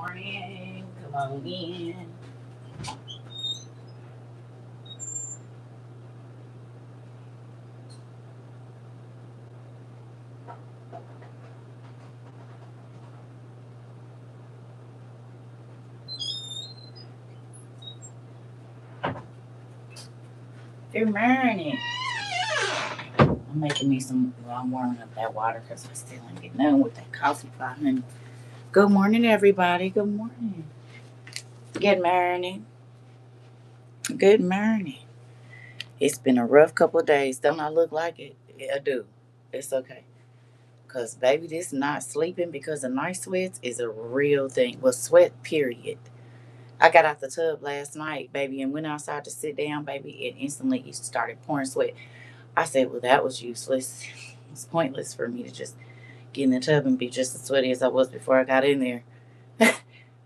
morning. Come on in. Good morning. I'm making me some. Well, I'm warming up that water because I still ain't getting done with that coffee pot. And good morning, everybody. Good morning. Good morning. Good morning. It's been a rough couple of days. Don't I look like it? Yeah, I do. It's okay. Because, baby, this not sleeping because of night sweats is a real thing. Well, sweat, period. I got out the tub last night, baby, and went outside to sit down, baby, and instantly it started pouring sweat. I said, well, that was useless. It's pointless for me to just get in the tub and be just as sweaty as I was before I got in there.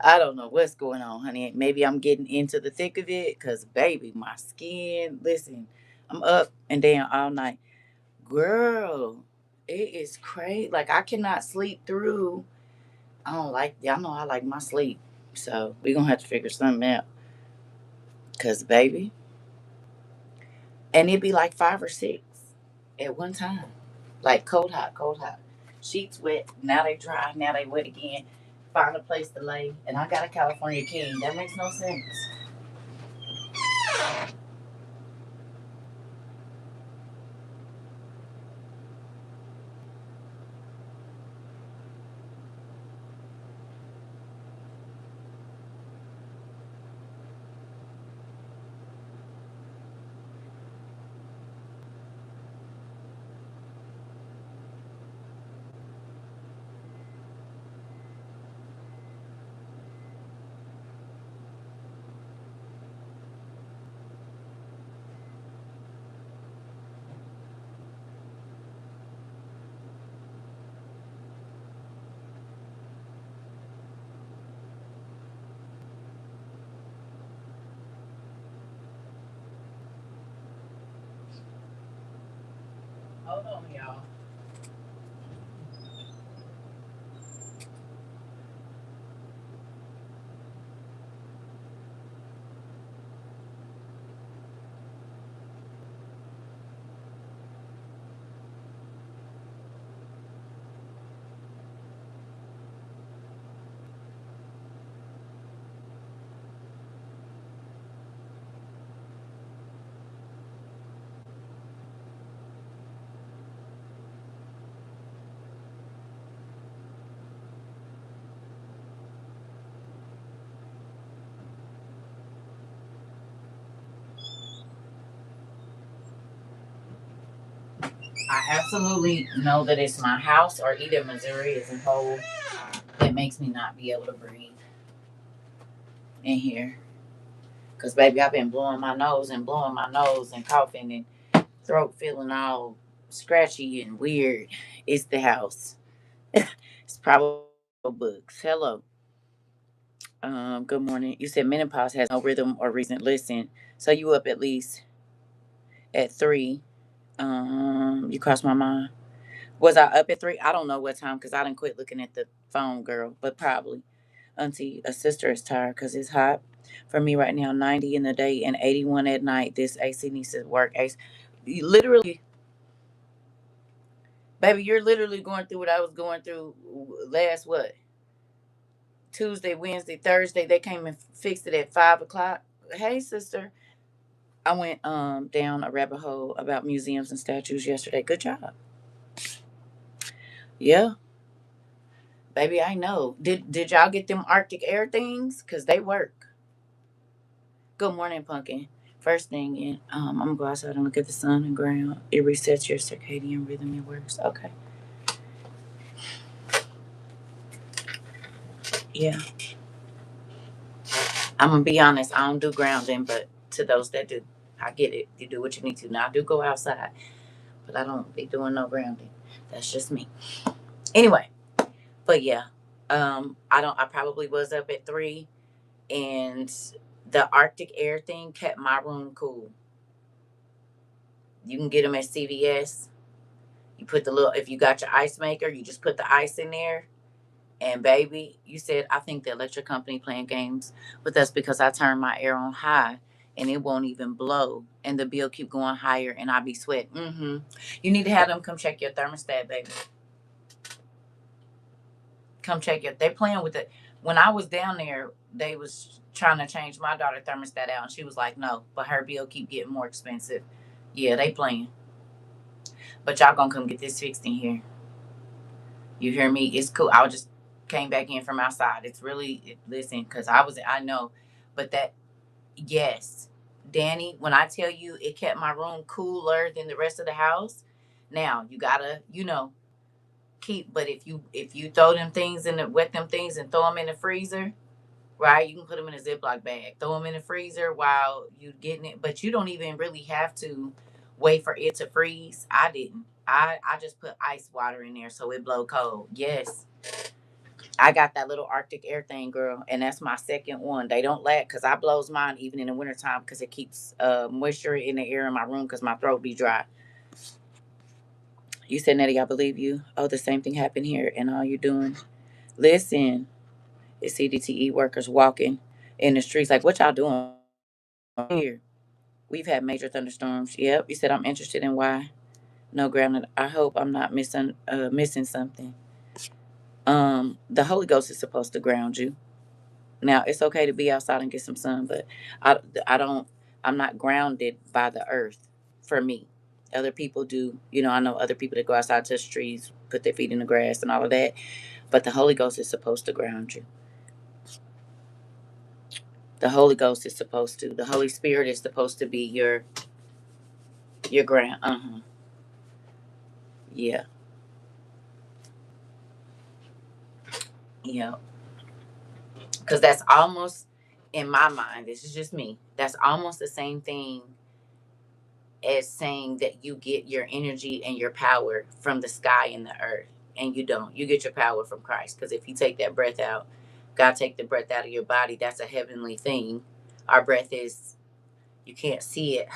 I don't know what's going on, honey. Maybe I'm getting into the thick of it because, baby, my skin, listen, I'm up and down all night. Girl, it is crazy. Like, I cannot sleep through. I don't like, y'all know I like my sleep. So, we're going to have to figure something out. Because, baby, and it'd be like five or six at one time. Like cold hot, cold hot. Sheets wet, now they dry, now they wet again. Find a place to lay. And I got a California king. That makes no sense. Hold on, y'all. I absolutely know that it's my house or either Missouri as a whole that makes me not be able to breathe in here. Because, baby, I've been blowing my nose and coughing and throat feeling all scratchy and weird. It's the house. It's probably books. Hello. Good morning. You said menopause has no rhythm or reason. Listen, so you up at least at 3. You crossed my mind. Was I up at 3? I don't know what time because I didn't quit looking at the phone, girl. But probably. Auntie, a sister is tired because it's hot for me right now. 90 in the day and 81 at night. This AC needs to work. AC, you literally, baby, you're literally going through what I was going through last what? Tuesday, Wednesday, Thursday. They came and fixed it at 5 o'clock. Hey, sister. I went down a rabbit hole about museums and statues yesterday. Good job. Yeah, baby, I know. Did y'all get them Arctic air things? Cause they work. Good morning, pumpkin. First thing, I'm gonna go outside and look at the sun and ground. It resets your circadian rhythm. It works. Okay. Yeah, I'm gonna be honest. I don't do grounding, but to those that do, I get it. You do what you need to. Now I do go outside, but I don't be doing no grounding. That's just me. Anyway, but yeah, I don't. I probably was up at 3, and the Arctic air thing kept my room cool. You can get them at CVS. You put the little. If you got your ice maker, you just put the ice in there, And baby, you said, I think the electric company playing games with us because I turn my air on high and it won't even blow. And the bill keep going higher and I be sweating. You need to have them come check your thermostat, baby. Come check it. They playing with it. When I was down there, they was trying to change my daughter thermostat out and she was like, no, but her bill keep getting more expensive. Yeah, they playing. But y'all gonna come get this fixed in here. You hear me? It's cool. I just came back in from outside. It's really listen, because I know, but that yes, Danny. When I tell you, it kept my room cooler than the rest of the house. Now you gotta, keep. But if you throw them things in the wet them things and throw them in the freezer, right? You can put them in a Ziploc bag, throw them in the freezer while you getting it. But you don't even really have to wait for it to freeze. I didn't. I just put ice water in there so it blow cold. Yes, I got that little Arctic air thing, girl, and that's my second one. They don't lack because I blows mine even in the wintertime because it keeps moisture in the air in my room because my throat be dry. You said, Nettie, I believe you. Oh, the same thing happened here, and all you doing? Listen, it's CDTE workers walking in the streets like, what y'all doing here? We've had major thunderstorms. Yep. You said I'm interested in why. No grounded. I hope I'm not missing something. The Holy Ghost is supposed to ground you. Now it's okay to be outside and get some sun, but I, I don't. I'm not grounded by the earth. For me, other people do. I know other people that go outside, touch trees, put their feet in the grass, and all of that. But the Holy Ghost is supposed to ground you. The Holy Ghost is supposed to. The Holy Spirit is supposed to be your ground. Yeah. Yeah. Because that's almost, in my mind, this is just me, that's almost the same thing as saying that you get your energy and your power from the sky and the earth. And you don't. You get your power from Christ. Because if you take that breath out, God take the breath out of your body, that's a heavenly thing. Our breath is, you can't see it,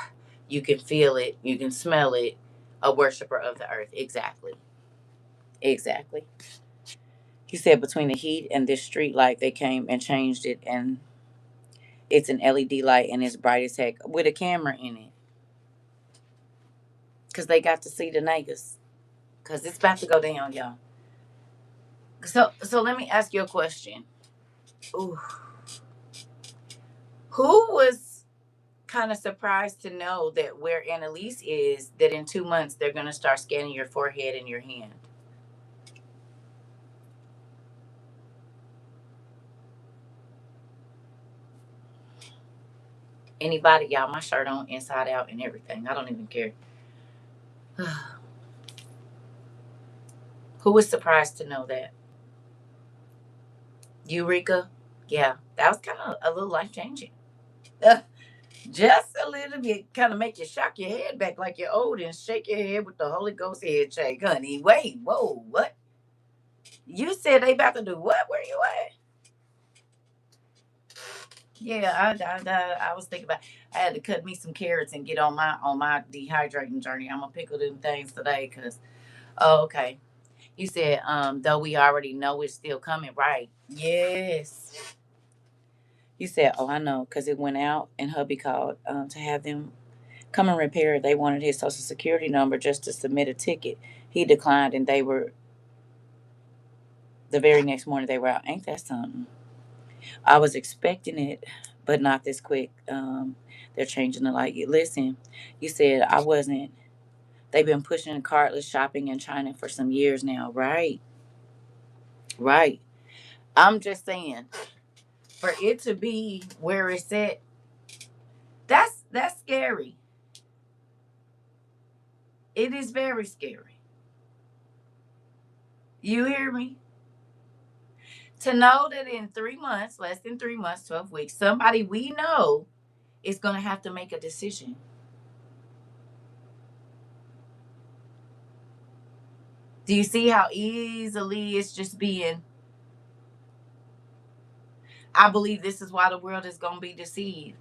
you can feel it, you can smell it. A worshiper of the earth. Exactly. Exactly. He said between the heat and this street light, they came and changed it, and it's an LED light and it's bright as heck with a camera in it. Because they got to see the niggas. Because it's about to go down, y'all. So let me ask you a question. Ooh. Who was kind of surprised to know that where Annalise is, that in 2 months they're going to start scanning your forehead and your hand? Anybody? Y'all, my shirt on inside out and everything. I don't even care. Who was surprised to know that? Eureka? Yeah, that was kind of a little life changing. Just a little bit, kind of make you shock your head back like you're old and shake your head with the Holy Ghost head shake, honey. Wait, whoa, what? You said they about to do what? Where you at? Yeah, I was thinking about. I had to cut me some carrots and get on my dehydrating journey. I'm gonna pickle them things today, cause oh, okay. You said though we already know it's still coming, right? Yes. You said, oh, I know, cause it went out and hubby called to have them come and repair it. They wanted his social security number just to submit a ticket. He declined, and they were the very next morning they were out. Ain't that something? I was expecting it, but not this quick. They're changing the light. Listen, you said I wasn't. They've been pushing cardless shopping in China for some years now, right? Right. I'm just saying, for it to be where it's at, that's scary. It is very scary. You hear me? To know that in 3 months, less than 3 months, 12 weeks, somebody we know is going to have to make a decision. Do you see how easily it's just being? I believe this is why the world is going to be deceived.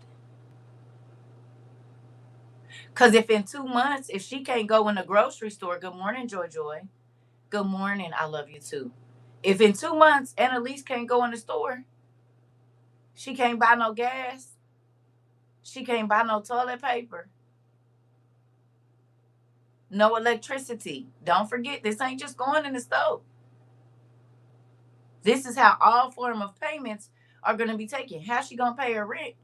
Because if in 2 months, if she can't go in the grocery store, good morning, Joy Joy. Good morning, I love you too. If in 2 months Annalise can't go in the store, she can't buy no gas, she can't buy no toilet paper, no electricity. Don't forget, this ain't just going in the stove. This is how all form of payments are going to be taken. How's she going to pay her rent?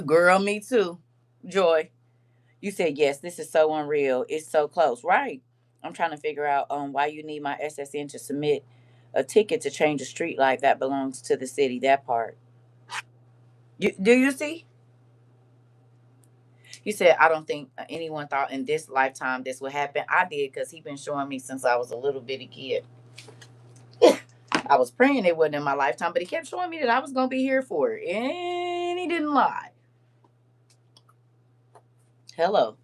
Girl, me too. Joy, you said yes. This is so unreal. It's so close, right? I'm trying to figure out why you need my SSN to submit a ticket to change a street light that belongs to the city. That part. Do you see? You said I don't think anyone thought in this lifetime this would happen. I did because he been showing me since I was a little bitty kid. I was praying it wasn't in my lifetime, but he kept showing me that I was gonna be here for it, and he didn't lie. Hello.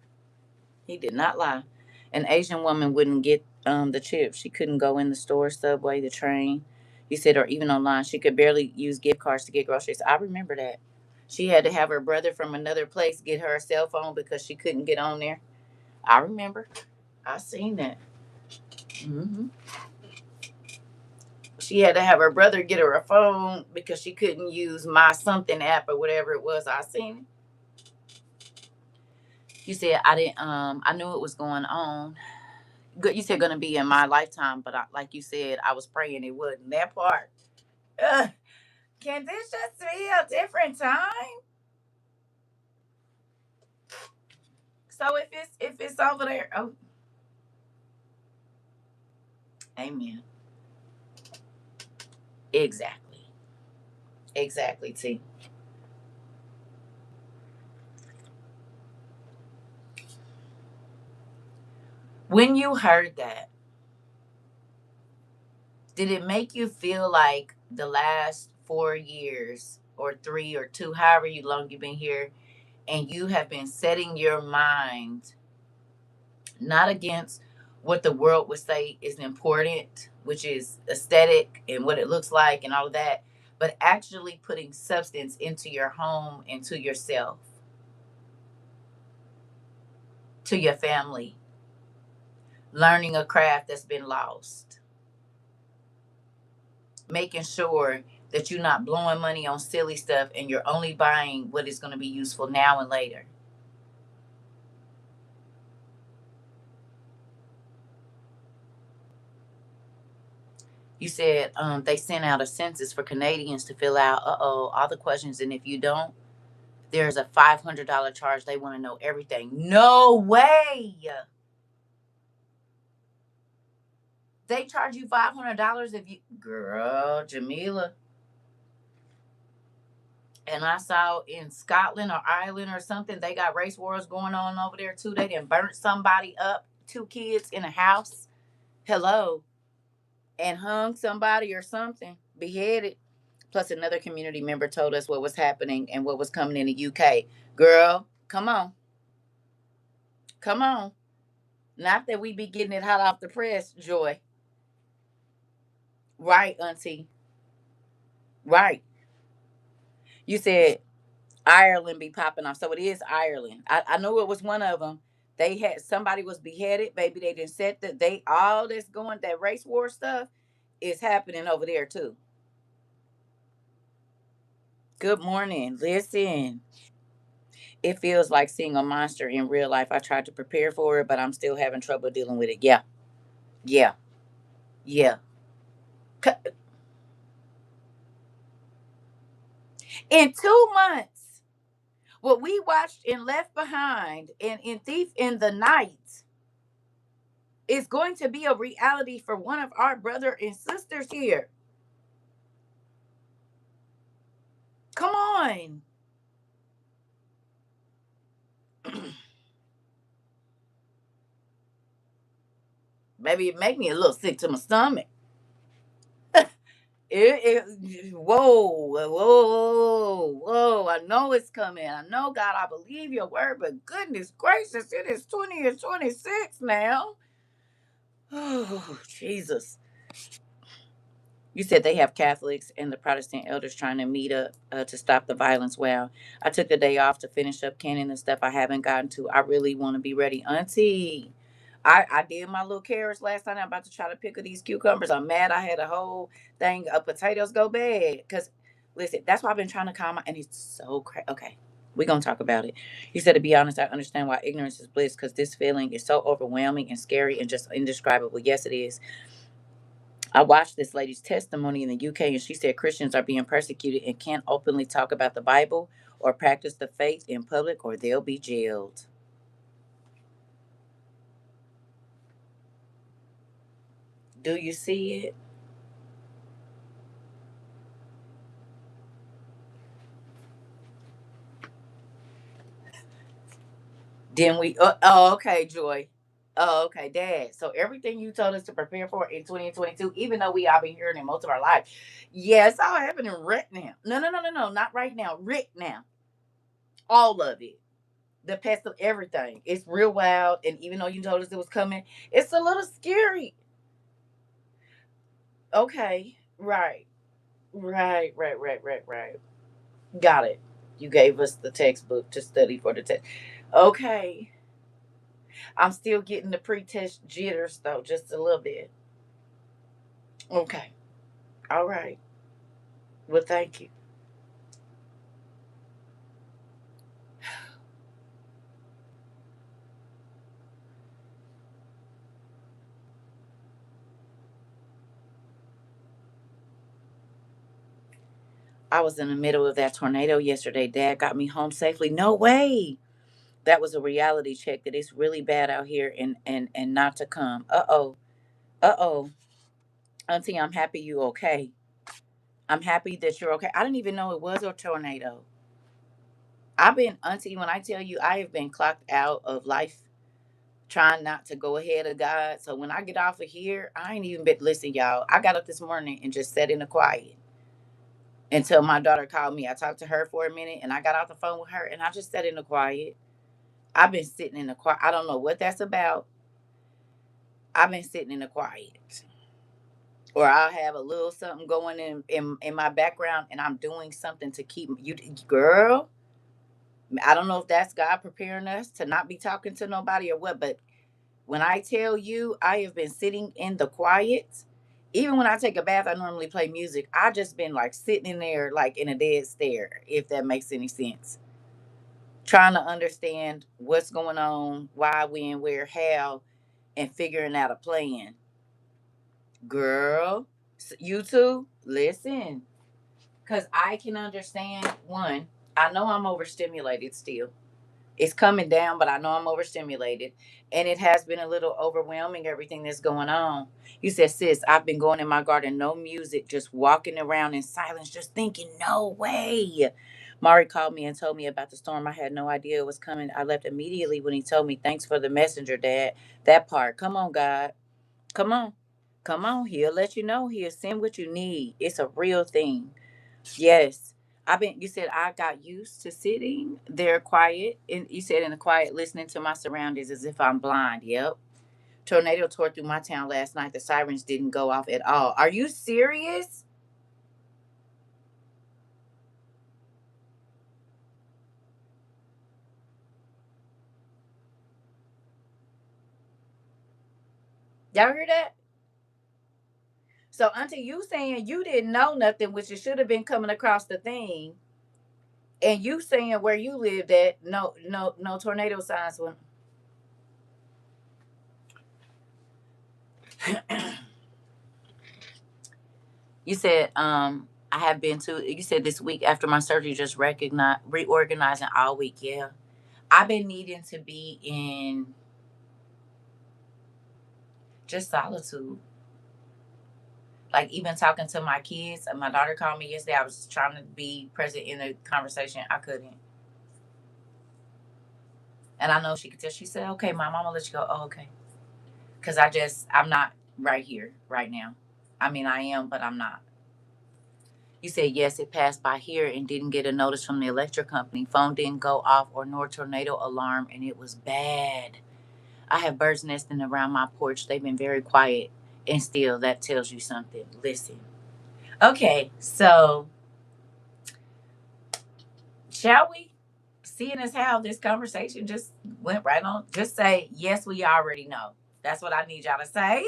He did not lie. An Asian woman wouldn't get the chips. She couldn't go in the store, subway, the train. He said, or even online. She could barely use gift cards to get groceries. I remember that. She had to have her brother from another place get her a cell phone because she couldn't get on there. I remember. I seen that. Hmm. She had to have her brother get her a phone because she couldn't use my something app or whatever it was. I seen it. You said I didn't. I knew it was going on. Good, you said gonna be in my lifetime, but like you said, I was praying it wouldn't. That part. Ugh. Can this just be a different time? So if it's over there, oh, amen. Exactly, exactly. T. When you heard that, did it make you feel like the last 4 years or 3 or 2, however you long you've been here, and you have been setting your mind not against what the world would say is important, which is aesthetic and what it looks like and all of that, but actually putting substance into your home and to yourself, to your family, learning a craft that's been lost, making sure that you're not blowing money on silly stuff and you're only buying what is going to be useful now and later. You said they sent out a census for Canadians to fill out, all the questions, and if you don't, there's a $500 charge. They want to know everything. No way. They charge you $500 if you, girl, Jamila. And I saw in Scotland or Ireland or something, they got race wars going on over there too. They done burnt somebody up, 2 kids in a house. Hello. And hung somebody or something, beheaded. Plus, another community member told us what was happening and what was coming in the UK. Girl, come on. Come on. Not that we be getting it hot off the press, Joy. Right, Auntie. Right. You said Ireland be popping off. So it is Ireland. I know it was one of them. They had somebody was beheaded. Baby, they didn't set that they all this going that race war stuff is happening over there too. Good morning. Listen. It feels like seeing a monster in real life. I tried to prepare for it, but I'm still having trouble dealing with it. Yeah. Yeah. Yeah. In 2 months, what we watched in Left Behind and in Thief in the Night is going to be a reality for one of our brother and sisters here. Come on. Maybe it make me a little sick to my stomach. Whoa, whoa, whoa. I know it's coming. I know, God, I believe your word, but goodness gracious, it is 20 or 26 now. Oh, Jesus. You said they have Catholics and the Protestant elders trying to meet up to stop the violence. Well, I took the day off to finish up canning the stuff I haven't gotten to. I really want to be ready. Auntie, I did my little carrots last night. I'm about to try to pickle these cucumbers. I'm mad I had a whole thing of potatoes go bad. Because, listen, that's why I've been trying to calm my, and it's so crazy. Okay, we're going to talk about it. He said, to be honest, I understand why ignorance is bliss because this feeling is so overwhelming and scary and just indescribable. Yes, it is. I watched this lady's testimony in the UK, and she said Christians are being persecuted and can't openly talk about the Bible or practice the faith in public or they'll be jailed. Do you see it? Then we, okay, Joy. Oh, okay, Dad. So everything you told us to prepare for in 2022, even though we all been hearing it most of our life, yes, all happening right now. No, no, no, no, no, not right now. Right now, all of it. The pest of everything. It's real wild, and even though you told us it was coming, it's a little scary. Okay, right, right. Got it. You gave us the textbook to study for the test. Okay, I'm still getting the pre-test jitters though, just a little bit. Okay. All right. Well, thank you. I was in the middle of that tornado yesterday. Dad got me home safely. No way. That was a reality check that it's really bad out here and not to come. Uh-oh. Uh-oh. Auntie, I'm happy you okay. I'm happy that you're okay. I didn't even know it was a tornado. I've been, Auntie, when I tell you I have been clocked out of life trying not to go ahead of God. So when I get off of here, I ain't even been, listen, y'all. I got up this morning and just sat in the quiet until my daughter called me. I talked to her for a minute and I got off the phone with her and I just sat in the quiet. I've been sitting in the quiet. I don't know what that's about. I've been sitting in the quiet. Or I'll have a little something going in my background and I'm doing something to keep you, girl. I don't know if that's God preparing us to not be talking to nobody or what, but when I tell you I have been sitting in the quiet, even when I take a bath, I normally play music. I just been like sitting in there like in a dead stare, if that makes any sense. Trying to understand what's going on, why, when, where, how, and figuring out a plan. Girl, you too, listen. Because I can understand one, I know I'm overstimulated still. It's coming down, but I know I'm overstimulated. And it has been a little overwhelming, everything that's going on. You said, sis, I've been going in my garden, no music, just walking around in silence, just thinking, no way. Mari called me and told me about the storm. I had no idea it was coming. I left immediately when he told me, thanks for the messenger, Dad. That part. Come on, God. Come on. Come on. He'll let you know. He'll send what you need. It's a real thing. Yes. You said I got used to sitting there quiet. And you said in the quiet, listening to my surroundings as if I'm blind. Yep. Tornado tore through my town last night. The sirens didn't go off at all. Are you serious? Y'all hear that? So, Auntie, you saying you didn't know nothing, which it should have been coming across the thing, and you saying where you lived at, no tornado signs went. You said, I have been to. You said this week after my surgery, just recognize reorganizing all week. Yeah, I've been needing to be in just solitude. Like even talking to my kids. And my daughter called me yesterday. I was trying to be present in the conversation. I couldn't. And I know she could tell. She said, "Okay, Mom, I'm gonna let you go." Oh, okay. Because I'm not right here, right now. I mean, I am, but I'm not. You said yes. It passed by here and didn't get a notice from the electric company. Phone didn't go off or nor tornado alarm, and it was bad. I have birds nesting around my porch. They've been very quiet, and still, that tells you something. Listen. Okay, so shall we? Seeing as how this conversation just went right on, just say, yes, we already know. That's what I need y'all to say.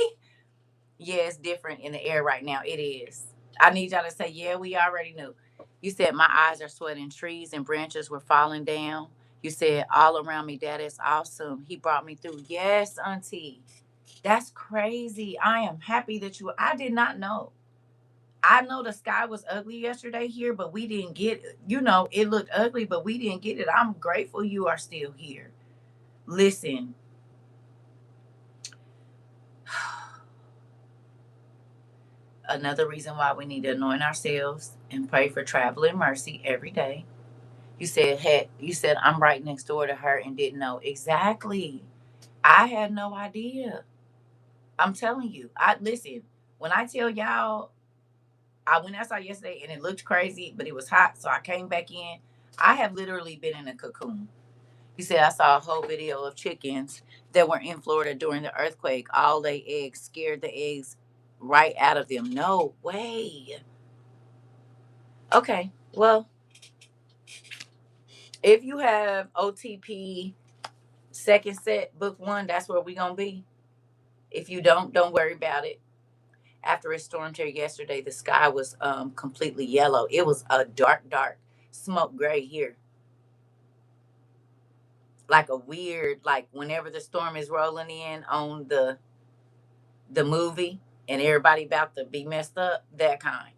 Yeah, it's different in the air right now. It is. I need y'all to say, yeah, we already knew. You said my eyes are sweating, trees and branches were falling down. You said all around me, that is awesome. He brought me through. Yes, Auntie. That's crazy. I am happy that I did not know. I know the sky was ugly yesterday here, but we didn't get, it looked ugly, but we didn't get it. I'm grateful you are still here. Listen, another reason why we need to anoint ourselves and pray for traveling mercy every day. You said I'm right next door to her and didn't know. Exactly. I had no idea. I'm telling you. I listen, when I tell y'all I went outside yesterday and it looked crazy, but it was hot, so I came back in. I have literally been in a cocoon. You said I saw a whole video of chickens that were in Florida during the earthquake. All they eggs scared the eggs right out of them. No way. Okay. Well, if you have OTP second set book one, that's where we gonna be. If you don't worry about it. After it stormed here yesterday, the sky was completely yellow. It was a dark smoke gray here, like a weird, like whenever the storm is rolling in on the movie and everybody about to be messed up, that kind.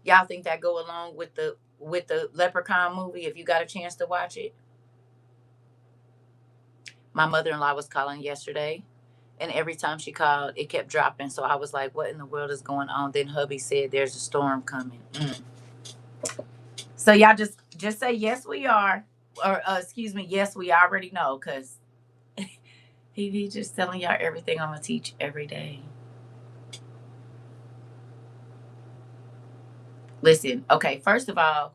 Y'all think that go along with the Leprechaun movie? If you got a chance to watch it, my mother-in-law was calling yesterday, and every time she called, it kept dropping. So I was like, "What in the world is going on?" Then hubby said, "There's a storm coming." So y'all just say yes, we are, or excuse me, yes, we already know, because he just telling y'all everything I'm gonna teach every day. Listen, okay. First of all,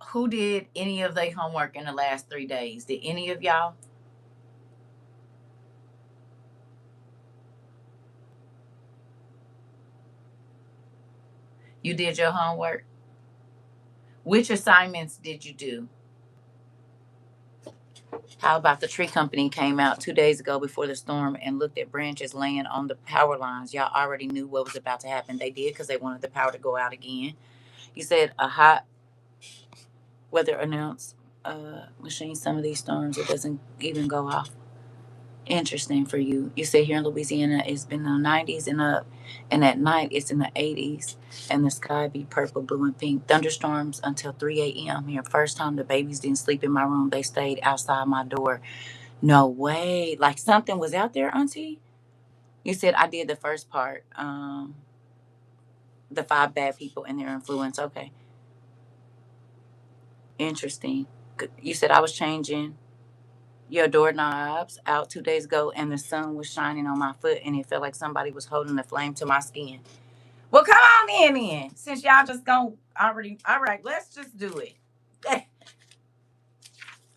who did any of their homework in the last 3 days? Did any of y'all? You did your homework? Which assignments did you do? How about the tree company came out 2 days ago before the storm and looked at branches laying on the power lines? Y'all already knew what was about to happen. They did because they wanted the power to go out again. You said a hot weather announced machine. Some of these storms, it doesn't even go off. Interesting for you. You say here in Louisiana, it's been in the 90s and up, and at night it's in the 80s, and the sky be purple, blue, and pink. Thunderstorms until 3 a.m. here. First time the babies didn't sleep in my room, they stayed outside my door. No way. Like something was out there, Auntie? You said I did the first part, the 5 bad people and their influence. Okay. Interesting. You said I was changing your doorknobs out 2 days ago and the sun was shining on my foot and it felt like somebody was holding a flame to my skin. Well, come on in then. Since y'all just gonna already, all right, let's just do it.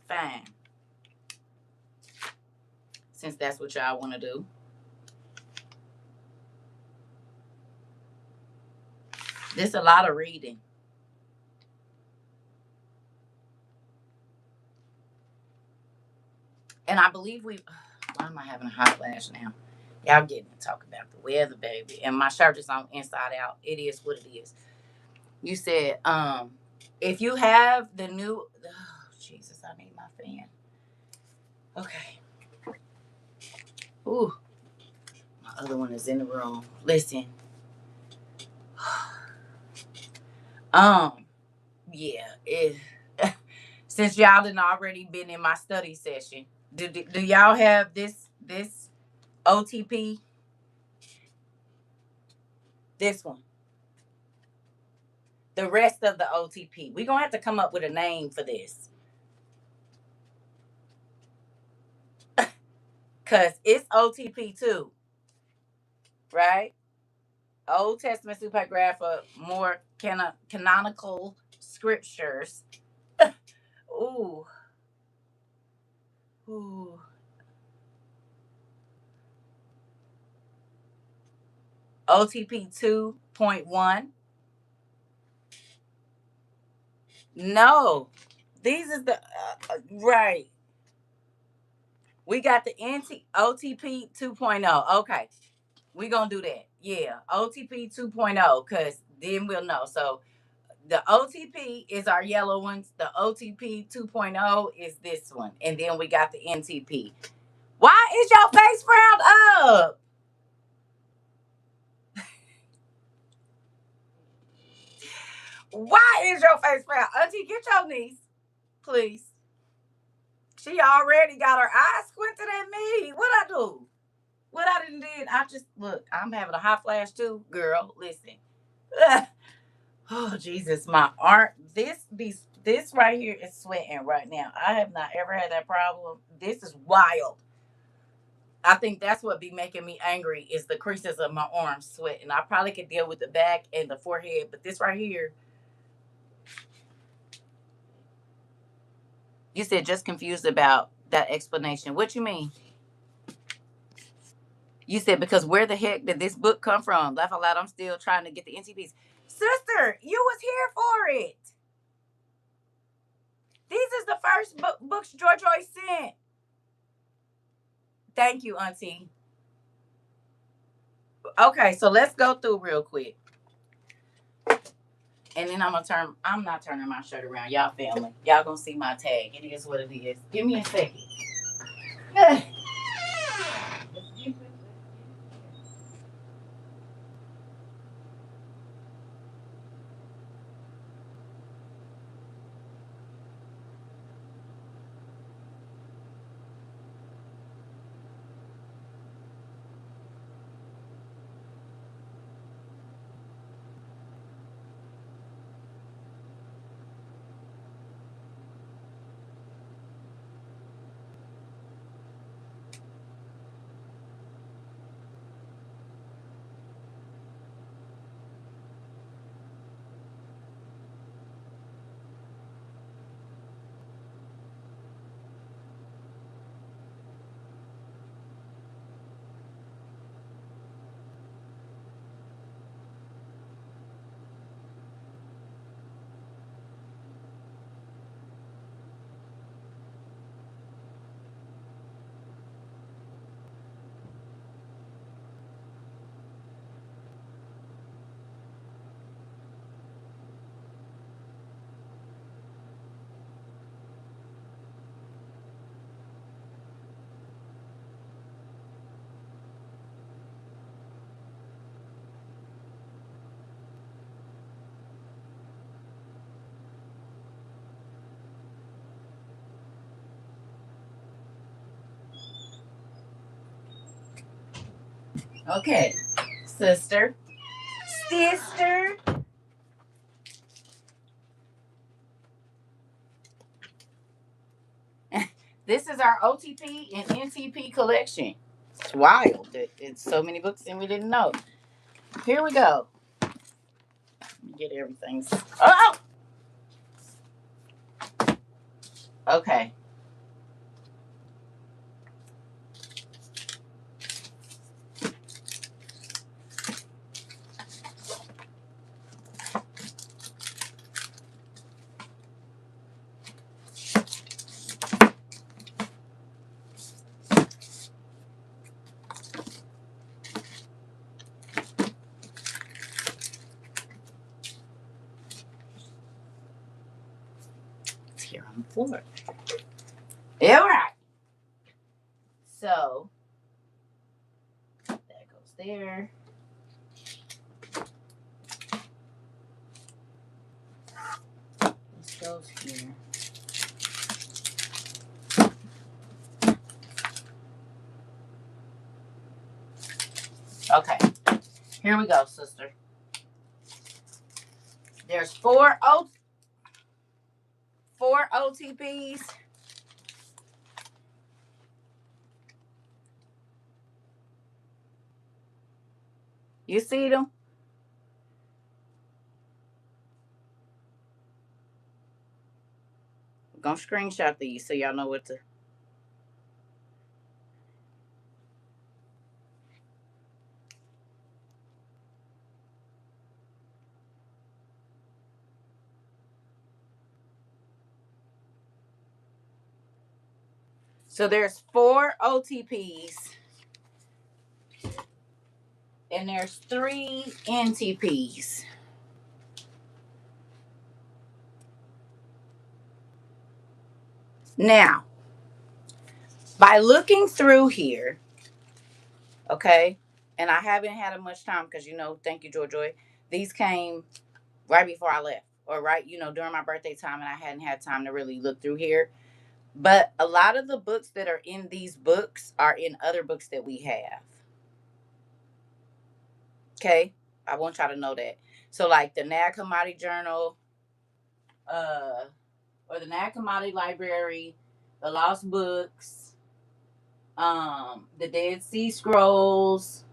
Fine. Since that's what y'all want to do. There's a lot of reading. And I believe why am I having a hot flash now? Y'all getting to talk about the weather, baby. And my shirt is on inside out. It is what it is. You said, if you have the new, oh, Jesus, I need my fan. Okay. Ooh, my other one is in the room. Listen. Yeah. Since y'all done already been in my study session, do y'all have this OTP? This one. The rest of the OTP. We're gonna have to come up with a name for this. Cause it's OTP too. Right? Old Testament Supergrapha, more canonical scriptures. Ooh. Ooh. OTP 2.1. No, these is the right. We got the OTP 2.0. Okay, we gonna do that. Yeah, OTP 2.0, because then we'll know. So the OTP is our yellow ones. The OTP 2.0 is this one, and then we got the NTP. Why is your face frowned up? Why is your face frowned? Auntie, get your niece, please. She already got her eyes squinted at me. What I do? What I didn't did? I just look. I'm having a hot flash too, girl. Listen. Oh Jesus, my arm. This right here is sweating right now. I have not ever had that problem. This is wild. I think that's what be making me angry is the creases of my arms sweating. I probably could deal with the back and the forehead, but this right here. You said just confused about that explanation. What you mean? You said because where the heck did this book come from? Laugh out loud. I'm still trying to get the NTPs. Sister, you was here for it. These is the first books Joy sent. Thank you, Auntie. Okay, so let's go through real quick. And then I'm not turning my shirt around. Y'all family. Y'all gonna see my tag. It is what it is. Give me a second. Okay, sister. Sister. This is our OTP and NTP collection. It's wild. It's so many books and we didn't know. Here we go. Get everything. Oh! Okay. It's here on the floor. All right. So that goes there. This goes here. Okay. Here we go, sister. There's four OTPs. You see them? I'm gonna screenshot these so y'all know what to. So there's 4 OTPs and there's 3 NTPs. Now, by looking through here, okay, and I haven't had much time because, thank you, Joy Joy. These came right before I left, or right, during my birthday time, and I hadn't had time to really look through here. But a lot of the books that are in these books are in other books that we have. Okay, I want y'all to know that. So, like the Nag Hammadi Journal, uh, or the Nag Hammadi Library, the Lost Books, the Dead Sea Scrolls.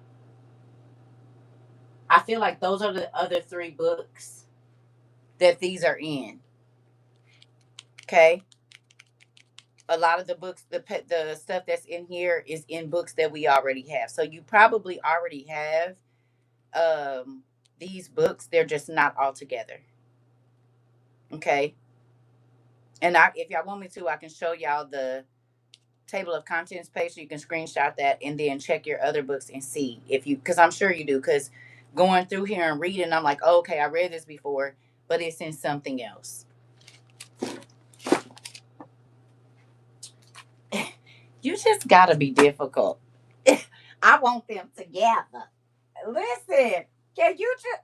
I feel like those are the other 3 books that these are in. Okay, a lot of the books, the stuff that's in here is in books that we already have. So you probably already have these books. They're just not all together. Okay, and if y'all want me to, I can show y'all the table of contents page so you can screenshot that and then check your other books and see if you, because I'm sure you do, because going through here and reading, I'm like, oh, okay, I read this before, but it's in something else. You just gotta be difficult. I want them together. Listen, can you just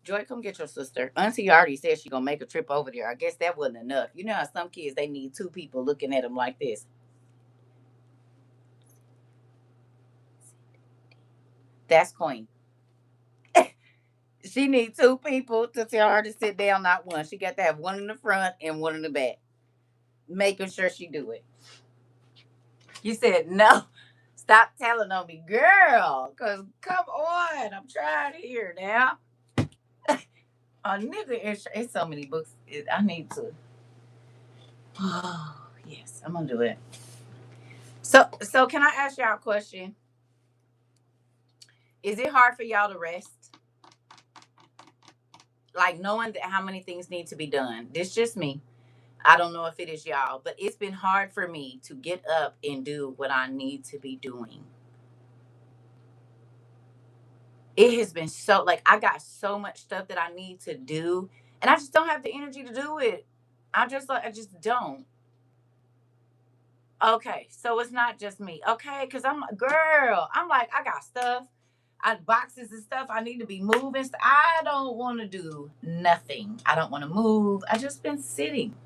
Joy, come get your sister. Auntie already said she gonna make a trip over there. I guess that wasn't enough. You know how some kids they need 2 people looking at them like this. That's Queen. She needs 2 people to tell her to sit down, not one. She got to have one in the front and one in the back, making sure she do it. You said no. Stop telling on me, girl. Cause come on, I'm trying here now. A nigga, it's so many books. I need to. Oh yes, I'm gonna do it. So can I ask y'all a question? Is it hard for y'all to rest? Like knowing that how many things need to be done. This just me. I don't know if it is y'all, but it's been hard for me to get up and do what I need to be doing. It has been so like I got so much stuff that I need to do, and I just don't have the energy to do it. I just don't. Okay, so it's not just me. Okay, because I'm a girl. I'm like I got stuff, boxes and stuff. I need to be moving. I don't want to do nothing. I don't want to move. I just been sitting.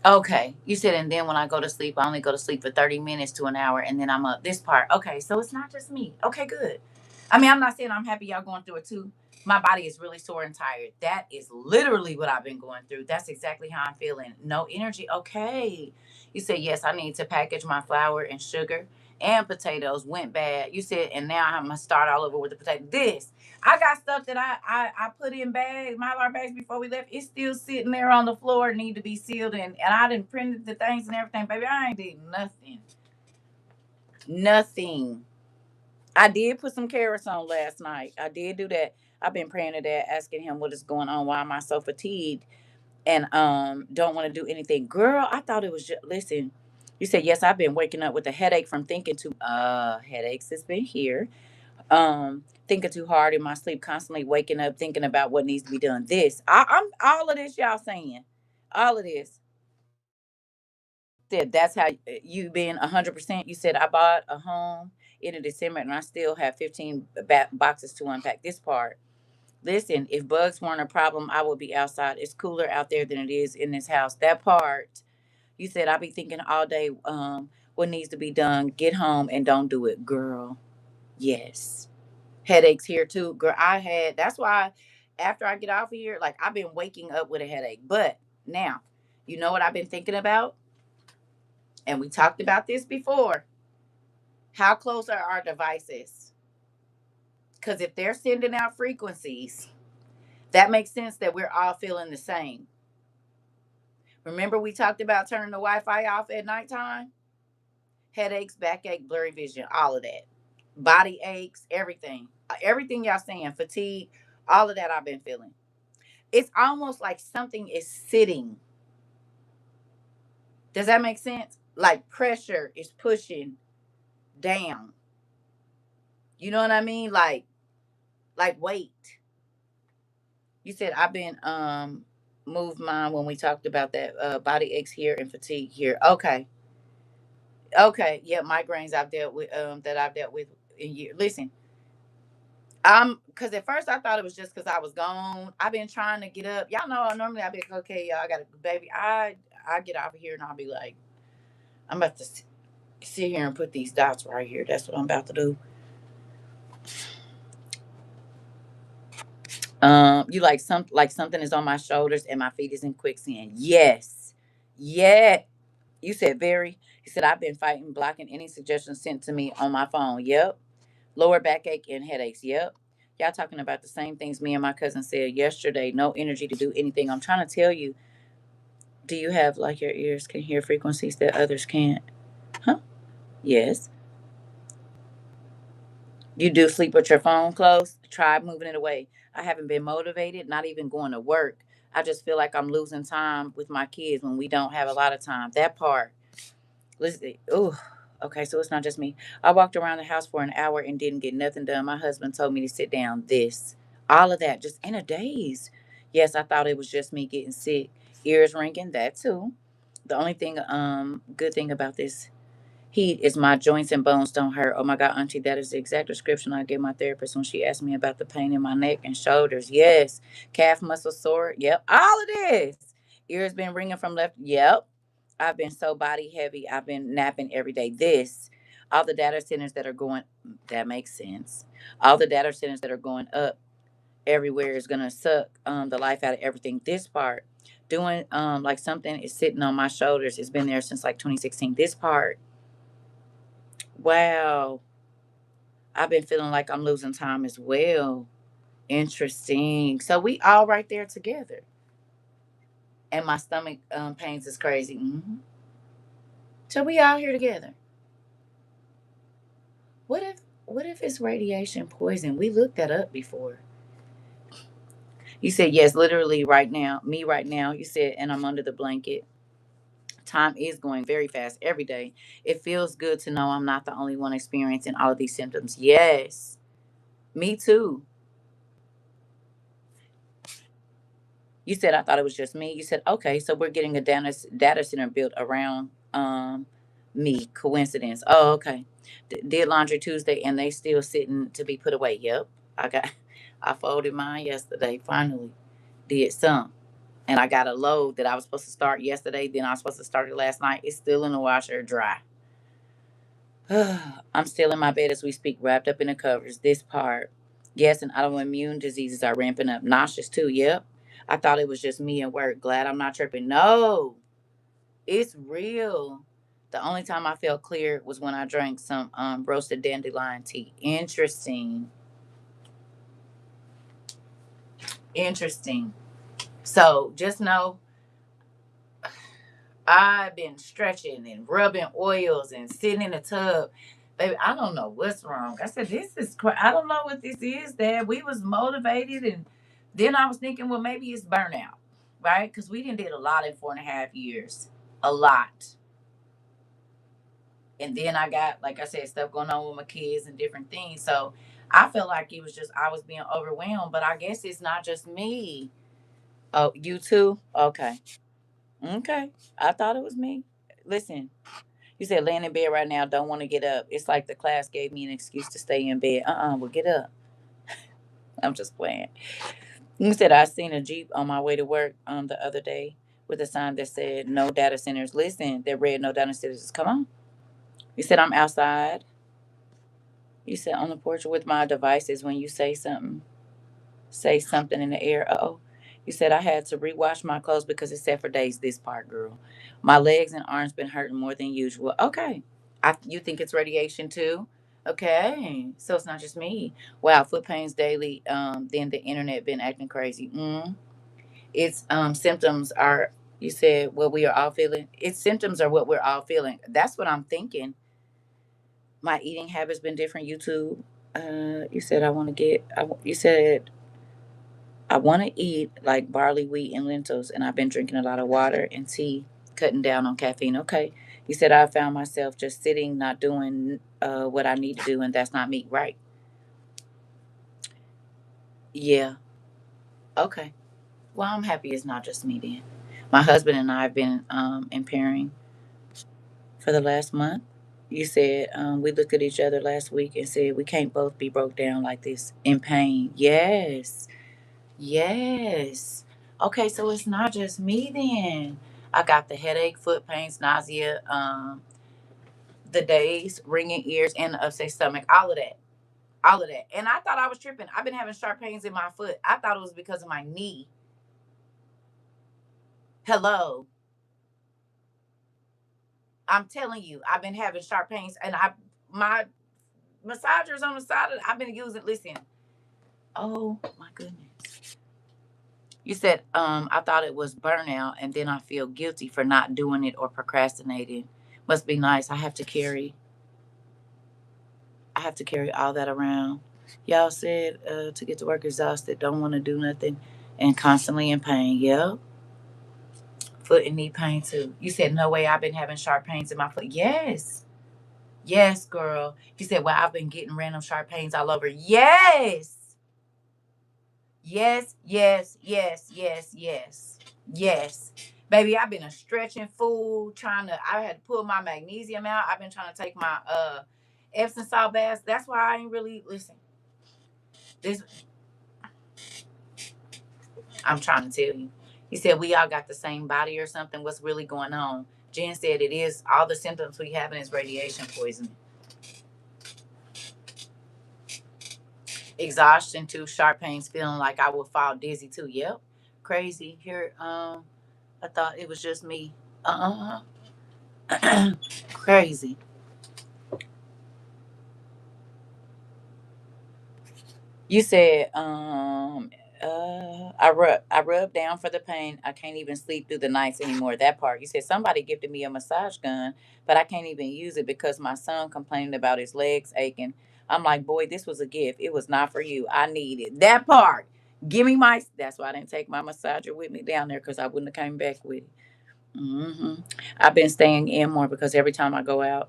Okay. You said, and then when I go to sleep, I only go to sleep for 30 minutes to an hour, and then I'm up this part. Okay. So it's not just me. Okay, good. I mean, I'm not saying I'm happy y'all going through it too. My body is really sore and tired. That is literally what I've been going through. That's exactly how I'm feeling. No energy. Okay. You said, yes, I need to package my flour and sugar and potatoes. Went bad. You said, and now I'm going to start all over with the potato. I got stuff that I put in bags, Mylar bags before we left. It's still sitting there on the floor, need to be sealed, and I didn't printed the things and everything. Baby, I ain't did nothing. Nothing. I did put some carrots on last night. I did do that. I've been praying to that, asking him what is going on. Why am I so fatigued and don't want to do anything? Girl, I thought it was just listen. You said yes. I've been waking up with a headache from thinking too. Headaches has been here. Thinking too hard in my sleep, constantly waking up thinking about what needs to be done. I'm all of this y'all saying, all of this. Said that's how you been 100%. You said I bought a home in December and I still have 15 boxes to unpack. This part. Listen, if bugs weren't a problem, I would be outside. It's cooler out there than it is in this house. That part. You said I be thinking all day what needs to be done. Get home and don't do it, girl. Yes. Headaches here too. Girl, that's why after I get off of here, like I've been waking up with a headache. But now, you know what I've been thinking about? And we talked about this before. How close are our devices? Because if they're sending out frequencies, that makes sense that we're all feeling the same. Remember, we talked about turning the Wi Fi off at nighttime? Headaches, backache, blurry vision, all of that. Body aches, everything. Everything y'all saying, fatigue, all of that I've been feeling. It's almost like something is sitting Does that make sense? Like pressure is pushing down. You know what I mean? Like weight. You said I've been moved mine when we talked about that body aches here and fatigue here. Okay. Okay. Yeah, migraines I've dealt with that I've dealt with in years. Listen, cause at first I thought it was just cause I was gone. I've been trying to get up. Y'all know normally I'd be like, okay, y'all, I got a baby. I get out of here and I'll be like, I'm about to sit here and put these dots right here. That's what I'm about to do. You like something is on my shoulders and my feet is in quicksand. Yes. Yeah. You said very. He said I've been fighting blocking any suggestions sent to me on my phone. Yep. Lower backache and headaches. Yep. Y'all talking about the same things me and my cousin said yesterday. No energy to do anything. I'm trying to tell you. Do you have like your ears can hear frequencies that others can't? Huh? Yes. You do sleep with your phone close? Try moving it away. I haven't been motivated, not even going to work. I just feel like I'm losing time with my kids when we don't have a lot of time. That part. Listen, oh, okay, so it's not just me. I walked around the house for an hour and didn't get nothing done. My husband told me to sit down. This, all of that, just in a daze. Yes, I thought it was just me getting sick. Ears ringing, that too. The only thing, good thing about this heat is my joints and bones don't hurt. Oh my God, Auntie, that is the exact description I give my therapist when she asked me about the pain in my neck and shoulders. Yes, calf muscle sore. Yep, all of this. Ears been ringing from left. Yep. I've been so body heavy. I've been napping every day. This, all the data centers that are going, that makes sense. All the data centers that are going up everywhere is gonna suck the life out of everything. This part, doing like something is sitting on my shoulders. It's been there since like 2016. This part, wow, I've been feeling like I'm losing time as well. Interesting. So we all right there together. And my stomach pains is crazy. So we all here together. What if what if it's radiation poison? We looked that up before. You said yes, literally right now. Me right now. You said, and I'm under the blanket. Time is going very fast every day. It feels good to know I'm not the only one experiencing all of these symptoms. Yes, me too. You said I thought it was just me. You said okay, so we're getting a data center built around me. Coincidence? Oh, okay. Did laundry Tuesday and they still sitting to be put away. Yep, I got. I folded mine yesterday. Finally, did some, and I got a load that I was supposed to start yesterday. Then I was supposed to start it last night. It's still in the washer, dry. I'm still in my bed as we speak, wrapped up in the covers. This part. Yes, and autoimmune diseases are ramping up. Nauseous too. Yep. I thought it was just me at work. Glad I'm not tripping. No, it's real. The only time I felt clear was when I drank some roasted dandelion tea. Interesting. Interesting. So just know I've been stretching and rubbing oils and sitting in the tub. Baby, I don't know what's wrong. I said, this is I don't know what this is, Dad. We was motivated and then I was thinking, well, maybe it's burnout, right? Because we didn't did a lot in 4.5 years. A lot. And then I got, like I said, stuff going on with my kids and different things. So I felt like it was just I was being overwhelmed, but I guess it's not just me. Oh, you too? Okay. Okay. I thought it was me. Listen, you said laying in bed right now, don't want to get up. It's like the class gave me an excuse to stay in bed. Well, get up. I'm just playing. You said I seen a Jeep on my way to work the other day with a sign that said no data centers. Listen, that read no data centers. Come on. You said I'm outside. You said on the porch with my devices when you say something in the air. Oh. You said I had to rewash my clothes because it said for days this part, girl. My legs and arms been hurting more than usual. Okay. You think it's radiation too? Okay. So it's not just me. Wow, foot pains daily. Then the internet been acting crazy. It's symptoms are you said what we are all feeling. Its symptoms are what we're all feeling. That's what I'm thinking. My eating habits been different. YouTube. You said I want to get. You said I want to eat like barley, wheat, and lentils, and I've been drinking a lot of water and tea. cutting down on caffeine. Okay. You said I found myself just sitting, not doing what I need to do, and that's not me. Right. Yeah. Okay. Well, I'm happy it's not just me then. My husband and I have been in pairing for the last month. You said we looked at each other last week and said we can't both be broke down like this in pain. Yes. Yes. Okay, so it's not just me then. I got the headache, foot pains, nausea, the days, ringing ears, and the upset stomach. All of that. All of that. And I thought I was tripping. I've been having sharp pains in my foot. I thought it was because of my knee. Hello. I'm telling you, I've been having sharp pains, and my massagers on the side of I've been using. Listen, oh my goodness. You said I thought it was burnout, and then I feel guilty for not doing it or procrastinating. Must be nice. I have to carry all that around. Y'all said to get to work exhausted, don't want to do nothing, and constantly in pain. Yep. Foot and knee pain too. You said no way. I've been having sharp pains in my foot. Yes. Yes, girl. You said, well, I've been getting random sharp pains all over. Yes. Yes, yes, yes, yes, yes, yes. Baby, I've been a stretching fool I had to pull my magnesium out. I've been trying to take my Epsom salt baths. That's why I ain't really listen. This I'm trying to tell you. He said we all got the same body or something. What's really going on? Jen said it is all the symptoms we having is radiation poisoning. Exhaustion too, sharp pains, feeling like I would fall dizzy too. Yep. Crazy. Here, I thought it was just me. Crazy. You said, I rub down for the pain. I can't even sleep through the nights anymore. That part. You said somebody gifted me a massage gun, but I can't even use it because my son complaining about his legs aching. I'm like, boy, this was a gift. It was not for you. I need it. That part. Give me my. That's why I didn't take my massager with me down there because I wouldn't have came back with it. I've been staying in more because every time I go out,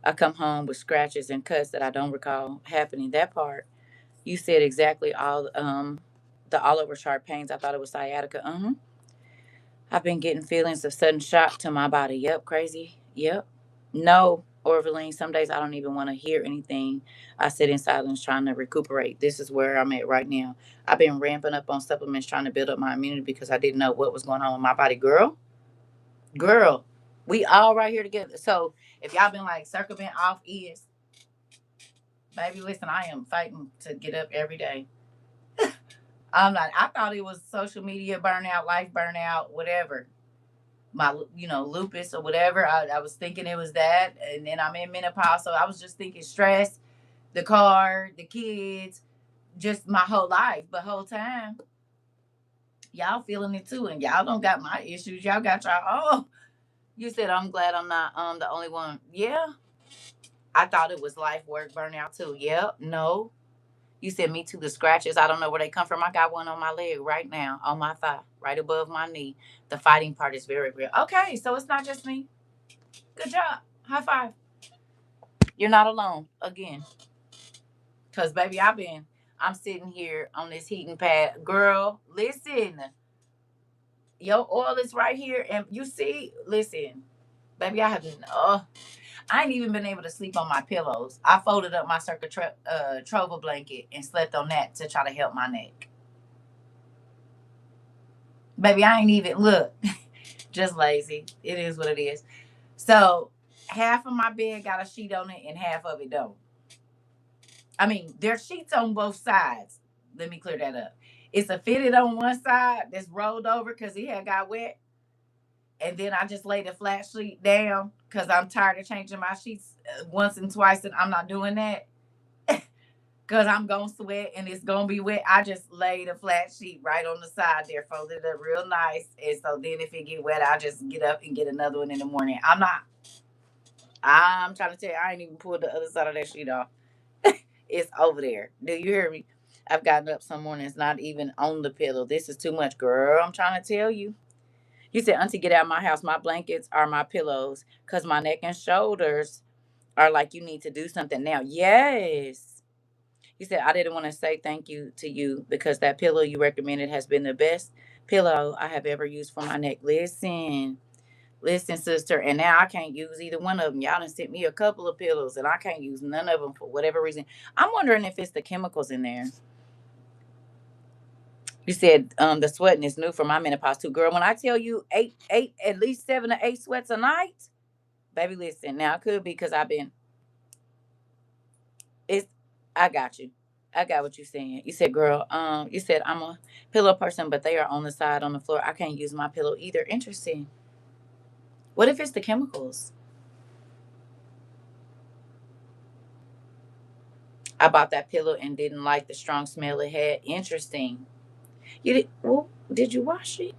I come home with scratches and cuts that I don't recall happening. That part. You said exactly all the all over sharp pains. I thought it was sciatica. I've been getting feelings of sudden shock to my body. Yep, crazy. Yep. No, Orvaline. Some days I don't even want to hear anything. I sit in silence trying to recuperate. This is where I'm at right now. I've been ramping up on supplements trying to build up my immunity because I didn't know what was going on with my body. Girl, we all right here together. So if y'all been like circle been off is, baby, listen, I am fighting to get up every day. I'm like, I thought it was social media burnout, life burnout, whatever. My, lupus or whatever. I was thinking it was that. And then I'm in menopause. So I was just thinking stress, the car, the kids, just my whole life. But whole time, y'all feeling it too. And y'all don't got my issues. Y'all got y'all. Oh, you said, I'm glad I'm not the only one. Yeah. I thought it was life, work, burnout too. Yep. No. You said me too. The scratches, I don't know where they come from. I got one on my leg right now, on my thigh, right above my knee. The fighting part is very real. Okay, so it's not just me. Good job. High five. You're not alone again. Because, baby, I'm sitting here on this heating pad. Girl, listen. Your oil is right here. And you see, listen, baby, I ain't even been able to sleep on my pillows. I folded up my Trova blanket and slept on that to try to help my neck. Baby, I ain't even look. Just lazy. It is what it is. So half of my bed got a sheet on it and half of it don't. I mean, there's sheets on both sides. Let me clear that up. It's a fitted on one side that's rolled over because it had got wet. And then I just laid a flat sheet down because I'm tired of changing my sheets once and twice, and I'm not doing that because I'm going to sweat and it's going to be wet. I just laid a flat sheet right on the side there, folded it up real nice. And so then if it get wet, I just get up and get another one in the morning. I'm trying to tell you, I ain't even pulled the other side of that sheet off. It's over there. Do you hear me? I've gotten up some mornings not even on the pillow. This is too much, girl. I'm trying to tell you. You said, Auntie, get out of my house. My blankets are my pillows because my neck and shoulders are like, you need to do something now. Yes. You said, I didn't want to say thank you to you because that pillow you recommended has been the best pillow I have ever used for my neck. Listen, listen, sister. And now I can't use either one of them. Y'all done sent me a couple of pillows and I can't use none of them for whatever reason. I'm wondering if it's the chemicals in there. You said the sweating is new for my menopause too. Girl, when I tell you eight, at least 7 to 8 sweats a night, baby, listen. Now it could be because I've been it's I got you. I got what you're saying. You said, girl, you said I'm a pillow person, but they are on the side on the floor. I can't use my pillow either. Interesting. What if it's the chemicals? I bought that pillow and didn't like the strong smell it had. Interesting. You did well, did you wash it?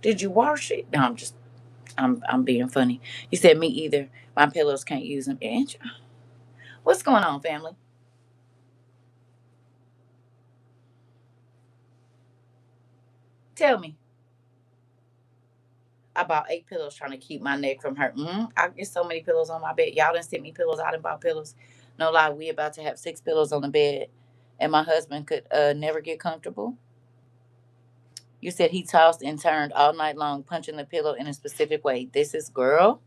Did you wash it? No, I'm being funny. You said me either. My pillows can't use them. What's going on, family? Tell me. I bought 8 pillows trying to keep my neck from hurting. I get so many pillows on my bed. Y'all done sent me pillows. I done bought pillows. No lie, we about to have 6 pillows on the bed, and my husband could never get comfortable. You said he tossed and turned all night long, punching the pillow in a specific way. This is girl.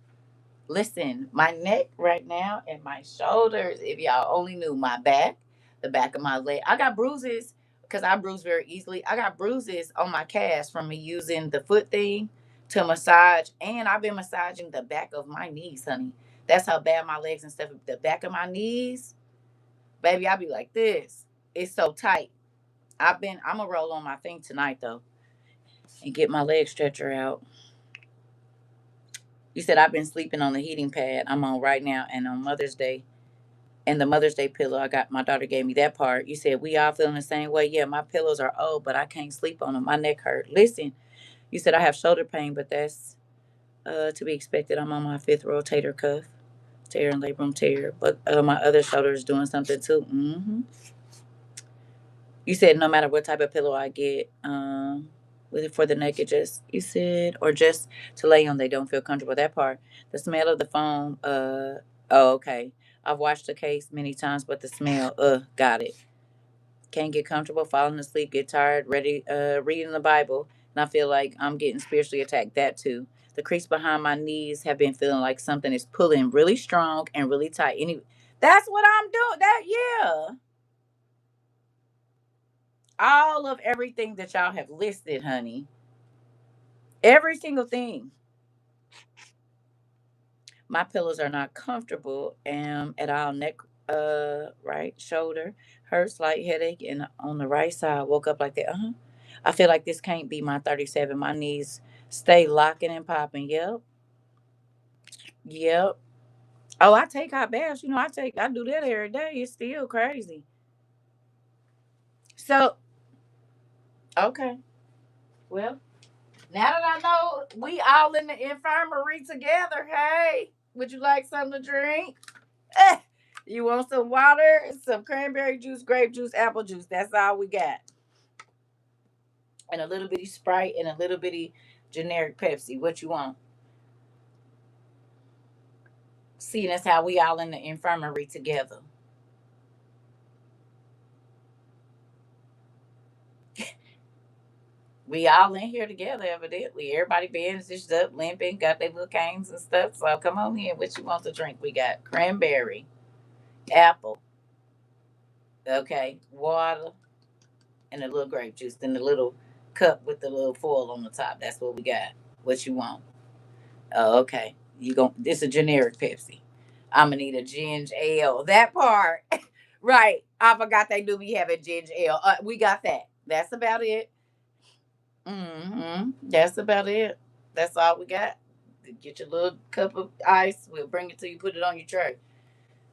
Listen, my neck right now and my shoulders, if y'all only knew my back, the back of my leg. I got bruises because I bruise very easily. I got bruises on my calves from me using the foot thing to massage. And I've been massaging the back of my knees, honey. That's how bad my legs and stuff. The back of my knees, baby, I be like this. It's so tight. I'm going to roll on my thing tonight, though, and get my leg stretcher out. You said I've been sleeping on the heating pad I'm on right now, and on Mother's Day, and the Mother's Day pillow I got, my daughter gave me that part. You said we all feeling the same way. Yeah, my pillows are old, but I can't sleep on them. My neck hurt. Listen, you said I have shoulder pain, but that's to be expected. I'm on my fifth rotator cuff tear and labrum tear, but my other shoulder is doing something too. You said no matter what type of pillow I get, with it for the neck, it just you said, or just to lay on, they don't feel comfortable. That part, the smell of the foam. Oh, okay. I've washed the case many times, but the smell. Got it. Can't get comfortable, falling asleep, get tired, ready, reading the Bible, and I feel like I'm getting spiritually attacked. That too. The crease behind my knees have been feeling like something is pulling really strong and really tight. That's what I'm doing. That yeah. All of everything that y'all have listed, honey. Every single thing. My pillows are not comfortable at all. Neck, right shoulder hurts, light headache, and on the right side, woke up like that. I feel like this can't be my 37. My knees stay locking and popping. Yep, yep. Oh, I take hot baths. I do that every day. It's still crazy. So, okay. Well, now that I know we all in the infirmary together, hey, would you like something to drink? Eh, you want some water, some cranberry juice, grape juice, apple juice. That's all we got. And a little bitty Sprite and a little bitty generic Pepsi. What you want? See, that's how we all in the infirmary together. We all in here together, evidently. Everybody bandaged up, limping, got their little canes and stuff. So come on in. What you want to drink? We got cranberry, apple, okay, water, and a little grape juice. Then the little cup with the little foil on the top. That's what we got. What you want? Oh, okay. This a generic Pepsi. I'm gonna need a ginger ale. That part. Right. I forgot they do be having ginger ale. We got that. That's about it. That's about it. That's all we got. Get your little cup of ice. We'll bring it to you. Put it on your tray.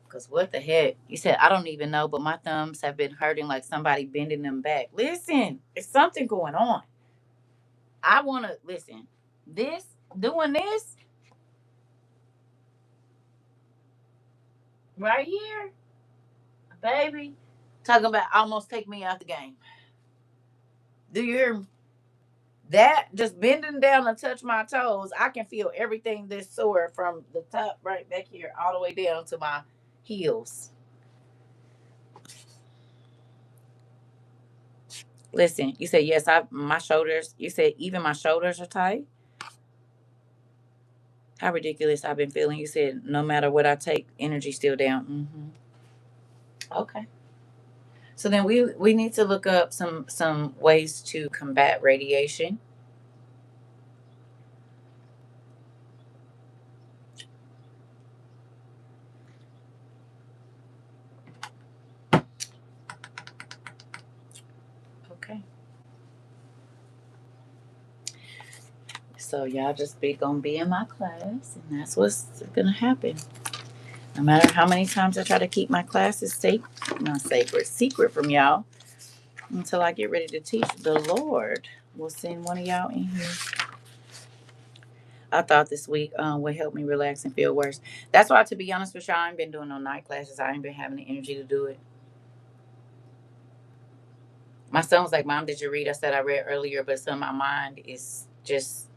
Cause what the heck? You said I don't even know, but my thumbs have been hurting like somebody bending them back. Listen, it's something going on. I wanna listen. This doing this right here, baby. Talking about almost take me out the game. Do you hear me? That just bending down and touch my toes, I can feel everything that's sore from the top right back here all the way down to my heels. Listen, you said yes. I my shoulders. You said even my shoulders are tight. How ridiculous I've been feeling. You said no matter what I take, energy still down. Okay. So then we need to look up some ways to combat radiation. Okay. So y'all just be gonna be in my class, and that's what's gonna happen. No matter how many times I try to keep my classes safe, not sacred, secret from y'all, until I get ready to teach, the Lord will send one of y'all in here. I thought this week would help me relax and feel worse. That's why, to be honest with y'all, I ain't been doing no night classes. I ain't been having the energy to do it. My son was like, "Mom, did you read?" I said, "I read earlier, but some of my mind is just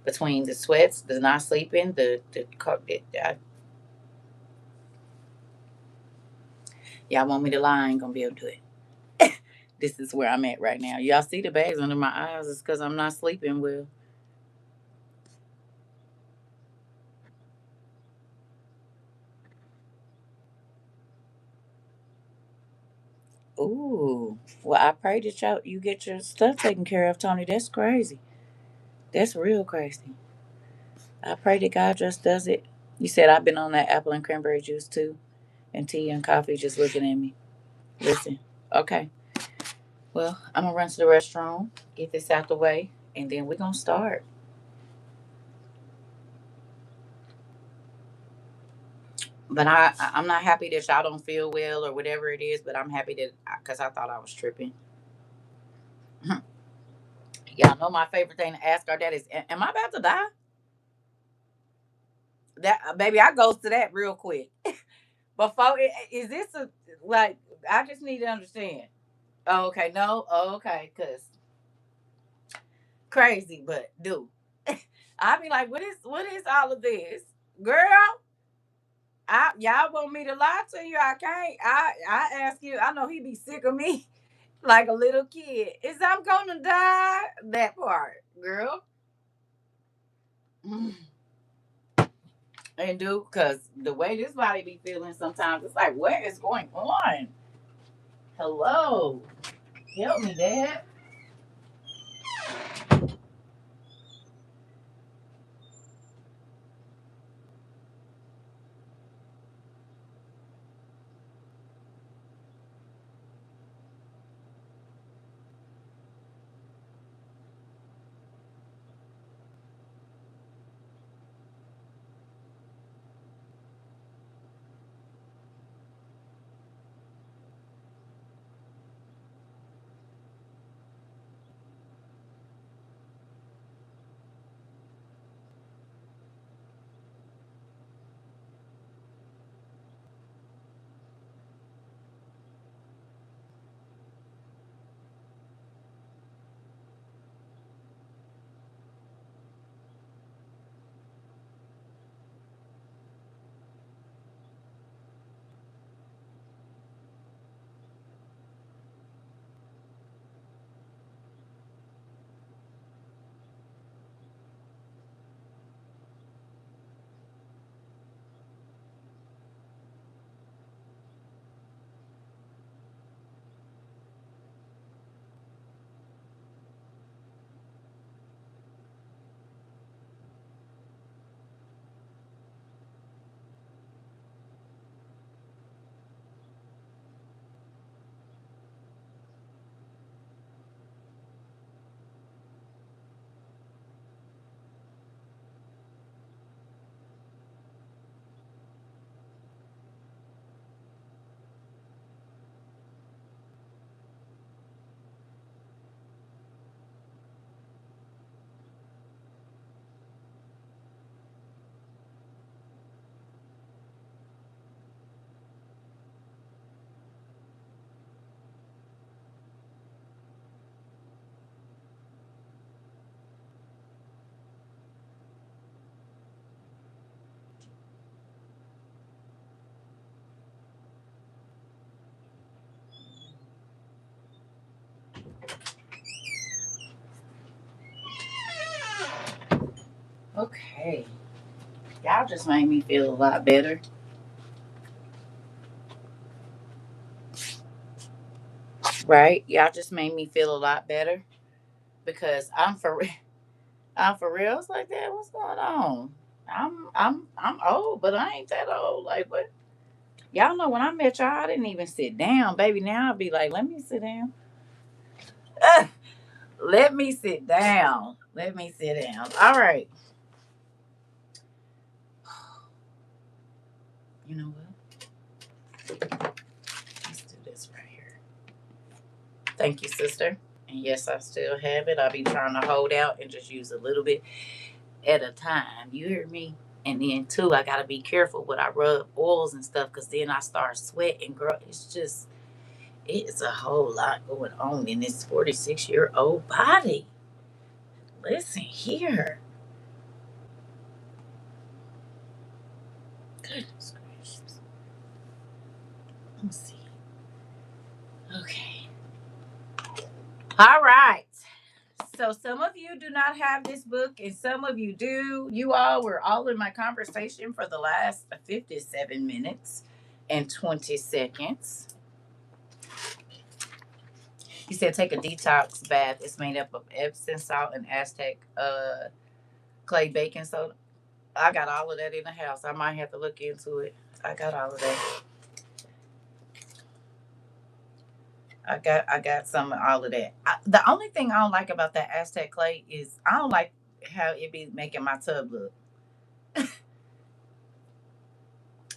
between the sweats, the not sleeping, y'all want me to lie? I ain't gonna be able to do it. This is where I'm at right now. Y'all see the bags under my eyes? It's because I'm not sleeping well. Ooh, well, I pray that you get your stuff taken care of, Tony. That's crazy. That's real crazy. I pray that God just does it. You said I've been on that apple and cranberry juice too, and tea and coffee, just looking at me. Listen, okay. Well, I'm gonna run to the restroom, get this out the way, and then we're gonna start. But I'm not happy that y'all don't feel well or whatever it is. But I'm happy that because I thought I was tripping. Y'all know my favorite thing to ask our dad is, "Am I about to die?" That baby, I goes to that real quick. Before is this a like? I just need to understand. Oh, okay, no, oh, okay, cause crazy, but do I be like, what is all of this, girl? Y'all want me to lie to you? I can't. I ask you. I know he be sick of me like a little kid. Is I'm gonna die? That part, girl. Mm. And do cause the way this body be feeling sometimes, it's like, what is going on? Hello, help me, Dad. Okay. Y'all just made me feel a lot better. Right? Y'all just made me feel a lot better because I'm for real. It's like that. What's going on? I'm old, but I ain't that old. Like what? Y'all know when I met y'all, I didn't even sit down, baby. Now I'll be like, let me sit down. Let me sit down. Let me sit down. All right. You know what? Let's do this right here. Thank you, sister. And yes, I still have it. I'll be trying to hold out and just use a little bit at a time. You hear me? And then too, I gotta be careful when I rub oils and stuff, cause then I start sweating. Girl, it's a whole lot going on in this 46-year-old body. Listen here. Goodness gracious. Let's see. Okay. All right. So some of you do not have this book, and some of you do. You all were all in my conversation for the last 57 minutes and 20 seconds. He said take a detox bath. It's made up of Epsom salt and Aztec clay baking soda. I got all of that in the house. I might have to look into it. I got all of that. I got some of all of that. The only thing I don't like about that Aztec clay is I don't like how it be making my tub look.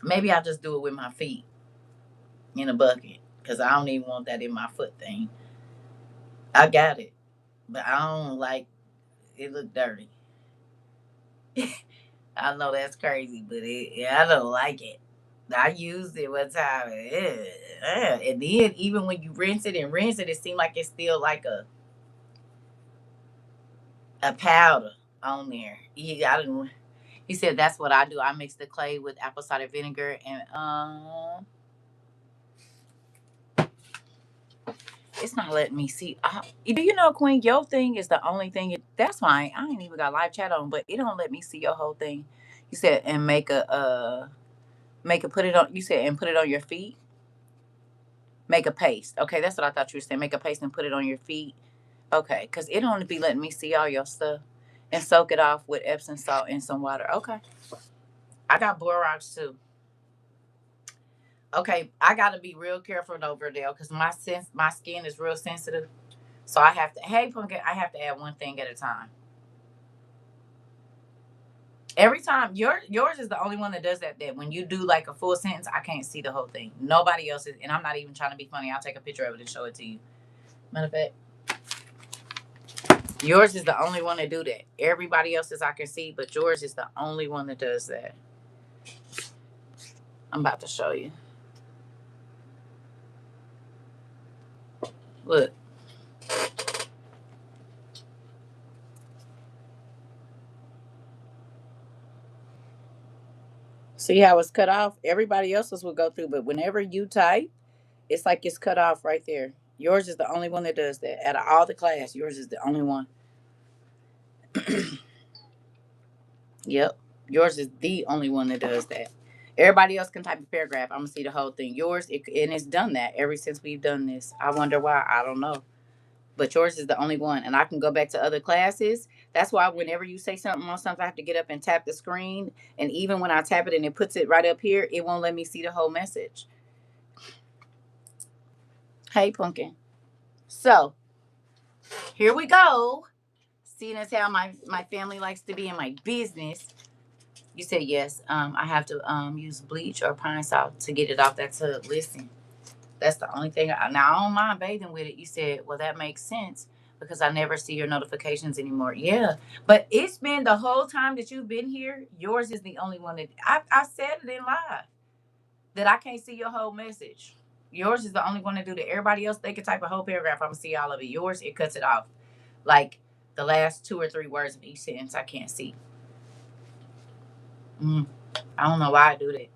Maybe I'll just do it with my feet in a bucket because I don't even want that in my foot thing. I got it, but I don't like it. Look dirty. I know that's crazy, but I don't like it. I used it one time, and then even when you rinse it and rinse it, it seemed like it's still like a powder on there. I didn't. He said that's what I do. I mix the clay with apple cider vinegar and it's not letting me see. Do you know, Queen? Your thing is the only thing. That's fine. I ain't even got live chat on, but it don't let me see your whole thing. You said and make a put it on. You said and put it on your feet. Make a paste. Okay, that's what I thought you were saying. Make a paste and put it on your feet. Okay, because it don't be letting me see all your stuff and soak it off with Epsom salt and some water. Okay, I got borax too. Okay, I got to be real careful over there because my skin is real sensitive. So I have to. Hey, Pumpkin, I have to add one thing at a time. Every time yours is the only one that does that. That when you do like a full sentence, I can't see the whole thing. Nobody else is, and I'm not even trying to be funny. I'll take a picture of it and show it to you. Matter of fact, yours is the only one that do that. Everybody else's I can see, but yours is the only one that does that. I'm about to show you. Look. See how it's cut off? Everybody else's will go through, but whenever you type, it's like it's cut off right there. Yours is the only one that does that. Out of all the class, yours is the only one. Yep. Yours is the only one that does that. Everybody else can type a paragraph. I'm gonna see the whole thing. Yours, and it's done that ever since we've done this. I wonder why. I don't know. But yours is the only one, and I can go back to other classes. That's why whenever you say something on something, I have to get up and tap the screen. And even when I tap it and it puts it right up here, it won't let me see the whole message. Hey, Pumpkin. So here we go. Seeing as how my family likes to be in my business. You said yes. I have to use bleach or pine salt to get it off that tub. Listen, that's the only thing. Now I don't mind bathing with it. You said, well, that makes sense because I never see your notifications anymore. Yeah, but it's been the whole time that you've been here. Yours is the only one that I said it in live that I can't see your whole message. Yours is the only one to do that. Everybody else they can type a whole paragraph. I'm gonna see all of it. Yours it cuts it off, like the last 2 or 3 words of each sentence. I can't see. Mm. I don't know why I do that.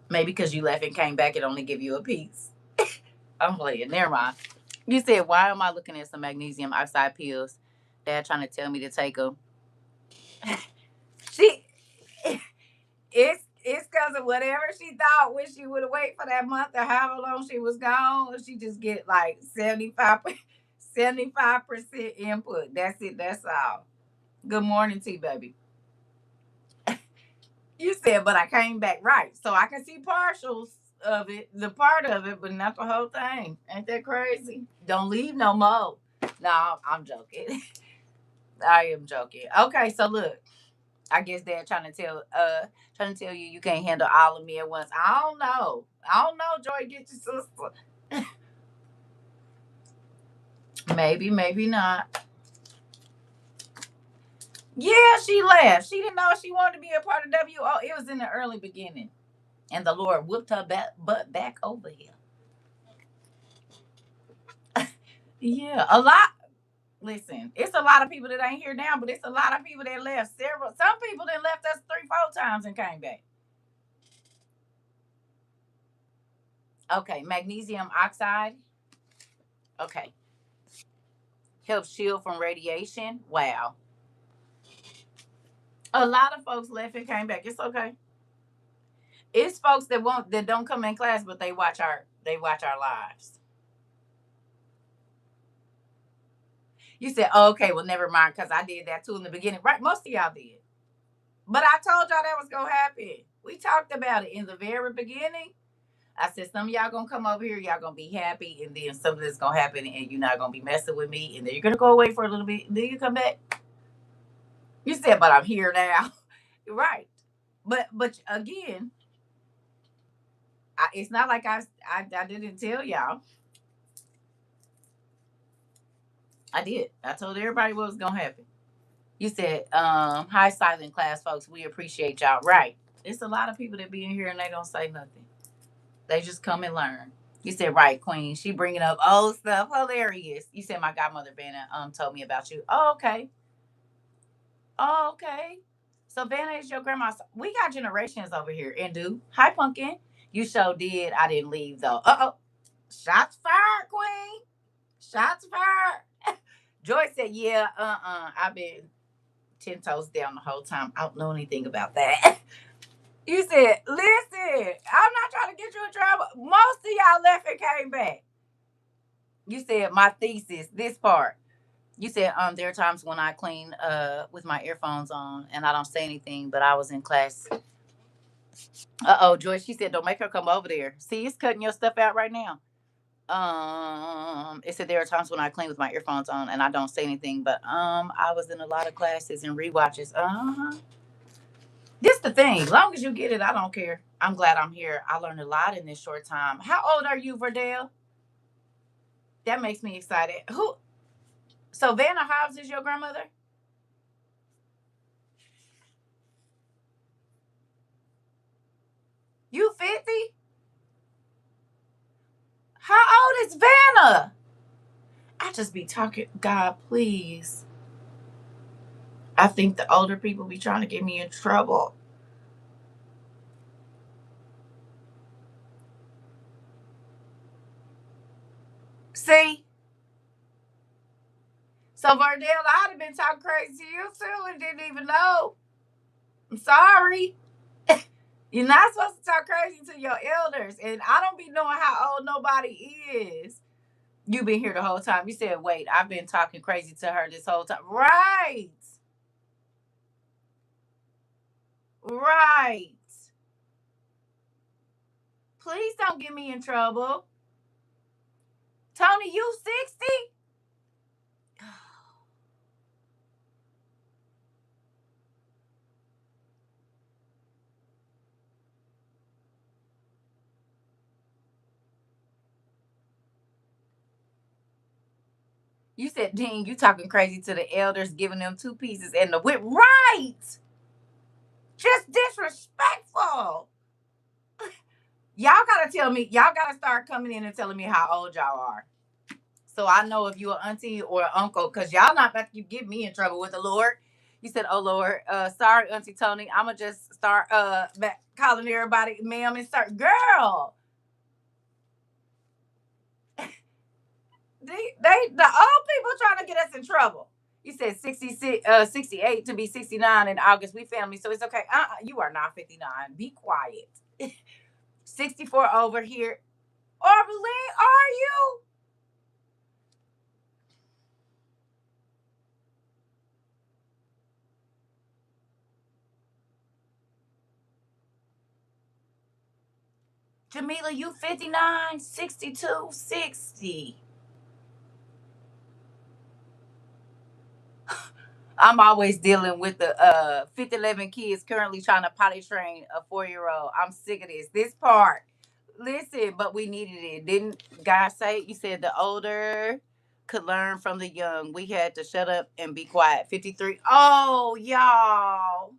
Maybe because you left and came back, it only give you a piece. I'm playing. Never mind. You said, why am I looking at some magnesium oxide pills Dad trying to tell me to take her. She it's because of whatever she thought when she would wait for that month or however long she was gone. She just get like 75% input. That's it. That's all. Good morning, T baby. You said, but I came back right, so I can see partials of it, the part of it, but not the whole thing. Ain't that crazy? Don't leave no more. No, I'm joking. I am joking. Okay, so look, I guess they're trying to tell you you can't handle all of me at once. I don't know. I don't know, Joy. Get your sister. Maybe, maybe not. Yeah, she left. She didn't know she wanted to be a part of WO. It was in the early beginning, and the Lord whipped her butt back over here. Yeah, a lot. Listen, it's a lot of people that ain't here now, but it's a lot of people that left. Some people that left us 3, 4 times and came back. Okay, magnesium oxide. Okay, helps shield from radiation. Wow, a lot of folks left and came back. It's okay. It's folks that don't come in class, but they watch our lives. You said, oh, okay, well, never mind, because I did that too in the beginning. Right, most of y'all did. But I told y'all that was gonna happen. We talked about it in the very beginning. I said some of y'all gonna come over here, y'all gonna be happy, and then something's gonna happen, and you're not gonna be messing with me, and then you're gonna go away for a little bit, and then you come back. You said, but I'm here now. Right. But again, it's not like I didn't tell y'all. I did. I told everybody what was gonna happen. You said, hi silent class folks, we appreciate y'all. Right. It's a lot of people that be in here and they don't say nothing. They just come and learn. You said, right, Queen. She bringing up old stuff. Hilarious. You said my godmother Vanna told me about you. Oh, okay. Oh, okay. So Vanna is your grandma. We got generations over here. And do. Hi, Pumpkin. You sure did. I didn't leave though. Uh oh. Shots fired, Queen. Shots fired. Joy said, yeah, I've been 10 toes down the whole time. I don't know anything about that. You said, listen, I'm not trying to get you in trouble. Most of y'all left and came back. You said my thesis, this part. You said there are times when I clean with my earphones on and I don't say anything, but I was in class. Joyce, she said, don't make her come over there. See, it's cutting your stuff out right now. It said there are times when I clean with my earphones on and I don't say anything, but I was in a lot of classes and rewatches. This the thing. As long as you get it, I don't care. I'm glad I'm here. I learned a lot in this short time. How old are you, Verdell? That makes me excited. Who? So Vanna Hobbs is your grandmother? You 50? How old is Vanna? I just be talking. God, please. I think the older people be trying to get me in trouble. See? So Verdell, I'd have been talking crazy to you too and didn't even know. I'm sorry. You're not supposed to talk crazy to your elders. And I don't be knowing how old nobody is. You've been here the whole time. You said, wait, I've been talking crazy to her this whole time. Right. Right. Please don't get me in trouble. Tony, you 60? You said, Dean, you talking crazy to the elders, giving them 2 pieces and the whip. Right. Just disrespectful. Y'all gotta tell me, y'all gotta start coming in and telling me how old y'all are. So I know if you an auntie or an uncle, because y'all not about to get me in trouble with the Lord. You said, oh Lord, sorry, Auntie Tony. I'ma just start back calling everybody ma'am and start girl. The old people trying to get us in trouble. You said 66, 68 to be 69 in August. We family, so it's okay. You are not 59. Be quiet. 64 over here. Orvalin, are you? Jamila, you 59, 62, 60. I'm always dealing with the 11 kids currently trying to potty train a 4-year-old. I'm sick of this. This part. Listen, but we needed it. Didn't God say? You said the older could learn from the young. We had to shut up and be quiet. 53. Oh, y'all.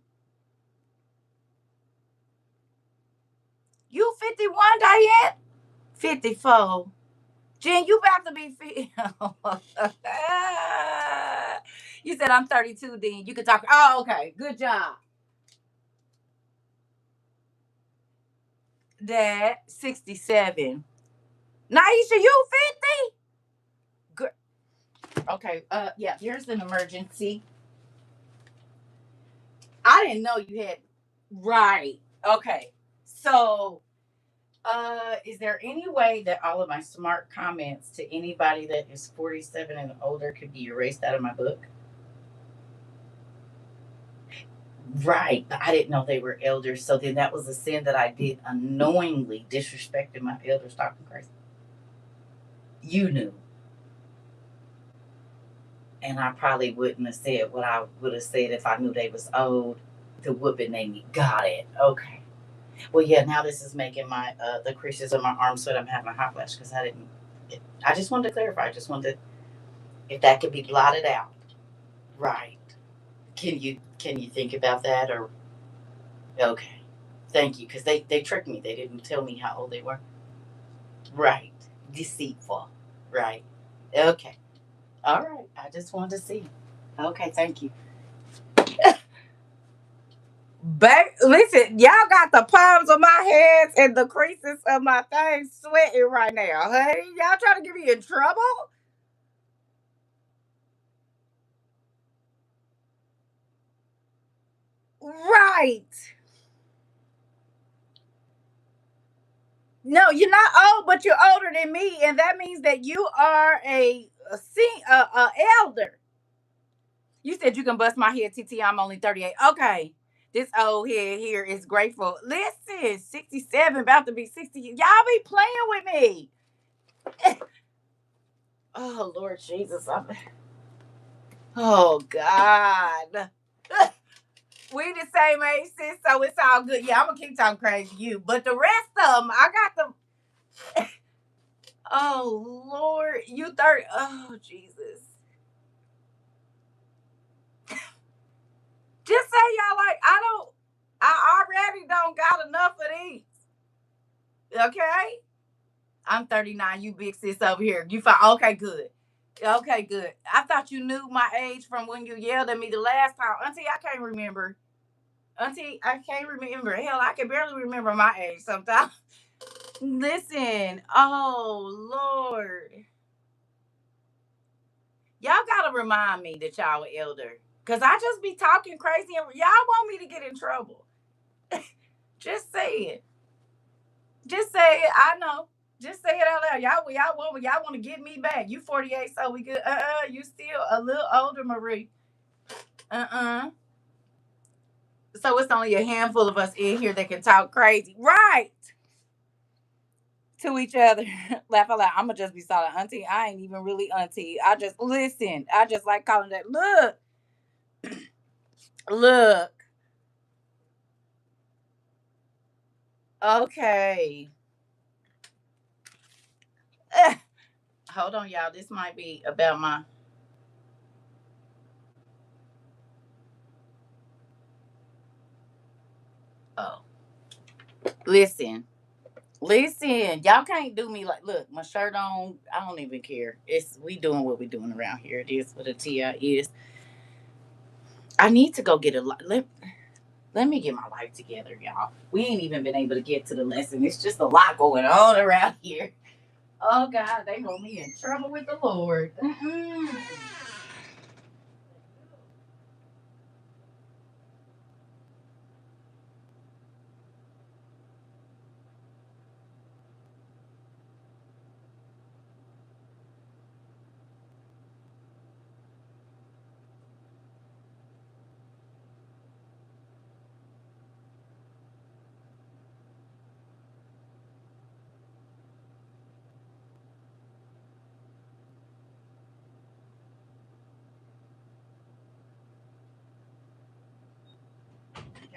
You 51, Diane? 54. Jen, you about to be You said I'm 32, then you could talk. Oh, okay. Good job. Dad, 67. Naisha, you 50? Good. Okay. Yeah, here's an emergency. I didn't know you had. Right. Okay. So, is there any way that all of my smart comments to anybody that is 47 and older could be erased out of my book? Right, but I didn't know they were elders. So then that was a sin that I did unknowingly disrespecting my elders, talking crazy. You knew. And I probably wouldn't have said what I would have said if I knew they was old. The whooping made me got it. Okay. Well, yeah. Now this is making my the creases of my arms sweat. I'm having a hot flash because I didn't. I just wanted to clarify. I just wanted if that could be blotted out. Right. Can you think about that or okay? Thank you because they tricked me. They didn't tell me how old they were. Right. Deceitful. Right. Okay. All right. I just wanted to see. Okay. Thank you. Listen, y'all got the palms of my hands and the creases of my things sweating right now, honey. Y'all trying to get me in trouble? Right. No, you're not old, but you're older than me, and that means that you are a elder. You said you can bust my head, TT. I'm only 38. Okay. This old head here is grateful. Listen, 67, about to be 60. Y'all be playing with me. Oh, Lord Jesus. Oh, God. We the same age, sis, so it's all good. Yeah, I'm going to keep talking crazy to you. But the rest of them, I got them. Oh, Lord. You 30. Oh, Jesus. Just say y'all like, I already don't got enough of these. Okay? I'm 39. You big sis over here. You fine. Okay, good. Okay, good. I thought you knew my age from when you yelled at me the last time. Auntie, I can't remember. Auntie, I can't remember. Hell, I can barely remember my age sometimes. Listen. Oh, Lord. Y'all got to remind me that y'all were elder. Because I just be talking crazy and y'all want me to get in trouble. Just say it. Just say it. I know. Just say it out loud. Y'all want to get me back. You 48, so we good. You still a little older, Marie. Uh. So it's only a handful of us in here that can talk crazy. Right. To each other. Laugh out loud. I'ma just be solid. Auntie, I ain't even really auntie. I just listen. I just like calling that. Look. Okay. Hold on, y'all. This might be about my oh. Listen. Listen, y'all can't do me like look, my shirt on, I don't even care. It's we doing what we doing around here. It is what a TI is. I need to go get a let me get my life together, y'all. We ain't even been able to get to the lesson. It's just a lot going on around here. Oh God, they want me in trouble with the Lord.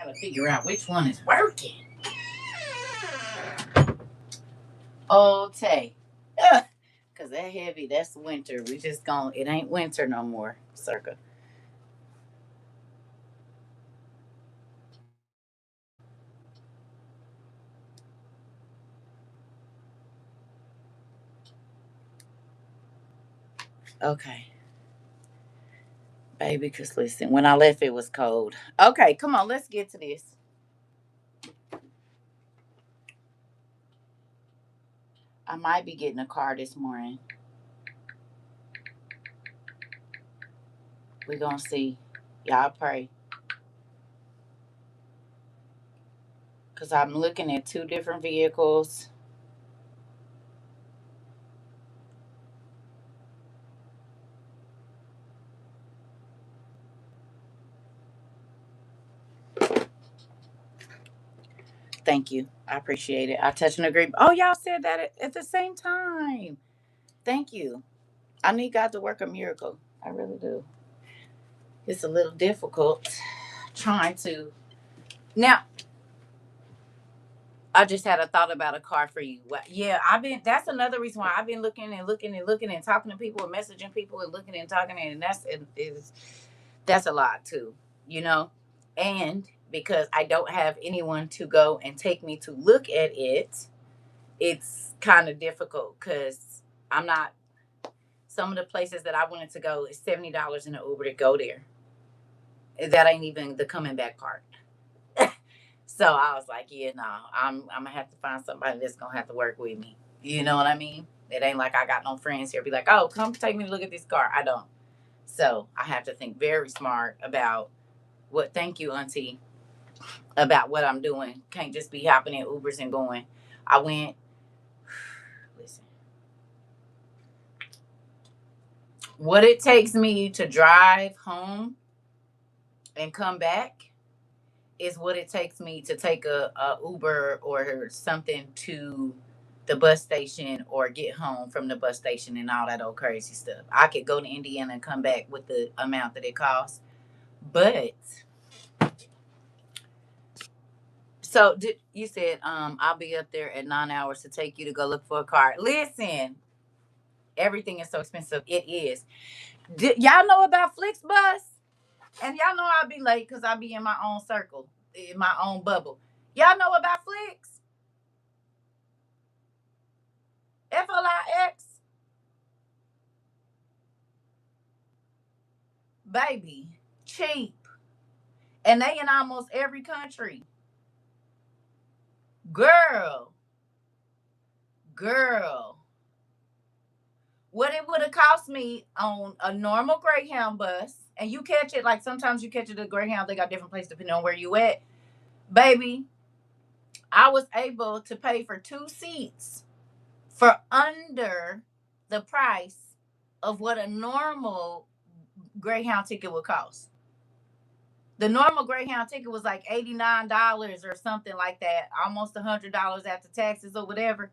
Gotta figure out which one is working. Okay. Cause that heavy, that's winter. We just gonna, it ain't winter no more, Circa. Okay. Baby, cause listen, when I left it was cold. Okay, come on, let's get to this. I might be getting a car this morning. We gonna see. Y'all pray. Cause I'm looking at two different vehicles. Thank you. I appreciate it. I touch and agree. Oh, y'all said that at the same time. Thank you. I need God to work a miracle. I really do. It's a little difficult trying to. Now, I just had a thought about a car for you. Yeah, that's another reason why I've been looking and looking and looking and talking to people and messaging people and looking and talking. And that's a lot too, you know? And because I don't have anyone to go and take me to look at it, it's kind of difficult because I'm not. Some of the places that I wanted to go is $70 in an Uber to go there. That ain't even the coming back part. So I was like, yeah, no, I'm gonna have to find somebody that's gonna have to work with me. You know what I mean? It ain't like I got no friends here. Be like, oh, come take me to look at this car. I don't. So I have to think very smart about what. Thank you, Auntie, about what I'm doing. Can't just be hopping in Ubers and going. I went. Listen, what it takes me to drive home and come back is what it takes me to take a Uber or something to the bus station or get home from the bus station and all that old crazy stuff. I could go to Indiana and come back with the amount that it costs. But so you said I'll be up there at 9 hours to take you to go look for a car. Listen, everything is so expensive. It is. Y'all know about Flixbus? And y'all know I'll be late because I'll be in my own circle, in my own bubble. Y'all know about Flix? Flix? Baby, cheap. And they in almost every country. Girl, girl. What it would have cost me on a normal Greyhound bus, and you catch it like sometimes you catch it at Greyhound, they got different places depending on where you at. Baby, I was able to pay for two seats for under the price of what a normal Greyhound ticket would cost. The normal Greyhound ticket was like $89 or something like that, almost $100 after taxes or whatever.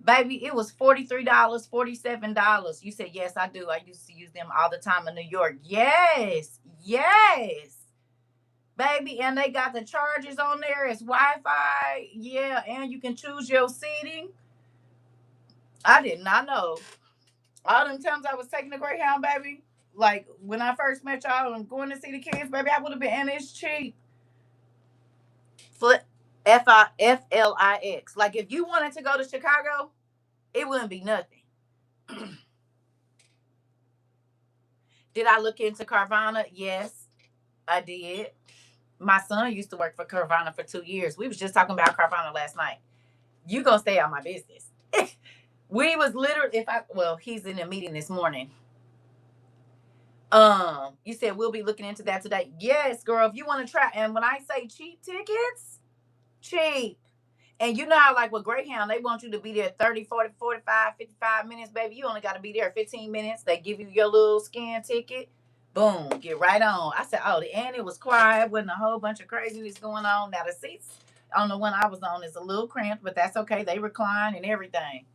Baby, it was $43, $47. You said, yes, I do. I used to use them all the time in New York. Yes, yes. Baby, and they got the chargers on there. It's Wi-Fi. Yeah, and you can choose your seating. I did not know. All them times I was taking the Greyhound, baby, like when I first met y'all and going to see the kids, baby, I would have been, and it's cheap. Flix. Like if you wanted to go to Chicago, it wouldn't be nothing. Did I look into Carvana? Yes, I did. My son used to work for Carvana for 2 years. We was just talking about Carvana last night. You gonna stay out my business. We was literally he's in a meeting this morning. You said we'll be looking into that today. Yes, girl, if you want to try, and when I say cheap tickets, cheap. And you know how, like with Greyhound, they want you to be there 30, 40, 45, 55 minutes, baby. You only got to be there 15 minutes. They give you your little scan ticket. Boom, get right on. I said, oh, and it was quiet. Wasn't a whole bunch of craziness going on. Now, the seats on the one I was on is a little cramped, but that's okay. They recline and everything.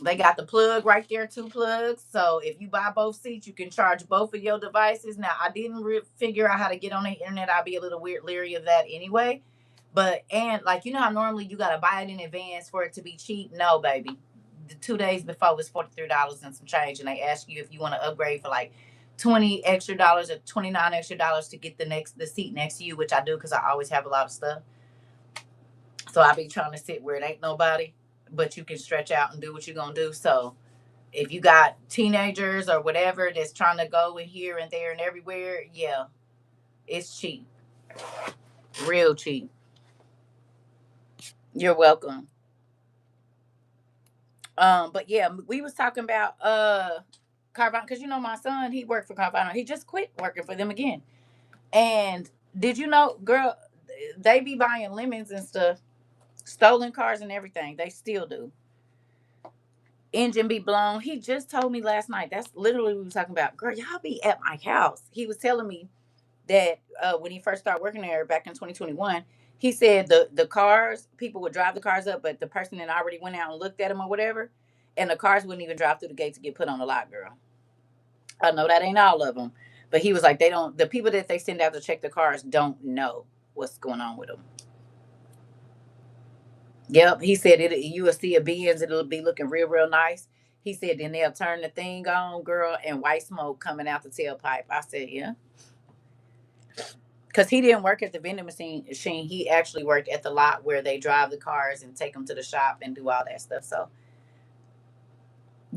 They got the plug right there, 2 plugs. So if you buy both seats, you can charge both of your devices. Now, I didn't figure out how to get on the internet. I'd be a little weird leery of that anyway. But, and like, you know how normally you got to buy it in advance for it to be cheap? No, baby. The 2 days before was $43 and some change. And they ask you if you want to upgrade for like $20 extra or $29 extra to get the seat next to you, which I do because I always have a lot of stuff. So I be trying to sit where it ain't nobody, but you can stretch out and do what you're going to do. So if you got teenagers or whatever that's trying to go in here and there and everywhere, yeah, it's cheap. Real cheap. You're welcome. But yeah, we was talking about Carvana, because you know my son, he worked for Carvana. He just quit working for them again. And did you know, girl, they be buying lemons and stuff, stolen cars and everything. They still do. Engine be blown. He just told me last night. That's literally what we were talking about. Girl, y'all be at my house. He was telling me that when he first started working there back in 2021, he said the cars, people would drive the cars up, but the person that already went out and looked at them or whatever, and the cars wouldn't even drive through the gate to get put on the lot, girl. I know that ain't all of them, but he was like, they don't, the people that they send out to check the cars don't know what's going on with them. Yep, he said it. You will see a Benz, it'll be looking real, real nice. He said then they'll turn the thing on, girl, and white smoke coming out the tailpipe. I said, yeah. Because he didn't work at the vending machine. He actually worked at the lot where they drive the cars and take them to the shop and do all that stuff. So,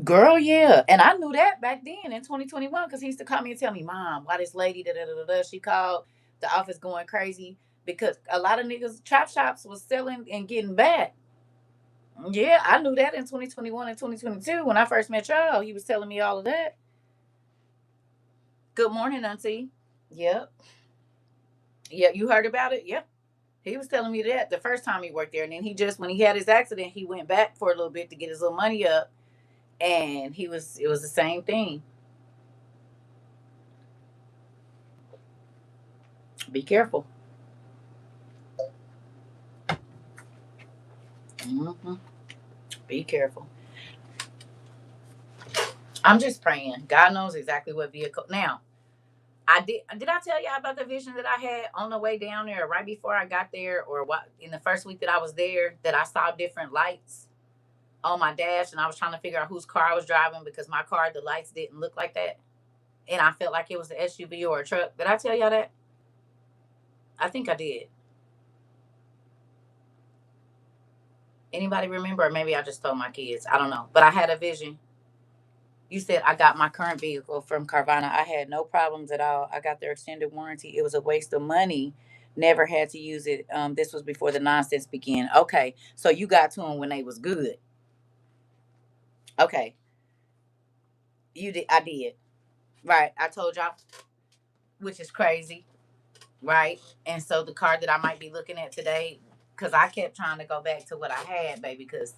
girl, yeah. And I knew that back then in 2021 because he used to call me and tell me, Mom, why this lady, da da da da, she called the office going crazy because a lot of niggas, chop shops was selling and getting back. Yeah, I knew that in 2021 and 2022 when I first met y'all. He was telling me all of that. Good morning, Auntie. Yep. Yeah, you heard about it? Yep. He was telling me that the first time he worked there. And then he just, when he had his accident, he went back for a little bit to get his little money up. And it was the same thing. Be careful. Hmm. Be careful. I'm just praying. God knows exactly what vehicle. Now, did I tell y'all about the vision that I had on the way down there right before I got there or what in the first week that I was there that I saw different lights on my dash and I was trying to figure out whose car I was driving because my car, the lights didn't look like that. And I felt like it was an SUV or a truck. Did I tell y'all that? I think I did. Anybody remember? Or maybe I just told my kids. I don't know. But I had a vision. You said I got my current vehicle from Carvana. I had no problems at all. I got their extended warranty. It was a waste of money. Never had to use it. This was before the nonsense began. Okay. So you got to them when they was good. Okay. You did. I did. Right. I told y'all, which is crazy. Right. And so the car that I might be looking at today, because I kept trying to go back to what I had, baby, because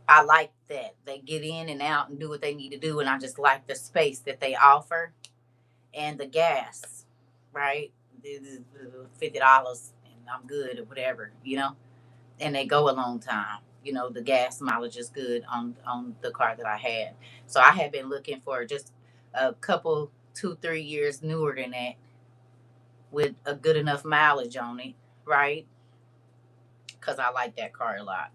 I like that. They get in and out and do what they need to do. And I just like the space that they offer and the gas, right? $50 and I'm good or whatever, you know? And they go a long time. You know, the gas mileage is good on the car that I had. So I had been looking for just a couple, 2, 3 years newer than that with a good enough mileage on it, right? Because I like that car a lot.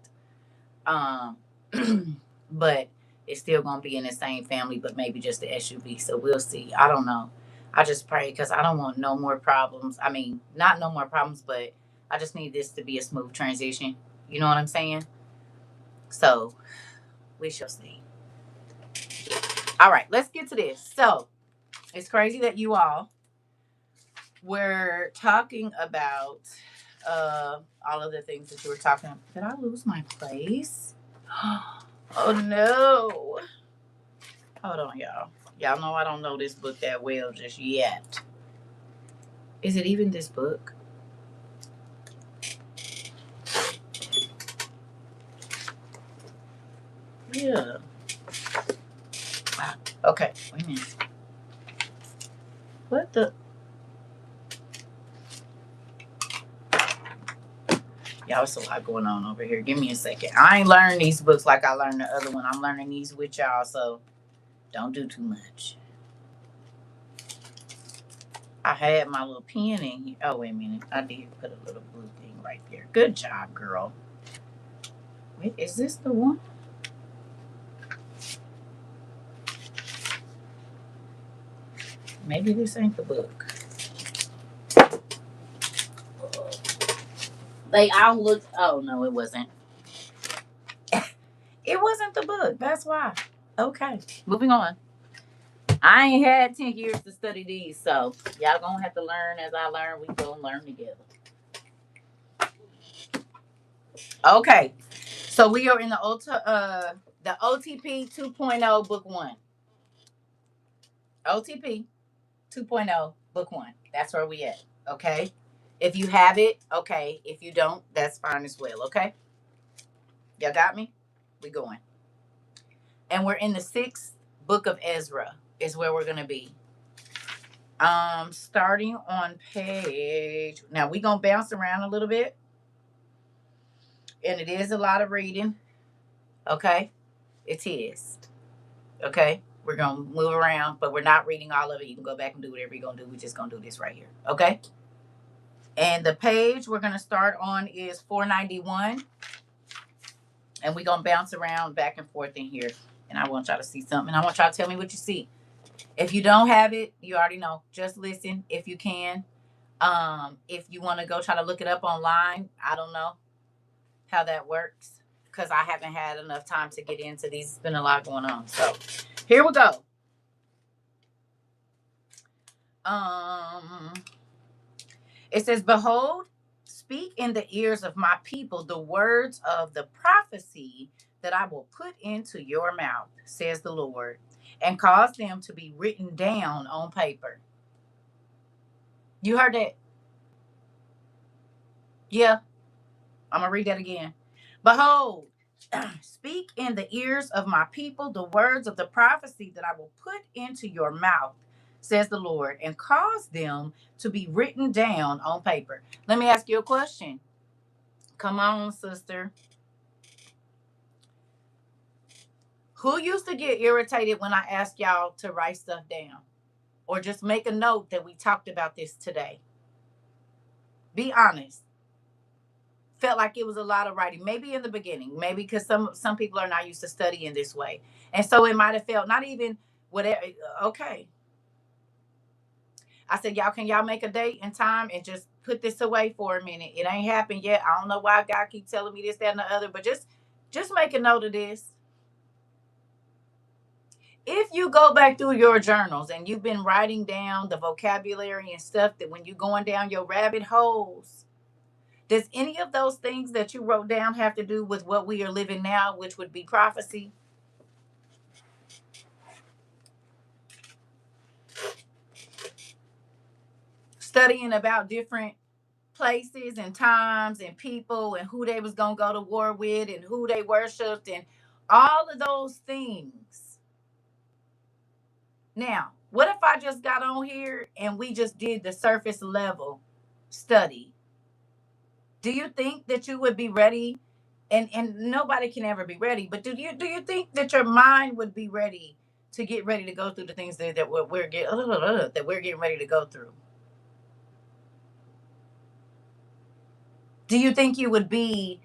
But it's still gonna be in the same family, but maybe just the SUV. So we'll see. I don't know. I just pray because I don't want no more problems. I mean, not no more problems, but I just need this to be a smooth transition. You know what I'm saying? So we shall see. All right, let's get to this. So it's crazy that you all were talking about all of the things that you were talking about. Did I lose my place? Oh no. Hold on, y'all. Y'all know I don't know this book that well just yet. Is it even this book? Yeah. Okay, wait a minute. What the? Y'all, it's a lot going on over here. Give me a second. I ain't learned these books like I learned the other one. I'm learning these with y'all, so don't do too much. I had my little pen in here. Oh, wait a minute. I did put a little blue thing right there. Good job, girl. Wait, is this the one? Maybe this ain't the book. They all looked. Oh, no, it wasn't. It wasn't the book. That's why. Okay, moving on. I ain't had 10 years to study these, so y'all gonna have to learn as I learn. We gonna learn together. Okay, so we are in the OTP 2.0 book 1. OTP 2.0 book 1. That's where we at. Okay. If you have it, okay. If you don't, that's fine as well. Okay. Y'all got me? We going. And we're in the 6th book of Ezra is where we're gonna be. Starting on page. Now we gonna bounce around a little bit, and it is a lot of reading. Okay, it is. Okay, we're gonna move around, but we're not reading all of it. You can go back and do whatever you're gonna do. We're just gonna do this right here. Okay. And the page we're gonna start on is 491, and we're gonna bounce around back and forth in here. And I want y'all to see something. I want y'all to tell me what you see. If you don't have it, you already know. Just listen if you can. If you want to go try to look it up online, I don't know how that works because I haven't had enough time to get into these. It's been a lot going on. So here we go. It says, "Behold, speak in the ears of my people the words of the prophecy that I will put into your mouth, says the Lord, and cause them to be written down on paper." You heard that? Yeah. I'm going to read that again. "Behold, speak in the ears of my people the words of the prophecy that I will put into your mouth, says the Lord, and cause them to be written down on paper." Let me ask you a question. Come on, sister. Who used to get irritated when I ask y'all to write stuff down? Or just make a note that we talked about this today? Be honest. Felt like it was a lot of writing, maybe in the beginning, maybe because some people are not used to studying this way, and so it might have felt not even whatever. Okay, I said, y'all, can y'all make a date and time and just put this away for a minute? It ain't happened yet. I don't know why God keep telling me this, that, and the other, but just make a note of this. If you go back through your journals and you've been writing down the vocabulary and stuff, that when you're going down your rabbit holes, does any of those things that you wrote down have to do with what we are living now, which would be prophecy? Studying about different places and times and people and who they was going to go to war with and who they worshiped and all of those things. Now, what if I just got on here and we just did the surface level study? Do you think that you would be ready? And nobody can ever be ready, but do you think that your mind would be ready to get ready to go through the things that we're getting ready to go through? Do you think you would be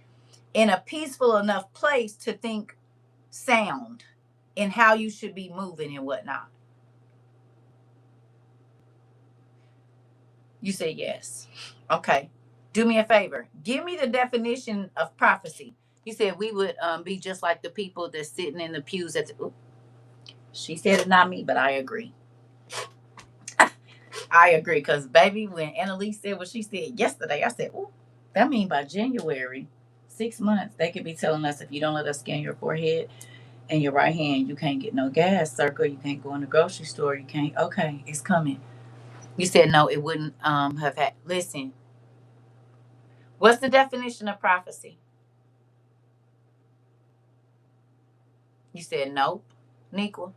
in a peaceful enough place to think sound in how you should be moving and whatnot? You say yes. Okay. Do me a favor. Give me the definition of prophecy. You said we would be just like the people that's sitting in the pews at the. Ooh, she said it, not me, but I agree. I agree, because baby, when Annalise said what she said yesterday, I said, "Ooh, that means by January, 6 months, they could be telling us if you don't let us scan your forehead and your right hand, you can't get no gas, CERCA. You can't go in the grocery store. You can't. Okay, it's coming." You said no, it wouldn't have had. Listen, what's the definition of prophecy? You said nope, Niqua.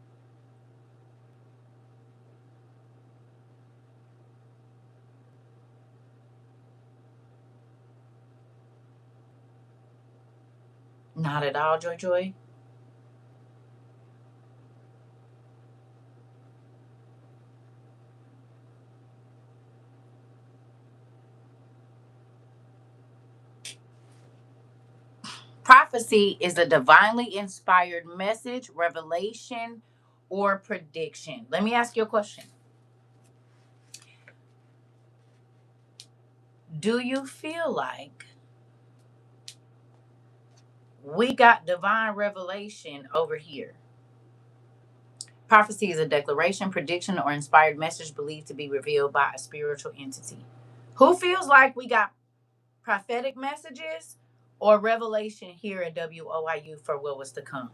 Not at all, Joy Joy. Prophecy is a divinely inspired message, revelation, or prediction. Let me ask you a question. Do you feel like we got divine revelation over here? Prophecy is a declaration, prediction, or inspired message believed to be revealed by a spiritual entity. Who feels like we got prophetic messages or revelation here at WOIU for what was to come?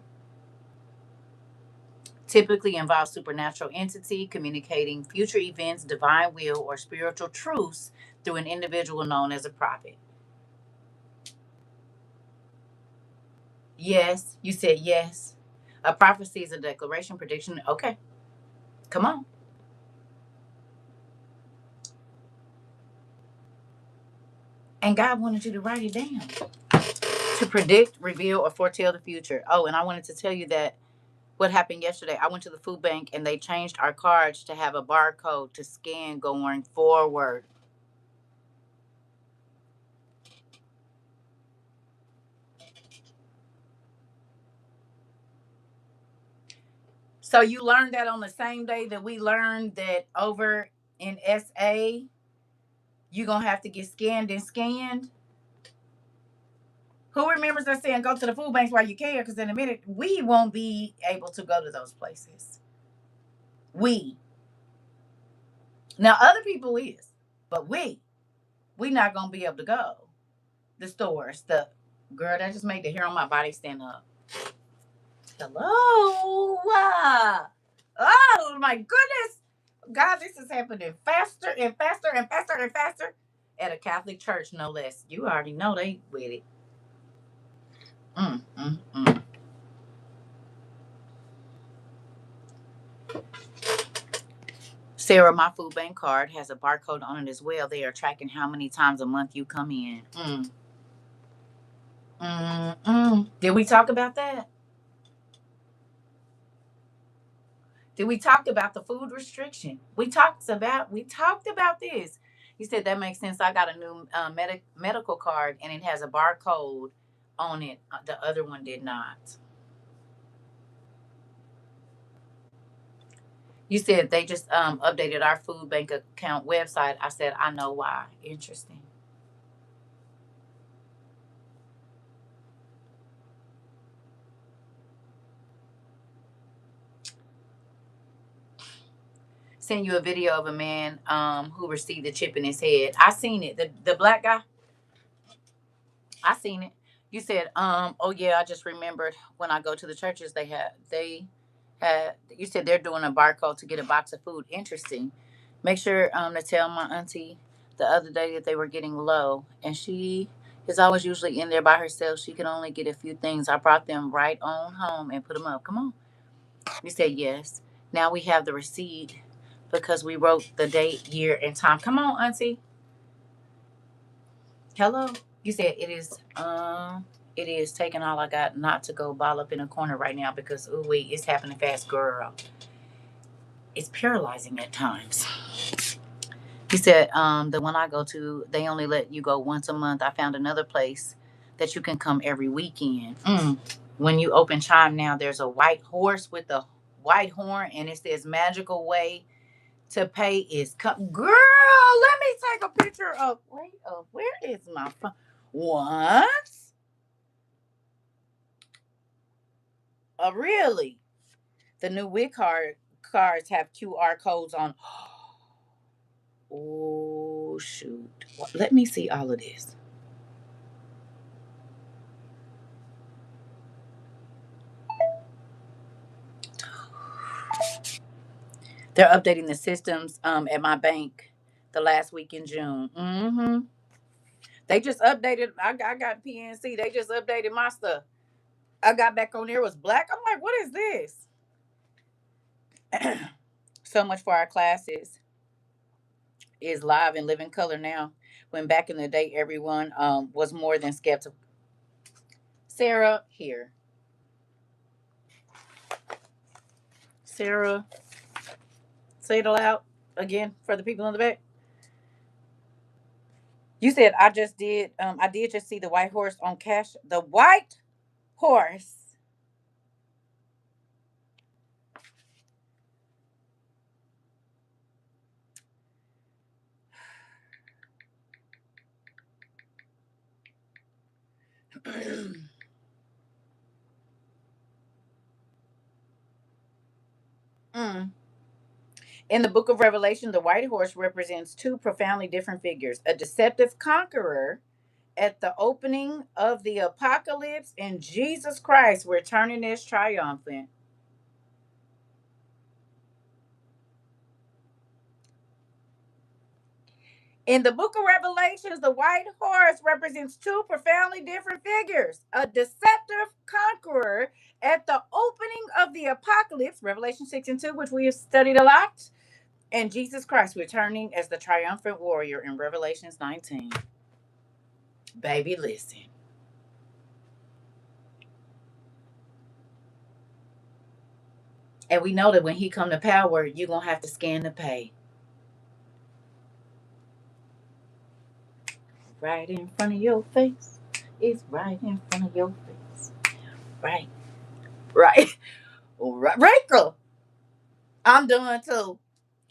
Typically involves supernatural entity communicating future events, divine will, or spiritual truths through an individual known as a prophet. Yes, you said yes. A prophecy is a declaration, prediction. Okay, come on. And God wanted you to write it down to predict, reveal, or foretell the future. Oh, and I wanted to tell you that what happened yesterday. I went to the food bank and they changed our cards to have a barcode to scan going forward. So you learned that on the same day that we learned that over in SA, you're going to have to get scanned and scanned. Who remembers us saying go to the food banks while you can? Because in a minute, we won't be able to go to those places. We. Now, other people is, but we not going to be able to go. The stores, the girl that just made the hair on my body stand up. Hello. Oh my goodness. God, this is happening faster and faster and faster and faster at a Catholic church, no less. You already know they with it. Mm, mm, mm. Sarah, my food bank card has a barcode on it as well. They are tracking how many times a month you come in. Did we talk about that? Did we talk about the food restriction? We talked about this. He said that makes sense. I got a new medical card and it has a barcode on it. The other one did not. You said they just updated our food bank account website. I said I know why. Interesting. Send you a video of a man who received a chip in his head. I seen it. The black guy. I seen it. You said, oh yeah, I just remembered when I go to the churches they had you said they're doing a barcode to get a box of food. Interesting. Make sure to tell my auntie the other day that they were getting low and she is always usually in there by herself. She can only get a few things. I brought them right on home and put them up. Come on. You said yes. Now we have the receipt because we wrote the date, year, and time. Come on, auntie. Hello. You said it is taking all I got not to go ball up in a corner right now because ooh wait, it's happening fast, girl. It's paralyzing at times. He said, the one I go to, they only let you go once a month. I found another place that you can come every weekend. When you open Chime now, there's a white horse with a white horn and it says magical way to pay is come. Girl, let me take a picture of where is my phone? What? Really? The new WIC cards have QR codes on. Oh shoot! Let me see all of this. They're updating the systems at my bank the last week in June. They just updated. I got PNC. They just updated my stuff. I got back on there. It was black. I'm like, what is this? So much for our classes is live and living color now. When back in the day, everyone was more than skeptical. Sarah here. Sarah, say it aloud again for the people in the back. You said I did just see the white horse on cash. The white horse. Mm. In the book of Revelation, the white horse represents two profoundly different figures: a deceptive conqueror at the opening of the apocalypse, and Jesus Christ returning as triumphant. In the book of Revelations, the white horse represents two profoundly different figures: a deceptive conqueror at the opening of the apocalypse, Revelation 6 and 2, which we have studied a lot, and Jesus Christ returning as the triumphant warrior in Revelations 19. Baby, listen. And we know that when he come to power, you're going to have to scan the pay. Right in front of your face. It's right in front of your face. Right. Right. Right. Rachel, I'm done too.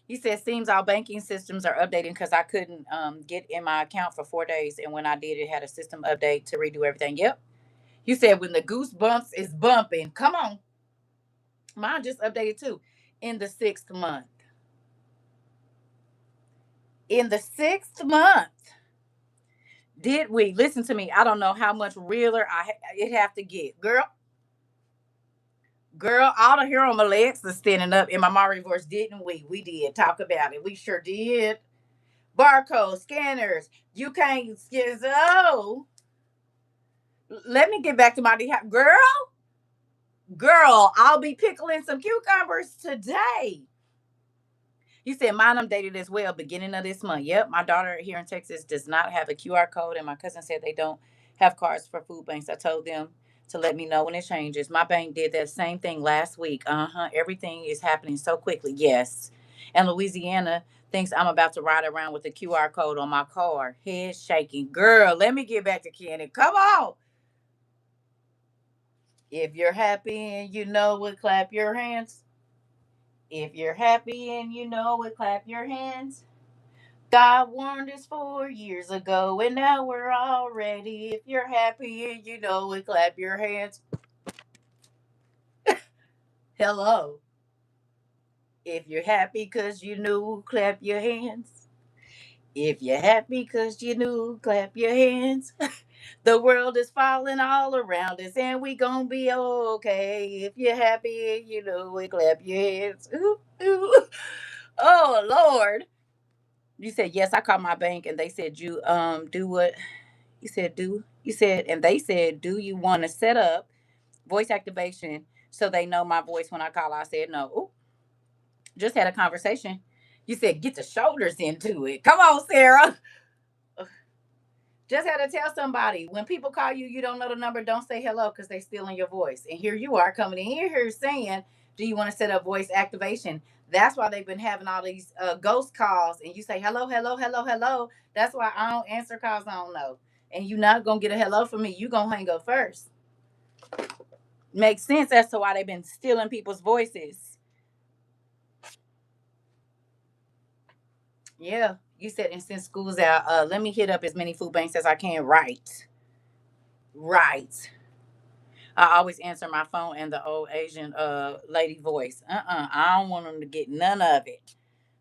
He said, seems all banking systems are updating because I couldn't get in my account for 4 days. And when I did, it had a system update to redo everything. Yep. You said when the goosebumps is bumping. Come on. Mine just updated too. In the 6th month. In the 6th month. Did we listen to me? I don't know how much realer it have to get, girl. All the hair on my legs are standing up in my Mari voice. Didn't we? We did talk about it. We sure did. Barcode scanners. You can't. Oh, let me get back to my girl. I'll be pickling some cucumbers today. You said mine I'm dated as well, beginning of this month. Yep, my daughter here in Texas does not have a QR code, and my cousin said they don't have cards for food banks. I told them to let me know when it changes. My bank did that same thing last week. Everything is happening so quickly. Yes, and Louisiana thinks I'm about to ride around with a QR code on my car. Head shaking. Girl, let me get back to Kenny. Come on. If you're happy and you know it, clap your hands. If you're happy and you know it, clap your hands. God warned us 4 years ago, and now we're all ready. If you're happy and you know it, clap your hands. Hello. If you're happy because you knew, clap your hands. If you're happy because you knew, clap your hands. The world is falling all around us, and we gonna be okay. If you're happy and you know it, clap your hands. Ooh, ooh. Oh Lord. You said yes, I called my bank and they said you do what you said and they said, do you want to set up voice activation so they know my voice when I call? I said no. Ooh, just had a conversation. You said get the shoulders into it. Come on, Sarah. Just had to tell somebody when people call you, you don't know the number, don't say hello because they stealing your voice. And here you are coming in here saying, do you want to set up voice activation? That's why they've been having all these ghost calls. And you say hello, hello, hello, hello. That's why I don't answer calls I don't know. And you're not gonna get a hello from me. You gonna hang up first. Makes sense as to why they've been stealing people's voices. Yeah, you said, and since school's out, let me hit up as many food banks as I can. Right. I always answer my phone in the old Asian lady voice. I don't want them to get none of it.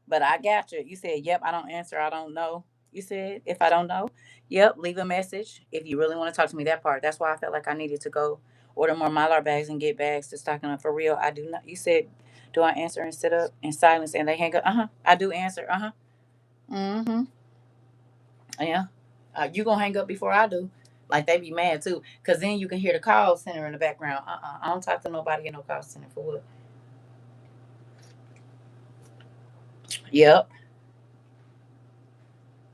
But I got you. You said, yep, I don't answer. I don't know. You said, if I don't know, yep, leave a message if you really want to talk to me. That part. That's why I felt like I needed to go order more Mylar bags and get bags to stocking up for real. I do not. You said, do I answer and sit up in silence and they hang up? I do answer. Mm-hmm. Yeah. You gonna hang up before I do. Like they be mad too. Cause then you can hear the call center in the background. I don't talk to nobody in no call center for what? Yep.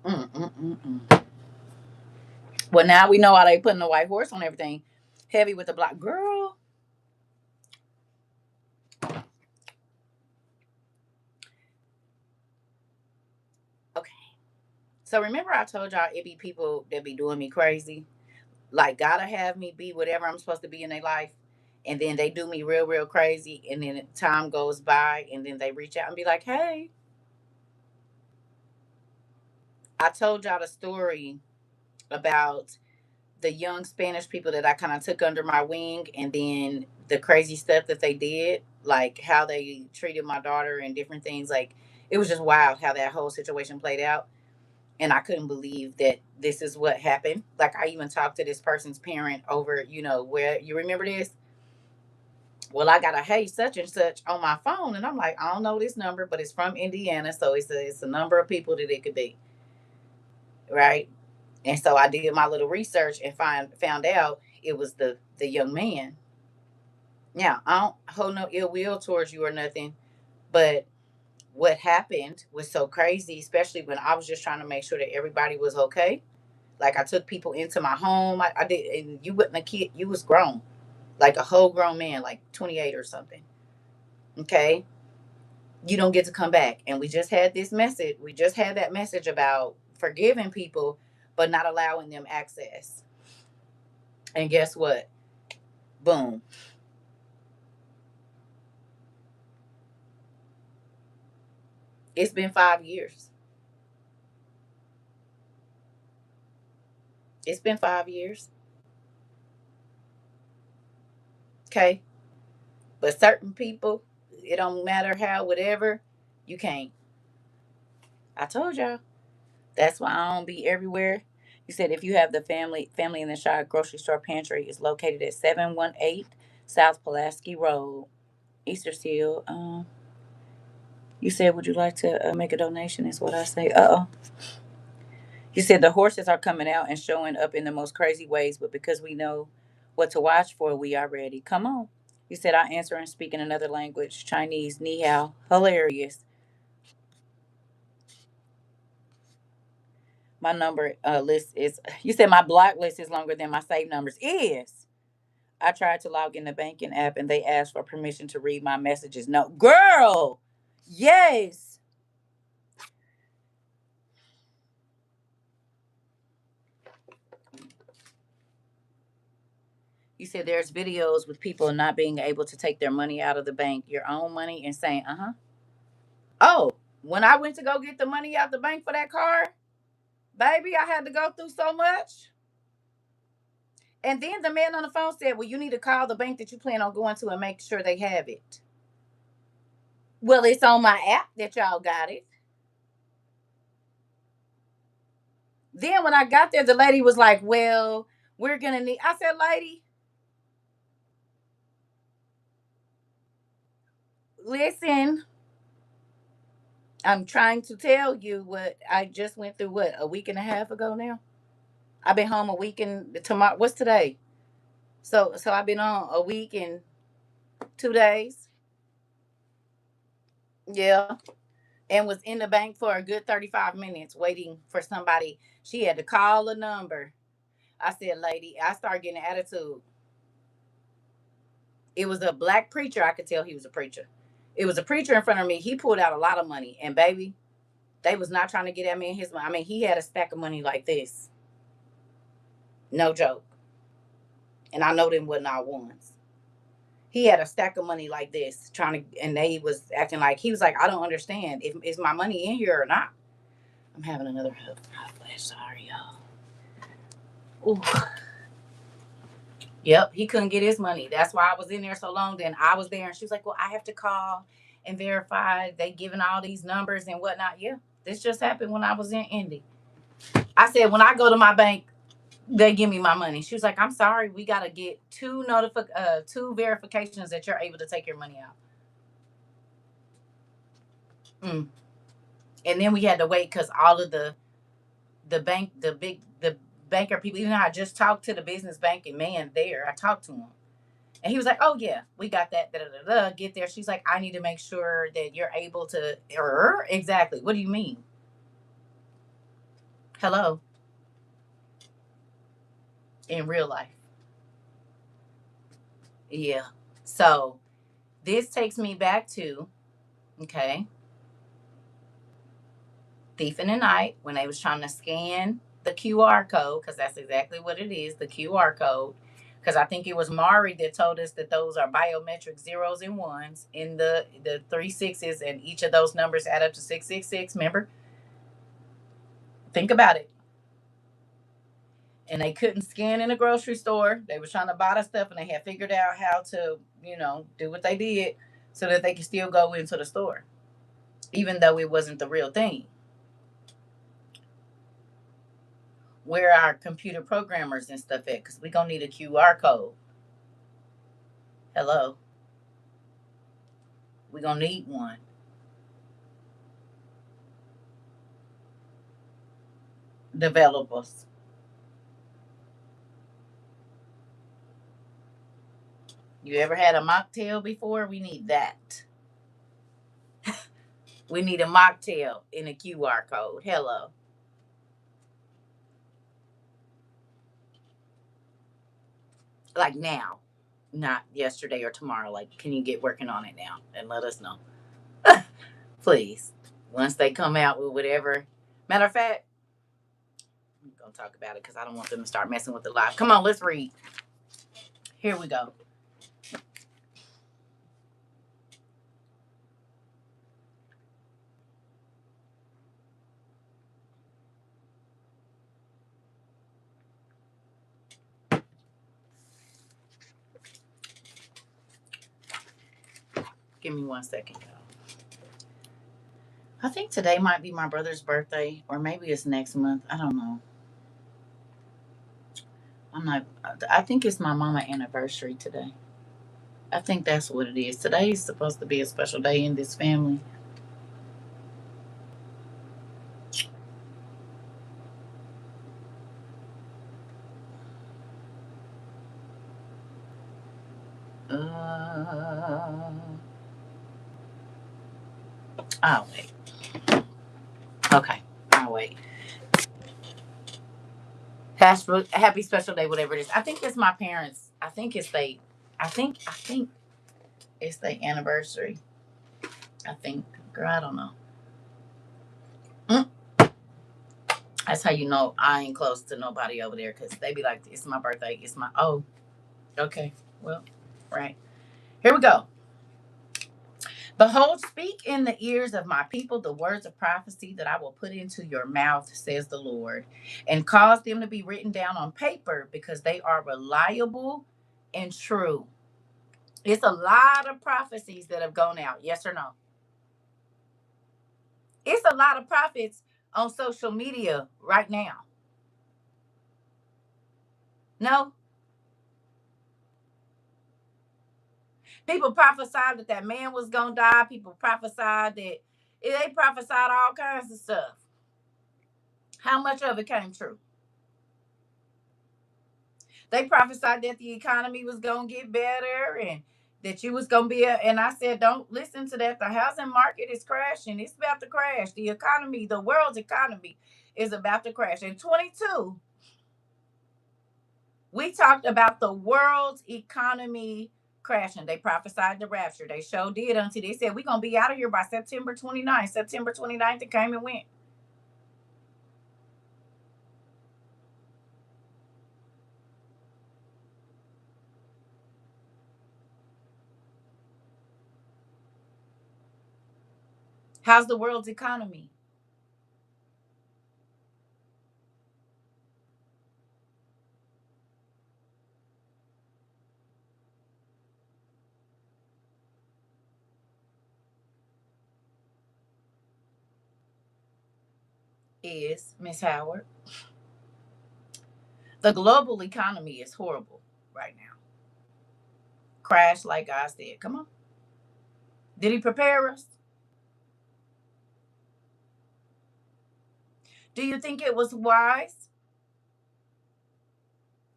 Mm-mm-mm-mm. Well, now we know why they putting the white horse on everything. Heavy with the block. Girl. Okay. So remember I told y'all it be people that be doing me crazy? Like gotta have me be whatever I'm supposed to be in their life. And then they do me real, real crazy. And then time goes by and then they reach out and be like, hey, I told y'all the story about the young Spanish people that I kind of took under my wing and then the crazy stuff that they did, like how they treated my daughter and different things. Like it was just wild how that whole situation played out. And I couldn't believe that this is what happened. Like I even talked to this person's parent over, where you remember this? Well, I got a hey such and such on my phone, and I'm like, I don't know this number, but it's from Indiana, so it's a number of people that it could be, right? And so I did my little research and found out it was the young man. Now I don't hold no ill will towards you or nothing, but what happened was so crazy, especially when I was just trying to make sure that everybody was okay. Like I took people into my home. I did, and you wasn't a kid. You was grown, like a whole grown man, like 28 or something. Okay, you don't get to come back. And we just had this message. We just had that message about forgiving people, but not allowing them access. And guess what? Boom. It's been 5 years. It's been 5 years. Okay. But certain people, it don't matter how, whatever, you can't. I told y'all. That's why I don't be everywhere. You said if you have the family in the Shire grocery store pantry is located at 718 South Pulaski Road, Easter Seal. You said, would you like to make a donation? Is what I say. You said the horses are coming out and showing up in the most crazy ways, but because we know what to watch for, we are ready. Come on. You said I answer and speak in another language, Chinese, ni hao. Hilarious. My number list is, you said my block list is longer than my save numbers. Is. I tried to log in the banking app and they asked for permission to read my messages. No. Girl. Yes. You said there's videos with people not being able to take their money out of the bank, your own money, and saying, uh huh. Oh, when I went to go get the money out the bank for that car, baby, I had to go through so much. And then the man on the phone said, well, you need to call the bank that you plan on going to and make sure they have it. Well, it's on my app that y'all got it. Then when I got there, the lady was like, well, we're going to need. I said, lady, listen, I'm trying to tell you what I just went through, what, a week and a half ago now? I've been home a week and tomorrow. What's today? So I've been on a week and 2 days. Yeah. And was in the bank for a good 35 minutes waiting for somebody. She had to call a number. I said, lady, I started getting an attitude. It was a black preacher. I could tell he was a preacher. It was a preacher in front of me. He pulled out a lot of money. And baby, they was not trying to get at me and his money. I mean, he had a stack of money like this. No joke. And I know them wasn't our ones. He had a stack of money like this, trying to, and they was acting like, he was like, I don't understand. If is my money in here or not? I'm having another hot flash. Sorry, y'all. Ooh. Yep, he couldn't get his money. That's why I was in there so long. Then I was there, and she was like, "Well, I have to call and verify they giving all these numbers and whatnot." Yeah, this just happened when I was in Indy. I said, when I go to my bank, they give me my money. She was like, "I'm sorry, we gotta get two verifications that you're able to take your money out." Mm. And then we had to wait because all of the banker people. Even though I just talked to the business banking man there, I talked to him. And he was like, "Oh yeah, we got that." Da, da, da, da. Get there. She's like, "I need to make sure that you're able to." Exactly. What do you mean? Hello. In real life. Yeah. So this takes me back to, okay, Thief in the Night, when they was trying to scan the QR code, because that's exactly what it is, the QR code. Because I think it was Mari that told us that those are biometric zeros and ones in the three sixes, and each of those numbers add up to 666. Remember? Think about it. And they couldn't scan in a grocery store. They was trying to buy the stuff, and they had figured out how to, do what they did so that they could still go into the store, even though it wasn't the real thing. Where are our computer programmers and stuff at? Because we gonna need a QR code. Hello, we gonna need one. Developers. You ever had a mocktail before? We need that. We need a mocktail in a QR code. Hello. Like now, not yesterday or tomorrow. Like, can you get working on it now and let us know? Please. Once they come out with whatever. Matter of fact, I'm going to talk about it because I don't want them to start messing with the live. Come on, let's read. Here we go. Give me 1 second, y'all. I think today might be my brother's birthday, or maybe it's next month. I don't know. I'm not. I think it's my mama anniversary today. I think that's what it is. Today is supposed to be a special day in this family. Uh, I'll wait. Okay, I'll wait. Happy special day, whatever it is. I think it's my parents. I think it's they. I think it's their anniversary. I think, girl, I don't know. Mm. That's how you know I ain't close to nobody over there, because they be like, it's my birthday. It's my, oh, okay. Well, right. Here we go. Behold, speak in the ears of my people the words of prophecy that I will put into your mouth, says the Lord, and cause them to be written down on paper, because they are reliable and true. It's a lot of prophecies that have gone out. Yes or no? It's a lot of prophets on social media right now. No? People prophesied that that man was going to die. People prophesied that they prophesied all kinds of stuff. How much of it came true? They prophesied that the economy was going to get better, and that you was going to be and I said, don't listen to that. The housing market is crashing. It's about to crash. The economy, the world's economy is about to crash. In 22, we talked about the world's economy crashing. They prophesied the rapture. They sure did, until they said we're going to be out of here by September 29th. September 29th, it came and went. How's the world's economy? Is Miss Howard? The global economy is horrible right now. Crash, like I said. Come on. Did he prepare us? Do you think it was wise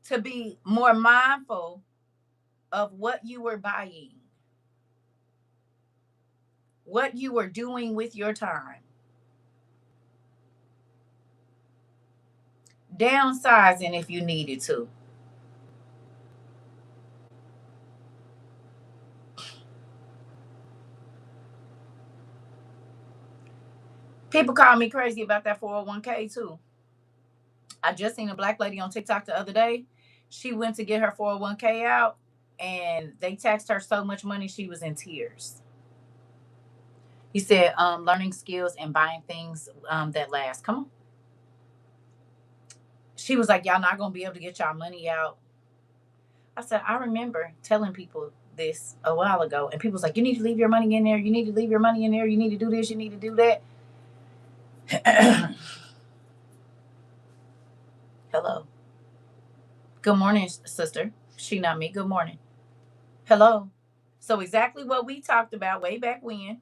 to be more mindful of what you were buying, what you were doing with your time, downsizing if you needed to? People call me crazy about that 401k too. I just seen a black lady on TikTok the other day. She went to get her 401k out and they taxed her so much money she was in tears. He said, learning skills and buying things that last. Come on. She was like, y'all not gonna be able to get y'all money out. I said, I remember telling people this a while ago, and people was like, you need to leave your money in there, you need to leave your money in there, you need to do this, you need to do that. Hello. Good morning, sister. She not me. Good morning. Hello. So exactly what we talked about way back when.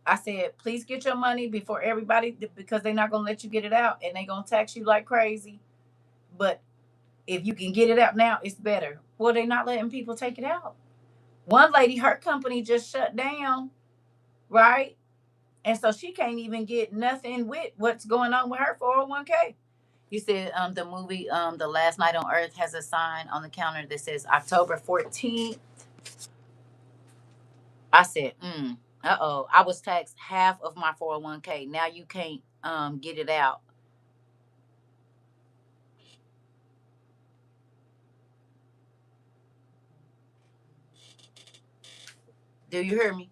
I said, please get your money before everybody, because they're not gonna let you get it out, and they're gonna tax you like crazy. But if you can get it out now, it's better. Well, they're not letting people take it out. One lady, her company just shut down, right? And so she can't even get nothing with what's going on with her 401k. You said the movie The Last Night on Earth has a sign on the counter that says October 14th. I said, uh-oh. I was taxed half of my 401k. Now you can't get it out. Do you hear me?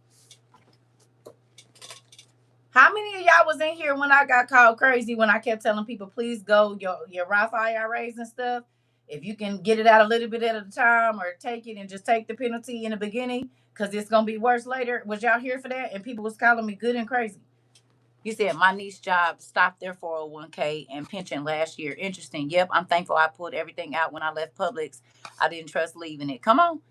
How many of y'all was in here when I got called crazy when I kept telling people, please go your Roth IRAs and stuff? If you can get it out a little bit at a time, or take it and just take the penalty in the beginning, because it's going to be worse later. Was y'all here for that? And people was calling me good and crazy. You said my niece job stopped their 401k and pension last year. Interesting. Yep, I'm thankful I pulled everything out when I left Publix. I didn't trust leaving it. Come on.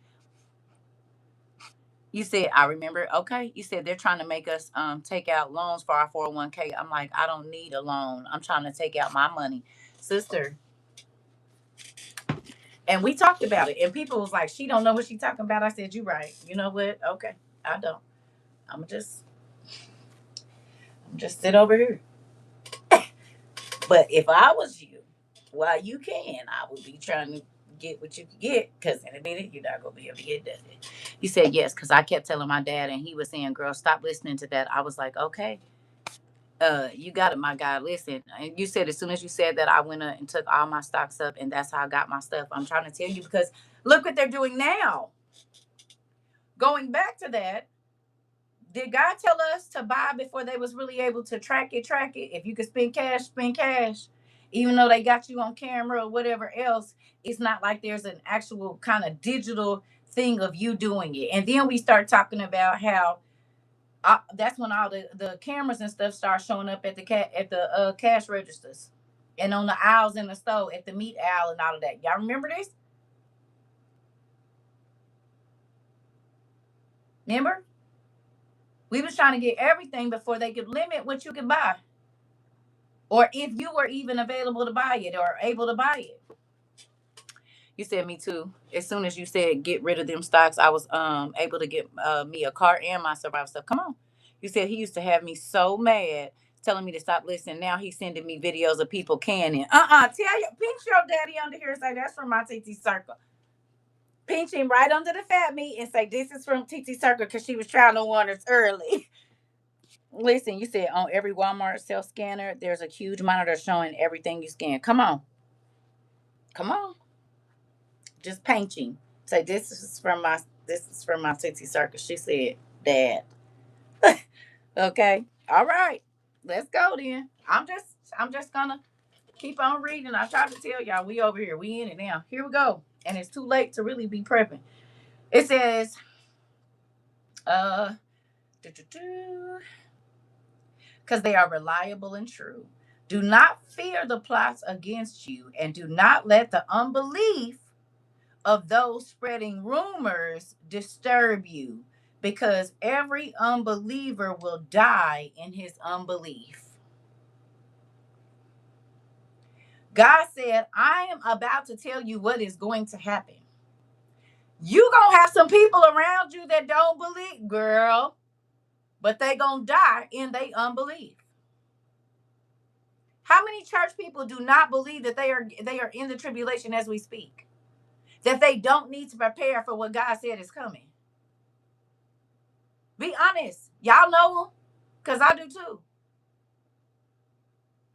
You said, I remember. Okay. You said they're trying to make us take out loans for our 401k. I'm like, I don't need a loan. I'm trying to take out my money, sister. And we talked about it, and people was like, she don't know what she talking about. I said, you right. You know what? Okay, I don't. I'm just sit over here. But if I was you, while you can, I would be trying to get what you can get, because in a minute you're not gonna be able to get nothing. You said yes, because I kept telling my dad, and he was saying, girl, stop listening to that. I was like, okay, you got it, my guy. Listen. And you said, as soon as you said that, I went and took all my stocks up, and that's how I got my stuff. I'm trying to tell you, because look what they're doing now. Going back to that, did God tell us to buy before they was really able to track it? If you could spend cash, spend cash. Even though they got you on camera or whatever else, it's not like there's an actual kind of digital thing of you doing it. And then we start talking about how that's when all the cameras and stuff start showing up at the cash registers and on the aisles in the store, at the meat aisle and all of that. Y'all remember this? Remember? We was trying to get everything before they could limit what you could buy, or if you were even available to buy it or able to buy it. You said me too. As soon as you said get rid of them stocks, I was able to get me a car and my survival stuff. Come on. You said he used to have me so mad, telling me to stop listening. Now he's sending me videos of people canning. Tell you, pinch your daddy under here and say that's from my TT Circle. Pinch him right under the fat meat and say this is from TT Circle, because she was trying to warn us early. Listen, you said on every Walmart self scanner, there's a huge monitor showing everything you scan. Come on. Come on. Just painting. Say this is from my TT Circus. She said, Dad. Okay. All right. Let's go then. I'm just gonna keep on reading. I tried to tell y'all we over here. We in it now. Here we go. And it's too late to really be prepping. It says, uh because they are reliable and true. Do not fear the plots against you, and do not let the unbelief of those spreading rumors disturb you, because every unbeliever will die in his unbelief. God said, I am about to tell you what is going to happen. You gonna have some people around you that don't believe, girl, but they gonna die in their unbelief. How many church people do not believe that they are in the tribulation as we speak? That they don't need to prepare for what God said is coming. Be honest. Y'all know them. Because I do too.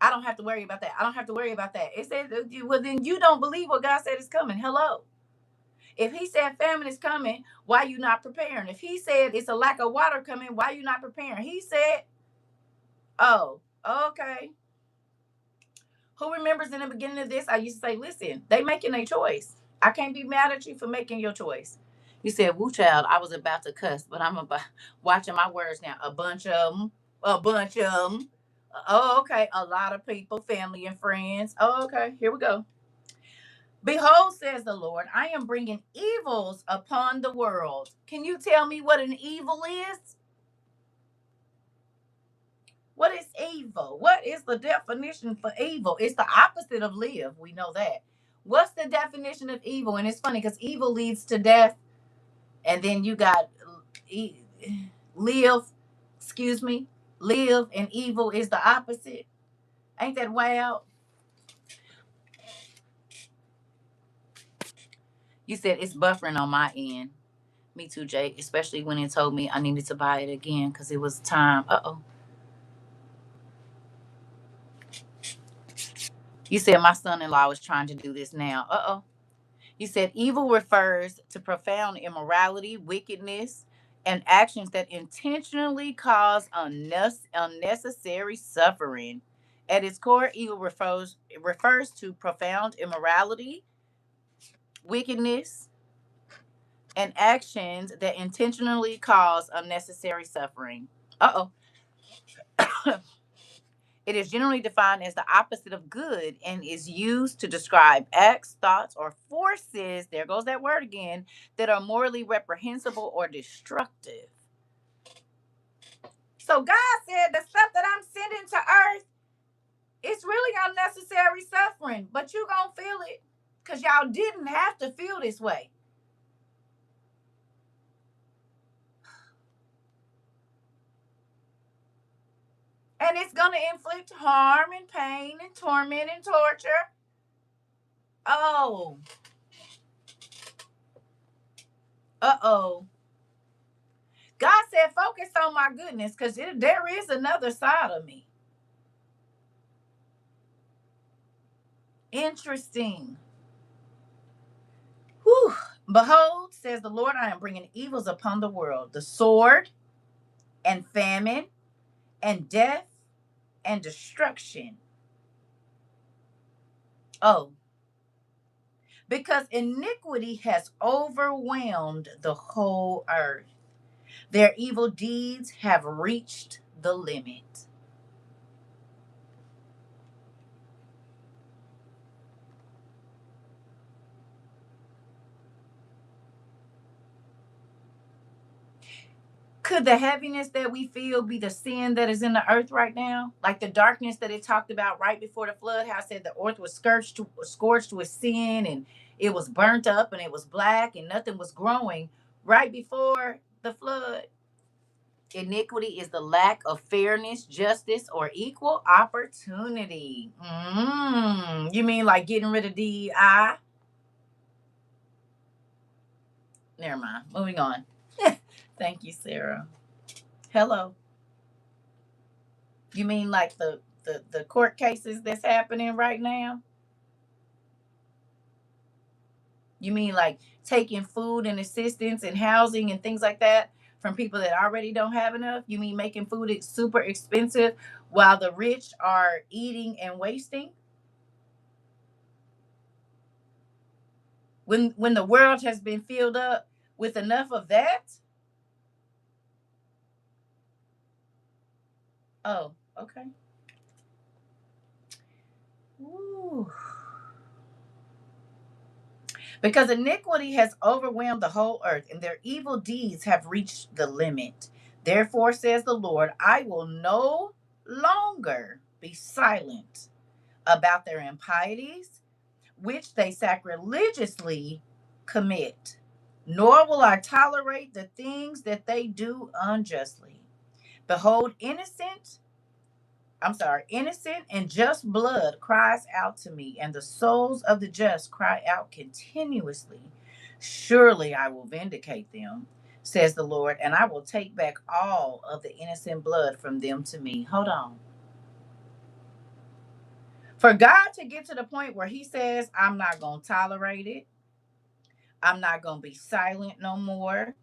I don't have to worry about that. I don't have to worry about that. It says, well, then you don't believe what God said is coming. Hello. If he said famine is coming, why you not preparing? If he said it's a lack of water coming, why you not preparing? He said, oh, okay. Who remembers in the beginning of this? I used to say, listen, they making a choice. I can't be mad at you for making your choice. You said, woo child, I was about to cuss, but I'm about watching my words now. A bunch of them, a bunch of them. Oh, okay. A lot of people, family and friends. Oh, okay. Here we go. Behold, says the Lord, I am bringing evils upon the world. Can you tell me what an evil is? What is evil? What is the definition for evil? It's the opposite of live. We know that. What's the definition of evil? And it's funny because evil leads to death. And then you got live, excuse me, live and evil is the opposite. Ain't that wild? You said it's buffering on my end. Me too, Jay. Especially when it told me I needed to buy it again because it was time. Uh-oh. You said my son-in-law was trying to do this now. Uh-oh. You said evil refers to profound immorality, wickedness, and actions that intentionally cause unnecessary suffering. At its core, evil refers to profound immorality, wickedness, and actions that intentionally cause unnecessary suffering. Uh oh. It is generally defined as the opposite of good and is used to describe acts, thoughts, or forces, there goes that word again, that are morally reprehensible or destructive. So God said the stuff that I'm sending to earth, it's really unnecessary suffering, but you gonna feel it because y'all didn't have to feel this way. And it's gonna inflict harm and pain and torment and torture. Oh, uh-oh. God said, focus on my goodness because there is another side of me. Interesting. Whew. Behold, says the Lord, I am bringing evils upon the world, the sword and famine and death and destruction. Oh, because iniquity has overwhelmed the whole earth. Their evil deeds have reached the limit. Could the heaviness that we feel be the sin that is in the earth right now? Like the darkness that it talked about right before the flood, how it said the earth was scorched with sin and it was burnt up and it was black and nothing was growing right before the flood. Iniquity is the lack of fairness, justice, or equal opportunity. You mean like getting rid of DEI? Never mind. Moving on. Thank you, Sarah. Hello. You mean like the court cases that's happening right now? You mean like taking food and assistance and housing and things like that from people that already don't have enough? You mean making food super expensive while the rich are eating and wasting? When the world has been filled up with enough of that? Oh, okay. Ooh. Because iniquity has overwhelmed the whole earth, and their evil deeds have reached the limit. Therefore, says the Lord, I will no longer be silent about their impieties, which they sacrilegiously commit, nor will I tolerate the things that they do unjustly. Behold, innocent and just blood cries out to me, and the souls of the just cry out continuously. Surely I will vindicate them. says the Lord, and I will take back all of the innocent blood from them to me. Hold on. For God to get to the point where he says, I'm not going to tolerate it. I'm not going to be silent no more.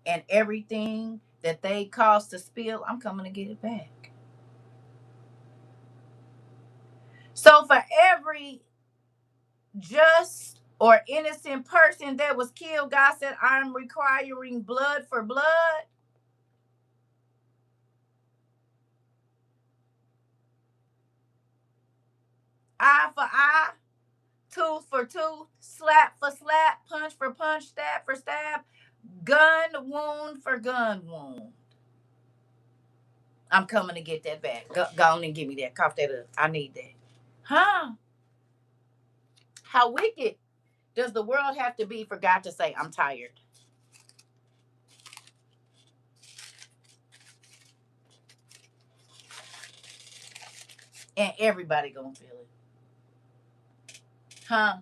And everything that they caused to spill, I'm coming to get it back. So for every just or innocent person that was killed, God said, I'm requiring blood for blood. Eye for eye, tooth for tooth, slap for slap, punch for punch, stab for stab, gun wound for gun wound. I'm coming to get that back. Go on and give me that. Cough that up. I need that. Huh? How wicked does the world have to be for God to say, I'm tired? And everybody gonna feel it. Huh?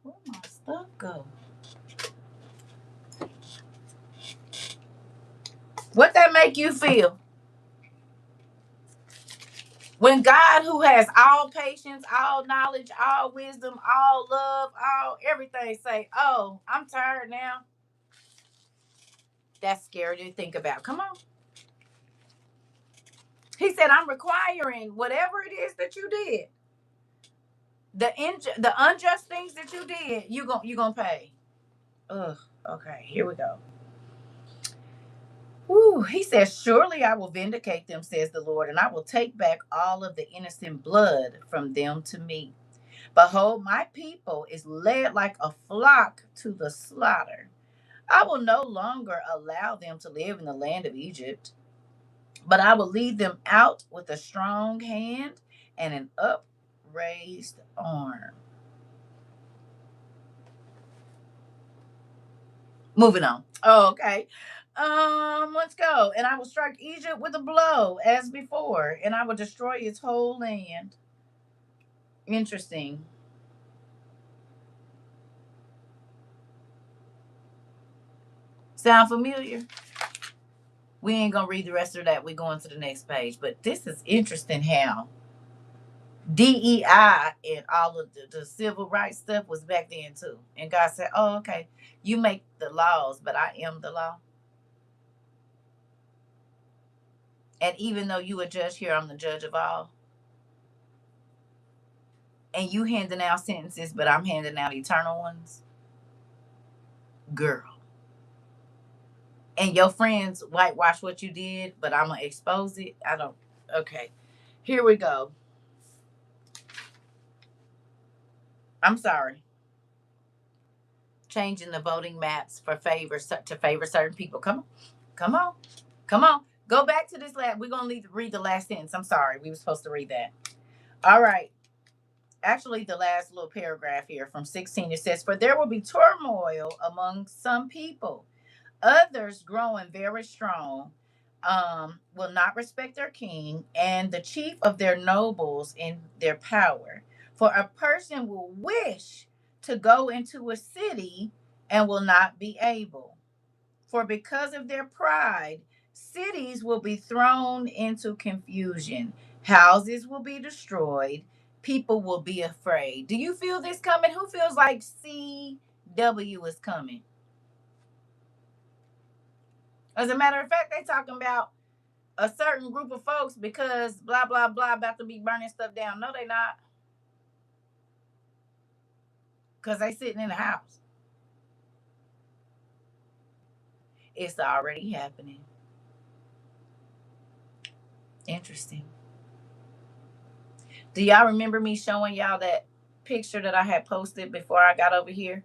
Where my stuff go? What that make you feel? When God, who has all patience, all knowledge, all wisdom, all love, all everything, say, oh, I'm tired now. That's scary to think about. Come on. He said, I'm requiring whatever it is that you did. The unjust things that you did, you gonna pay. Ugh. Okay, here we go. Whew. He says, surely I will vindicate them, says the Lord, and I will take back all of the innocent blood from them to me. Behold, my people is led like a flock to the slaughter. I will no longer allow them to live in the land of Egypt, but I will lead them out with a strong hand and an upraised arm. Moving on. Oh, okay. Let's go. And I will strike Egypt with a blow as before, and I will destroy its whole land. Interesting. Sound familiar? We ain't gonna read the rest of that. We're going to the next page. But this is interesting how DEI and all of the civil rights stuff was back then too. And God said, oh, okay, you make the laws, but I am the law. And even though you a judge here, I'm the judge of all. And you handing out sentences, but I'm handing out eternal ones. Girl. And your friends whitewash what you did, but I'm going to expose it. I don't. Okay. Here we go. I'm sorry. Changing the voting maps for favor to favor certain people. Come on. Come on. Come on. Go back to this last. We're going to read the last sentence. I'm sorry. We were supposed to read that. All right. Actually, the last little paragraph here from 16, it says, for there will be turmoil among some people. Others growing very strong will not respect their king and the chief of their nobles in their power. For a person will wish to go into a city and will not be able. For because of their pride, cities will be thrown into confusion, houses will be destroyed, people will be afraid. Do you feel this coming? Who feels like CW is coming? As a matter of fact, they talking about a certain group of folks because blah blah blah about to be burning stuff down. No, they not. Because they sitting in the house. It's already happening. Interesting. Do y'all remember me showing y'all that picture that I had posted before I got over here?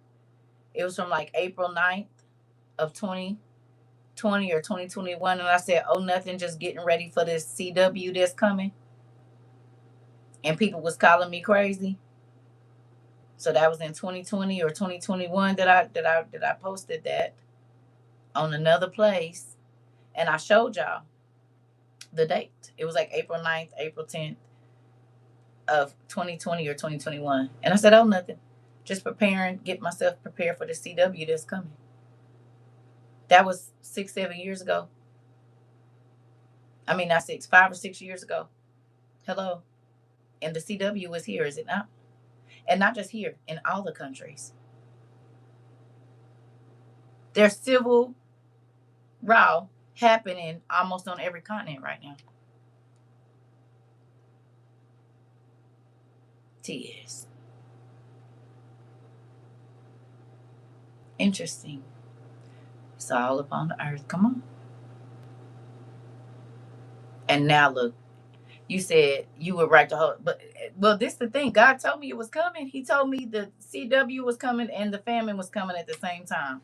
It was from like April 9th of 2020 or 2021. And I said, oh, nothing, just getting ready for this CW that's coming. And people was calling me crazy. So that was in 2020 or 2021 that I posted that on another place. And I showed y'all the date. It was like April 9th, April 10th of 2020 or 2021. And I said, oh, nothing. Just preparing, get myself prepared for the CW that's coming. That was 6, 7 years ago. I mean, not six, 5 or 6 years ago. Hello. And the CW is here, is it not? And not just here, in all the countries. There's civil row happening almost on every continent right now. Tears. Interesting. It's all upon the earth. Come on. And now look, you said you would write the whole, but well, this is the thing. God told me it was coming. He told me the CW was coming and the famine was coming at the same time.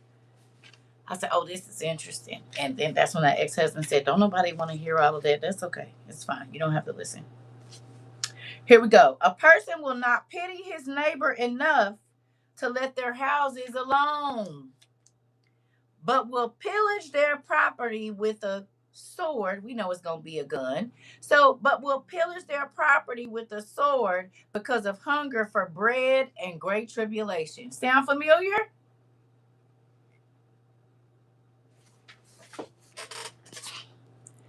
I said, "Oh, this is interesting." And then that's when that ex-husband said, "Don't nobody want to hear all of that. That's okay. It's fine. You don't have to listen." Here we go. A person will not pity his neighbor enough to let their houses alone, but will pillage their property with a sword. We know it's going to be a gun. So, but will pillage their property with a sword because of hunger for bread and great tribulation. Sound familiar?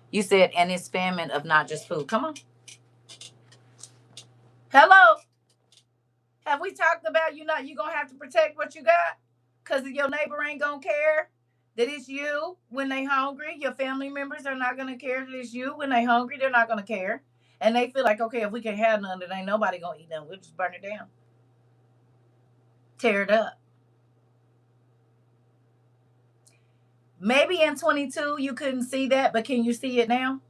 You said, and it's famine of not just food. Come on. Hello. Have we talked about you gonna have to protect what you got? Cause your neighbor ain't gonna care that it's you when they hungry. Your family members are not gonna care that it's you when they hungry. They're not gonna care. And they feel like, okay, if we can't have none, then ain't nobody gonna eat none. We'll just burn it down. Tear it up. Maybe in 22 you couldn't see that, but can you see it now?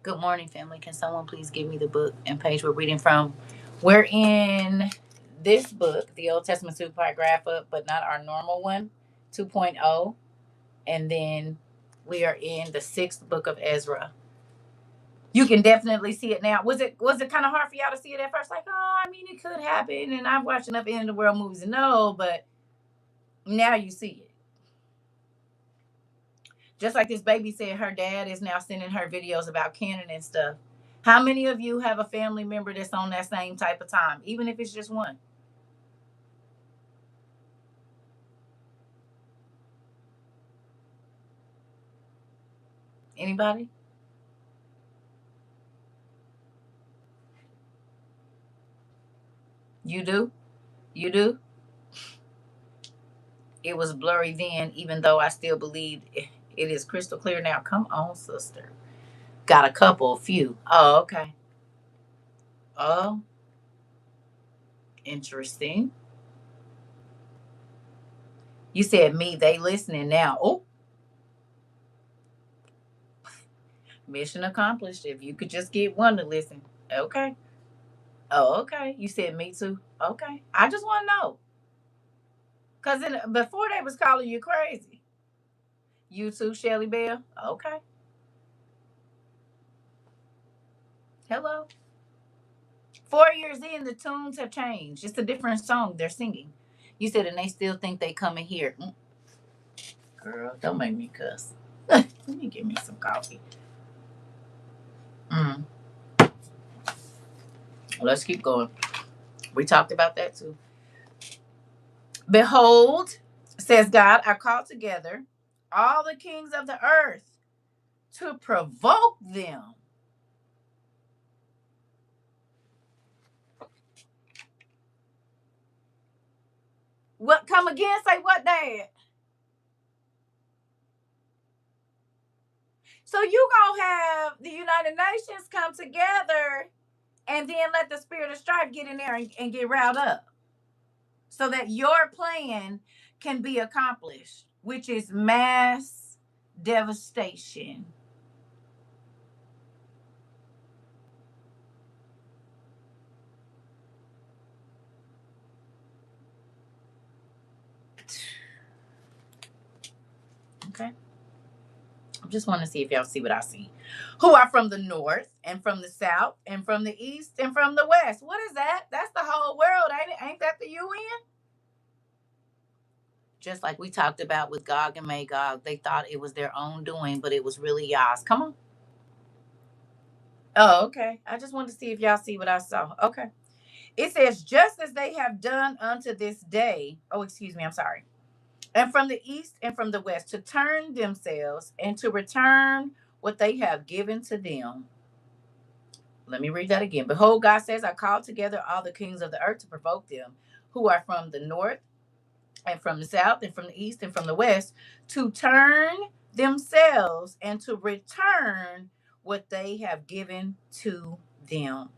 Good morning, family. Can someone please give me the book and page we're reading from? We're in this book, the Old Testament Super Graph Up, but not our normal one, 2.0. And then we are in the sixth book of Ezra. You can definitely see it now. Was it kind of hard for y'all to see it at first? Like, oh, I mean, it could happen. And I've watched enough end of the world movies and no, but now you see it. Just like this baby said, her dad is now sending her videos about Canon and stuff. How many of you have a family member that's on that same type of time, even if it's just one? Anybody? You do? You do? It was blurry then, even though I still believe it is crystal clear now. Come on, sister. Got a couple, few. Oh, okay. Oh, interesting. You said me, they listening now. Oh, mission accomplished. If you could just get one to listen. Okay. Oh, okay. You said me too. Okay. I just want to know. Because before they was calling you crazy. You too, Shelly Bell? Okay. Hello. 4 years in, the tunes have changed. It's a different song they're singing. You said, and they still think they coming here. Girl, don't make me cuss. Let me give me some coffee. Mm. Let's keep going. We talked about that too. Behold, says God, I call together all the kings of the earth to provoke them. What come again? Say what, Dad? So you gonna have the United Nations come together and then let the spirit of strife get in there and get riled up so that your plan can be accomplished, which is mass devastation. Okay. I just want to see if y'all see what I see. Who are from the north and from the south and from the east and from the west. What is that? That's the whole world, ain't it? Ain't that the UN? Just like we talked about with Gog and Magog, they thought it was their own doing, but it was really Yah's. Come on. Oh, okay. I just wanted to see if y'all see what I saw. Okay. It says, just as they have done unto this day. Oh, excuse me, I'm sorry. And from the east and from the west, to turn themselves and to return what they have given to them. Let me read that again. Behold, God says, I called together all the kings of the earth to provoke them, who are from the north and from the south and from the east and from the west, to turn themselves and to return what they have given to them.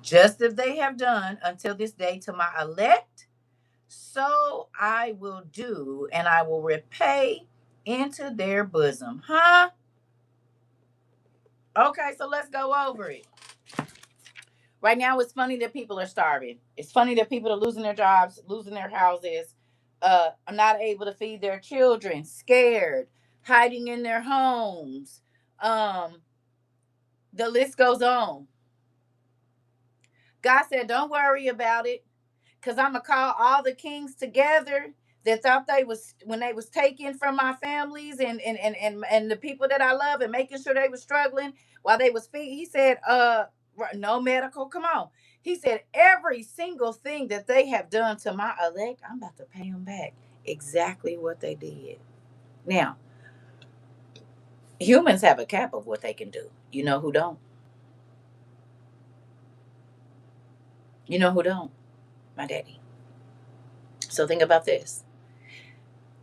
Just as they have done until this day to my elect, so I will do, and I will repay into their bosom. Huh? Okay, so let's go over it. Right now, it's funny that people are starving. It's funny that people are losing their jobs, losing their houses, are not able to feed their children, scared, hiding in their homes. Um, the list goes on. God said, "Don't worry about it, because I'm gonna call all the kings together that thought they was when they was taken from my families and the people that I love and making sure they was struggling while they was feeding." He said, no medical, come on. He said, every single thing that they have done to my elect, I'm about to pay them back exactly what they did. Now, humans have a cap of what they can do. You know who don't? You know who don't? My daddy. So think about this.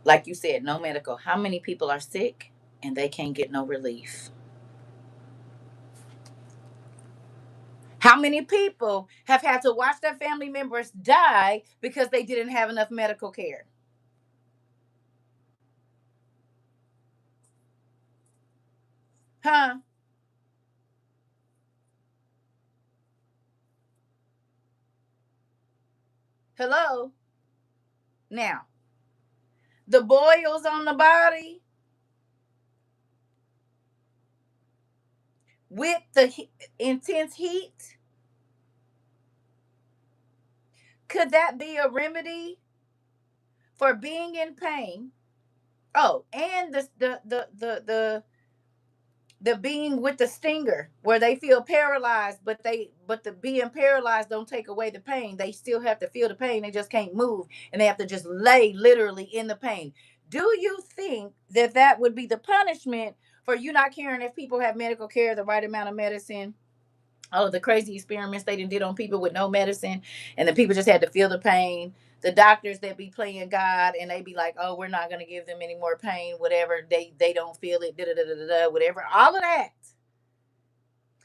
Like you said, no medical. How many people are sick and they can't get no relief? How many people have had to watch their family members die because they didn't have enough medical care? Huh? Hello? Now, the boils on the body with the intense heat, could that be a remedy for being in pain? Oh, and the being with the stinger where they feel paralyzed, but the being paralyzed don't take away the pain. They still have to feel the pain. They just can't move, and they have to just lay literally in the pain. Do you think that that would be the punishment for you not caring if people have medical care, the right amount of medicine? Oh, the crazy experiments they did on people with no medicine, and the people just had to feel the pain. The doctors that be playing God, and they be like, "Oh, we're not gonna give them any more pain, whatever. They don't feel it, da da da da da, whatever." All of that,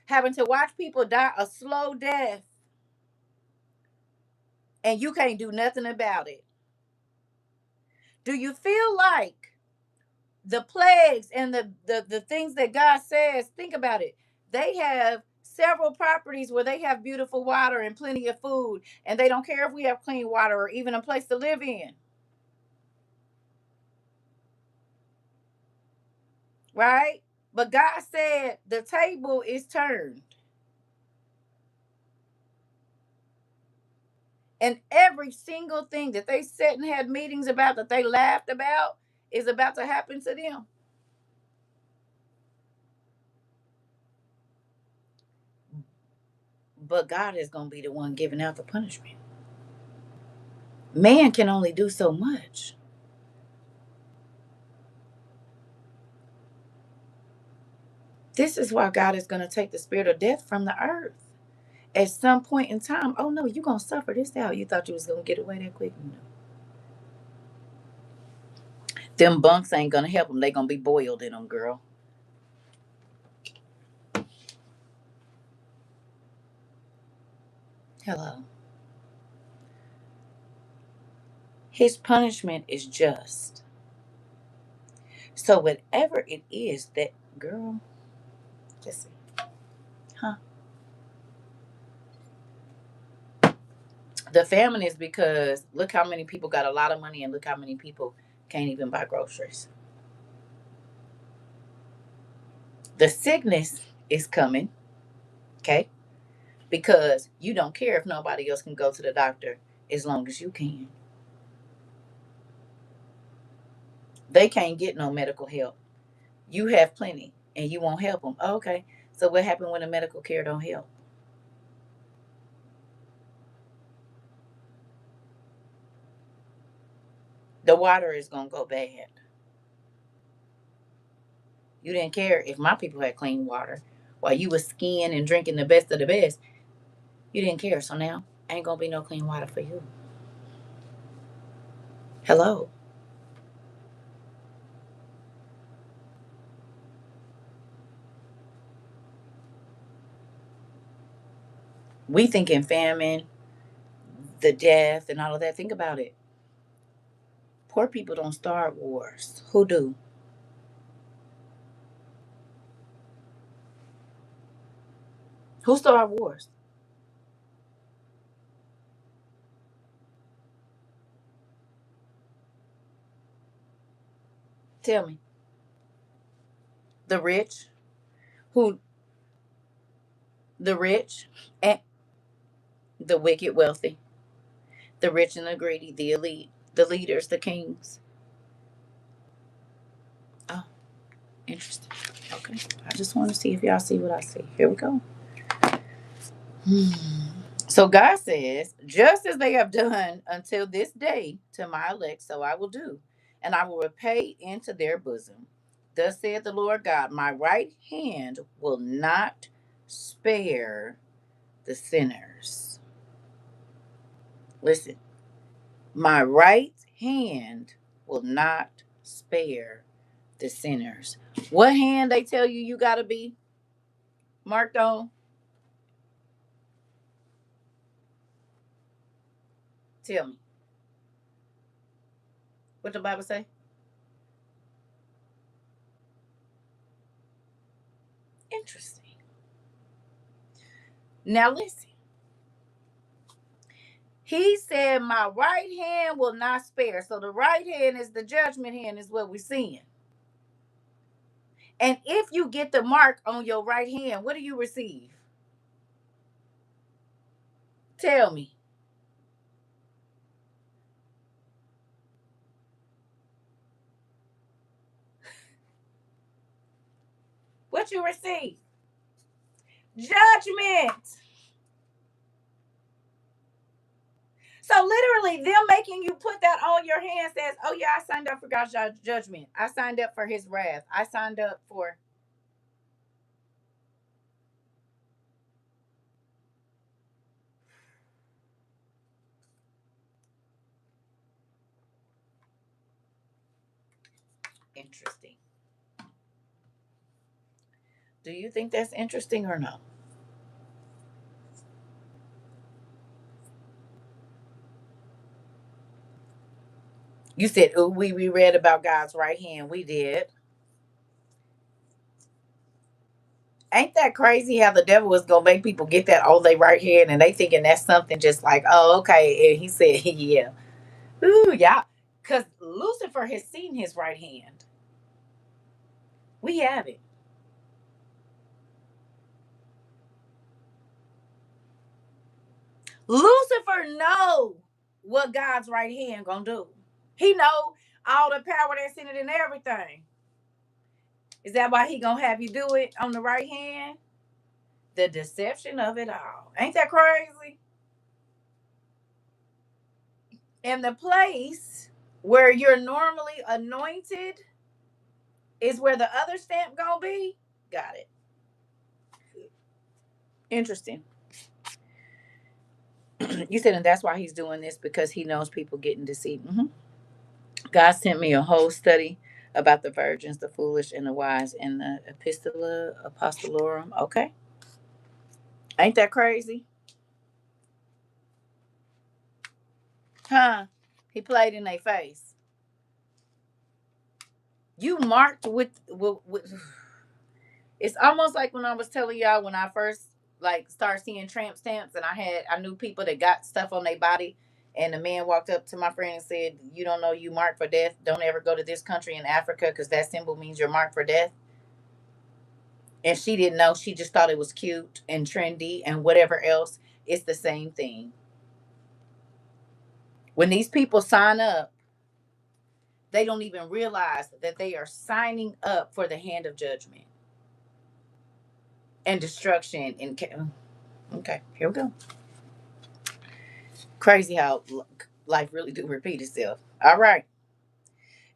having to watch people die a slow death, and you can't do nothing about it. Do you feel like the plagues and the things that God says, think about it. They have several properties where they have beautiful water and plenty of food, and they don't care if we have clean water or even a place to live in, right? But God said the table is turned, and every single thing that they sat and had meetings about, that they laughed about, is about to happen to them. But God is going to be the one giving out the punishment. Man can only do so much. This is why God is going to take the spirit of death from the earth at some point in time. Oh no, you're going to suffer this out. You thought you was going to get away that quick? No. Them bunks ain't going to help them. They going to be boiled in them, girl. Hello. His punishment is just. So whatever it is that, girl, just, huh? The famine is because look how many people got a lot of money and look how many people can't even buy groceries. The sickness is coming, okay? Because you don't care if nobody else can go to the doctor as long as you can. They can't get no medical help. You have plenty and you won't help them. Oh, okay. So what happened when the medical care don't help? the water is going to go bad. You didn't care if my people had clean water while you was skiing and drinking the best of the best. You didn't care. So now ain't going to be no clean water for you. Hello. We thinking famine, the death, and all of that. Think about it. Poor people don't start wars. Who do? Who start wars? Tell me. The rich? Who? The rich and the wicked, wealthy, the rich and the greedy, the elite, the leaders, the kings. Oh, interesting. Okay. I just want to see if y'all see what I see. Here we go. So God says, just as they have done until this day to my elect, so I will do, and I will repay into their bosom. Thus saith the Lord God, my right hand will not spare the sinners. Listen, my right hand will not spare the sinners. What hand they tell you you got to be marked on? Tell me. What the Bible say? Interesting. Now listen. He said, my right hand will not spare. So the right hand is the judgment hand, is what we're seeing. And if you get the mark on your right hand, what do you receive? Tell me. What you receive? Judgment. So literally, them making you put that on your hand says, "Oh yeah, I signed up for God's judgment. I signed up for His wrath. I signed up for." Interesting. Do you think that's interesting or no? You said, "Oh, we read about God's right hand. We did." Ain't that crazy how the devil is gonna make people get that on their right hand and they thinking that's something just like, oh, okay. And he said, yeah. Ooh, yeah. Because Lucifer has seen his right hand. We have it. Lucifer know what God's right hand gonna do. He know all the power that's in it and everything. Is that why he gonna have you do it on the right hand? The deception of it all. Ain't that crazy? And the place where you're normally anointed is where the other stamp gonna be. Got it. Interesting. You said, and that's why he's doing this because he knows people getting deceived. God sent me a whole study about the virgins, the foolish, and the wise in the Epistola Apostolorum. Okay, ain't that crazy? Huh? He played in their face. You marked with. It's almost like when I was telling y'all when I first like started seeing tramp stamps, and I knew people that got stuff on their body, and the man walked up to my friend and said, "You don't know you marked for death. Don't ever go to this country in Africa because that symbol means you're marked for death." And she didn't know. She just thought it was cute and trendy and whatever else. It's the same thing. When these people sign up, they don't even realize that they are signing up for the hand of judgment and destruction. Okay, here we go. Crazy how life really do repeat itself. All right.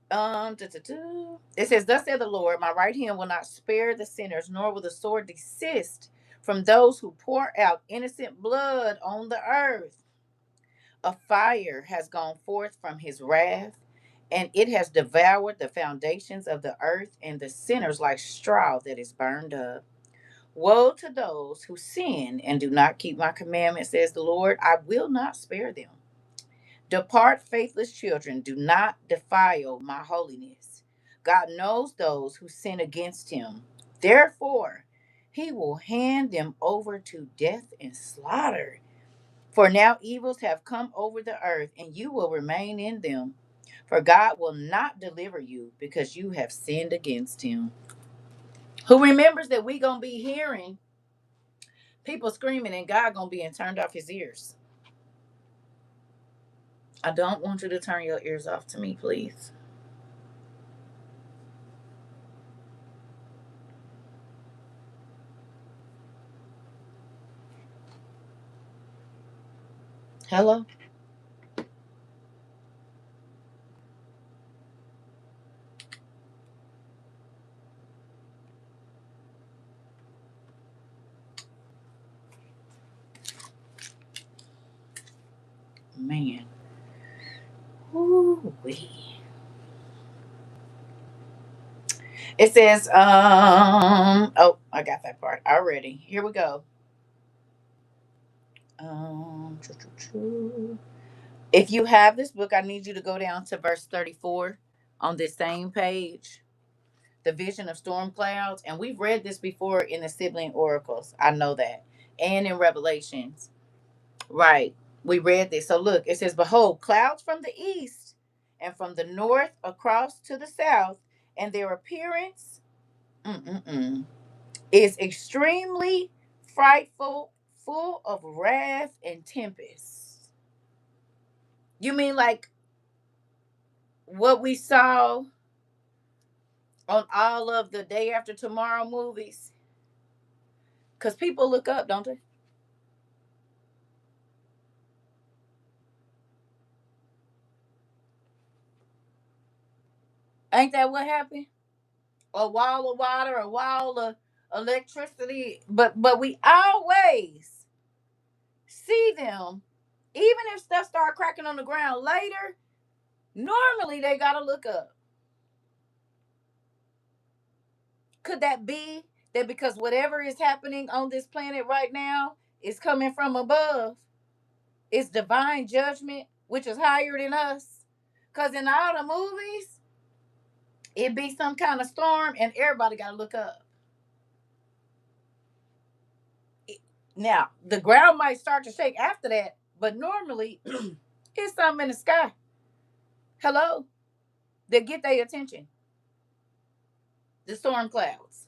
It says, "Thus said the Lord, my right hand will not spare the sinners, nor will the sword desist from those who pour out innocent blood on the earth. A fire has gone forth from his wrath, and it has devoured the foundations of the earth, and the sinners like straw that is burned up. Woe to those who sin and do not keep my commandments, says the Lord. I will not spare them. Depart, faithless children, do not defile my holiness. God knows those who sin against him. Therefore, he will hand them over to death and slaughter. For now evils have come over the earth, and you will remain in them. For God will not deliver you because you have sinned against him." Who remembers that we gonna be hearing people screaming and God gonna be turned off his ears. I don't want you to turn your ears off to me, please. Hello? Man. Ooh-wee. It says, oh, I got that part already. Here we go. Choo, choo, choo. If you have this book, I need you to go down to verse 34 on this same page. The vision of storm clouds. And we've read this before in the sibling oracles. I know that. And in Revelations. Right. We read this. So look, it says, "Behold, clouds from the east and from the north across to the south, and their appearance is extremely frightful, full of wrath and tempest." You mean like what we saw on all of the Day After Tomorrow movies? Because people look up, don't they? Ain't that what happened? A wall of water, a wall of electricity. But we always see them, even if stuff start cracking on the ground later. Normally, they gotta look up. Could that be that because whatever is happening on this planet right now is coming from above? It's divine judgment, which is higher than us. Because in all the movies, it be some kind of storm, and everybody gotta look up. Now, the ground might start to shake after that, but normally it's something in the sky. Hello? That get their attention. The storm clouds,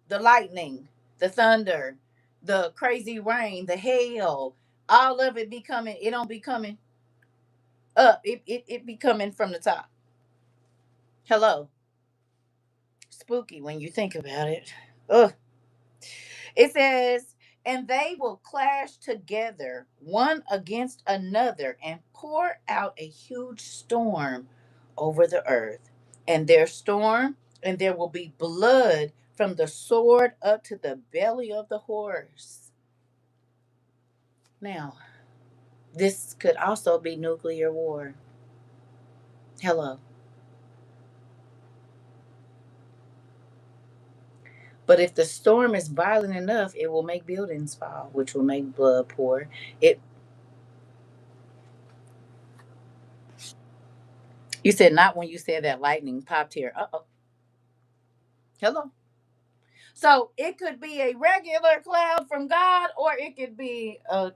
the lightning, the thunder, the crazy rain, the hail, all of it be coming. It don't be coming up. It be coming from the top. Hello? Spooky when you think about it. Ugh. It says, "And they will clash together one against another and pour out a huge storm over the earth. And their storm, and there will be blood from the sword up to the belly of the horse." Now, this could also be nuclear war. Hello. But if the storm is violent enough, it will make buildings fall, which will make blood pour. It. You said not when you said that lightning popped here. Uh oh. Hello. So it could be a regular cloud from God, or it could be a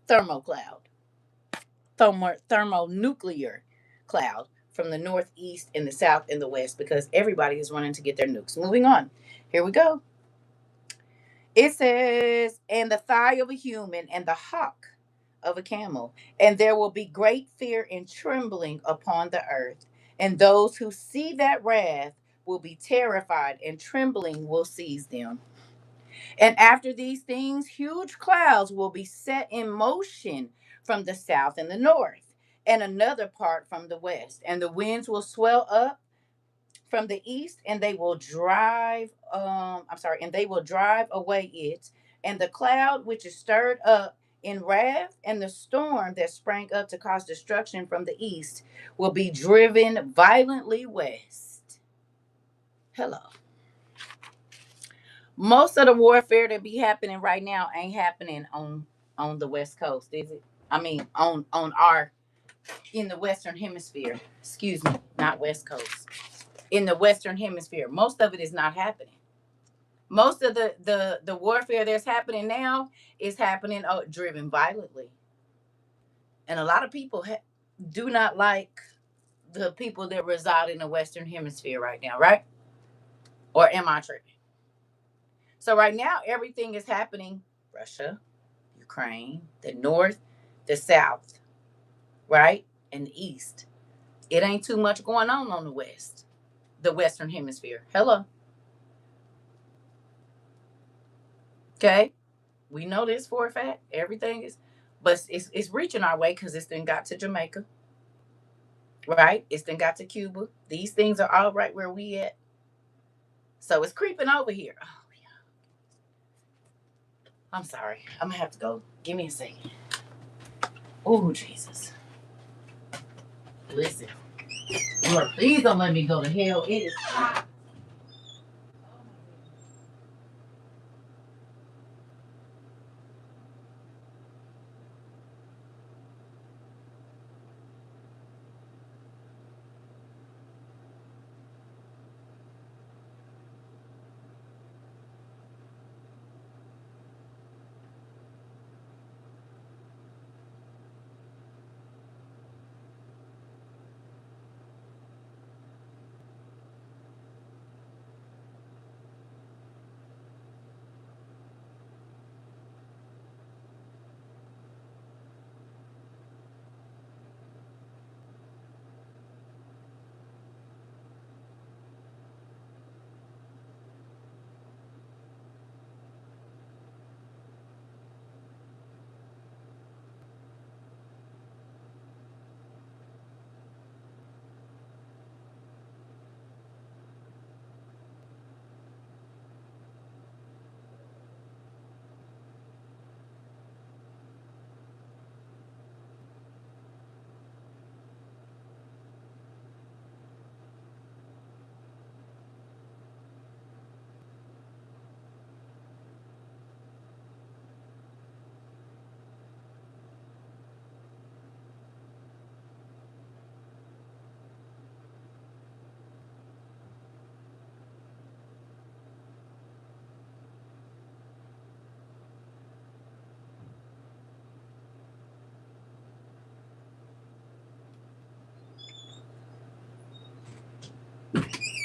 thermocloud, thermonuclear cloud from the northeast and the south and the west, because everybody is running to get their nukes. Moving on. Here we go. It says, "And the thigh of a human and the hock of a camel, and there will be great fear and trembling upon the earth. And those who see that wrath will be terrified, and trembling will seize them. And after these things, huge clouds will be set in motion from the south and the north, and another part from the west. And the winds will swell up from the east, and they will drive and they will drive away it, and the cloud which is stirred up in wrath, and the storm that sprang up to cause destruction from the east will be driven violently west. Hello. Most of the warfare that be happening right now ain't happening on the west coast, is it? I mean, on our in the western hemisphere. Excuse me, not west coast. In the western hemisphere, most of it is not happening. Most of the warfare that's happening now is happening driven violently, and a lot of people do not like the people that reside in the western hemisphere right now, right? Or am I tripping? So right now, everything is happening: Russia, Ukraine, the north, the south, right, and the east. It ain't too much going on the west, the western hemisphere. Hello, okay. We know this for a fact. Everything is, but it's reaching our way because it's then got to Jamaica, right? It's then got to Cuba. These things are all right where we at. So it's creeping over here. Oh, yeah. I'm sorry. I'm gonna have to go. Give me a second. Oh, Jesus. Listen. Lord, please don't let me go to hell. It is hot.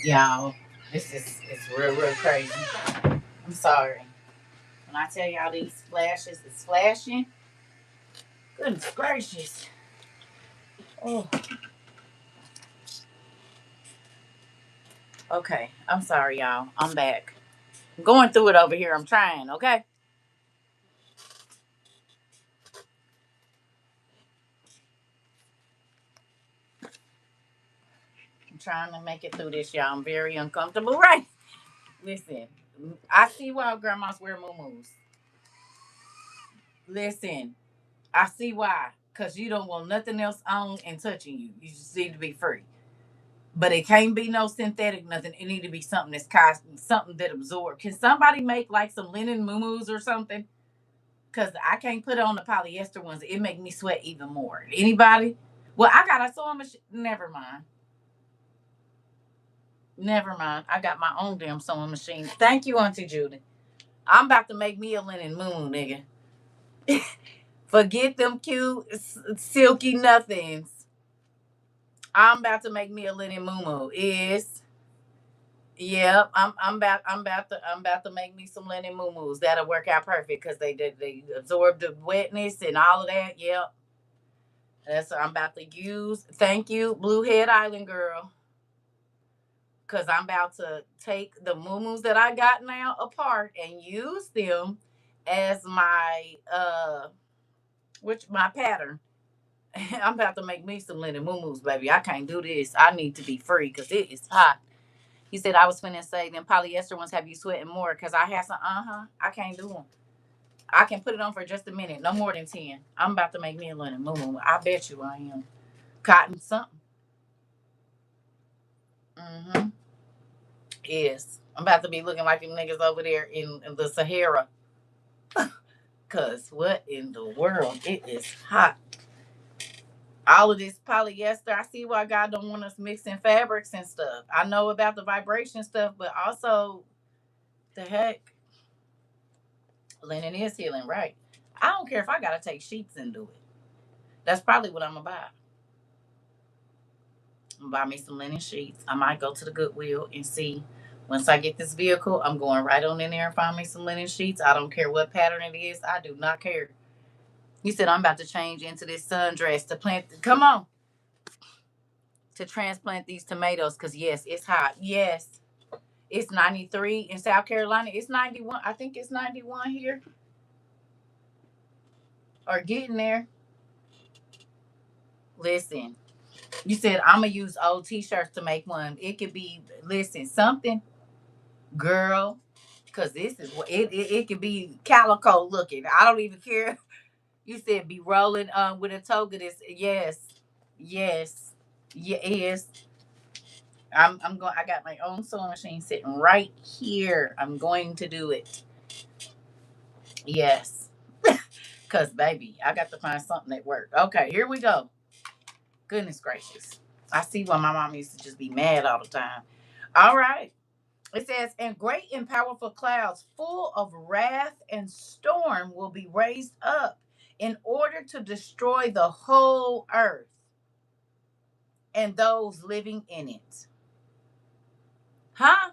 Y'all, this is it's real crazy. I'm sorry. When I tell y'all these flashes is flashing, goodness gracious. Oh, okay. I'm sorry, y'all. I'm back. I'm going through it over here. I'm trying, okay? I'm trying to make it through this, y'all. I'm very uncomfortable, right? Listen, I see why grandmas wear muumuus. Listen, I see why. Because you don't want nothing else on and touching you. You just need to be free. But it can't be no synthetic nothing. It need to be something that's something that absorb. Can somebody make like some linen muumuus or something? Because I can't put on the polyester ones. It make me sweat even more. Anybody? Well, I got a sewing machine. Never mind. Never mind. I got my own damn sewing machine. Thank you, Auntie Judy. I'm about to make me a linen moo, nigga. Forget them cute, silky nothings. I'm about to make me a linen moo. Is Yep, I'm about to make me some linen moo. That'll work out perfect because they absorb the wetness and all of that. Yep, that's what I'm about to use. Thank you, Bluehead Island girl, because I'm about to take the moo that I got now apart and use them as my which my pattern. I'm about to make me some linen moo baby. I can't do this. I need to be free because it is hot. He said I was finna say them polyester ones have you sweating more because I have some. I can't do them. I can put it on for just a minute, no more than 10. I'm about to make me a linen moo. I bet you I am. Cotton something. Mm-hmm. Yes. I'm about to be looking like them niggas over there in the Sahara. Cause what in the world? It is hot. All of this polyester. I see why God don't want us mixing fabrics and stuff. I know about the vibration stuff, but also the heck, linen is healing, right? I don't care if I gotta take sheets and do it. That's probably what I'm about. I'm gonna buy me some linen sheets. I might go to the Goodwill and see. Once I get this vehicle, I'm going right on in there and find me some linen sheets. I don't care what pattern it is. I do not care. You said I'm about to change into this sundress to plant. Come on, to transplant these tomatoes because yes, it's hot. Yes, it's 93 in South Carolina. It's 91. I think it's 91 here or getting there. Listen, you said I'm gonna use old T-shirts to make one. It could be listen something, girl, because this is what it could be calico looking. I don't even care. You said be rolling with a toga. This yes, yes, yes. I'm going. I got my own sewing machine sitting right here. I'm going to do it. Yes, cause baby, I got to find something that works. Okay, here we go. Goodness gracious, I see why my mom used to just be mad all the time. All right. It says, and great and powerful clouds full of wrath and storm will be raised up in order to destroy the whole earth and those living in it. Huh?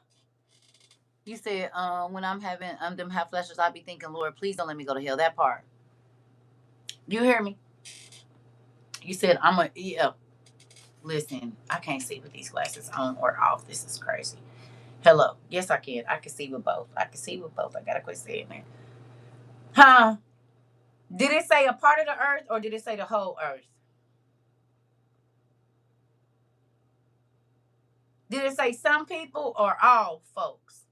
You said, when I'm having them hot flashes, I'll be thinking, Lord, please don't let me go to hell. That part. You hear me? You said, I'm a, yeah. Listen, I can't see with these glasses on or off. This is crazy. Hello. Yes, I can. I can see with both. I can see with both. I gotta quit saying that. Huh? Did it say a part of the earth or did it say the whole earth? Did it say some people or all folks?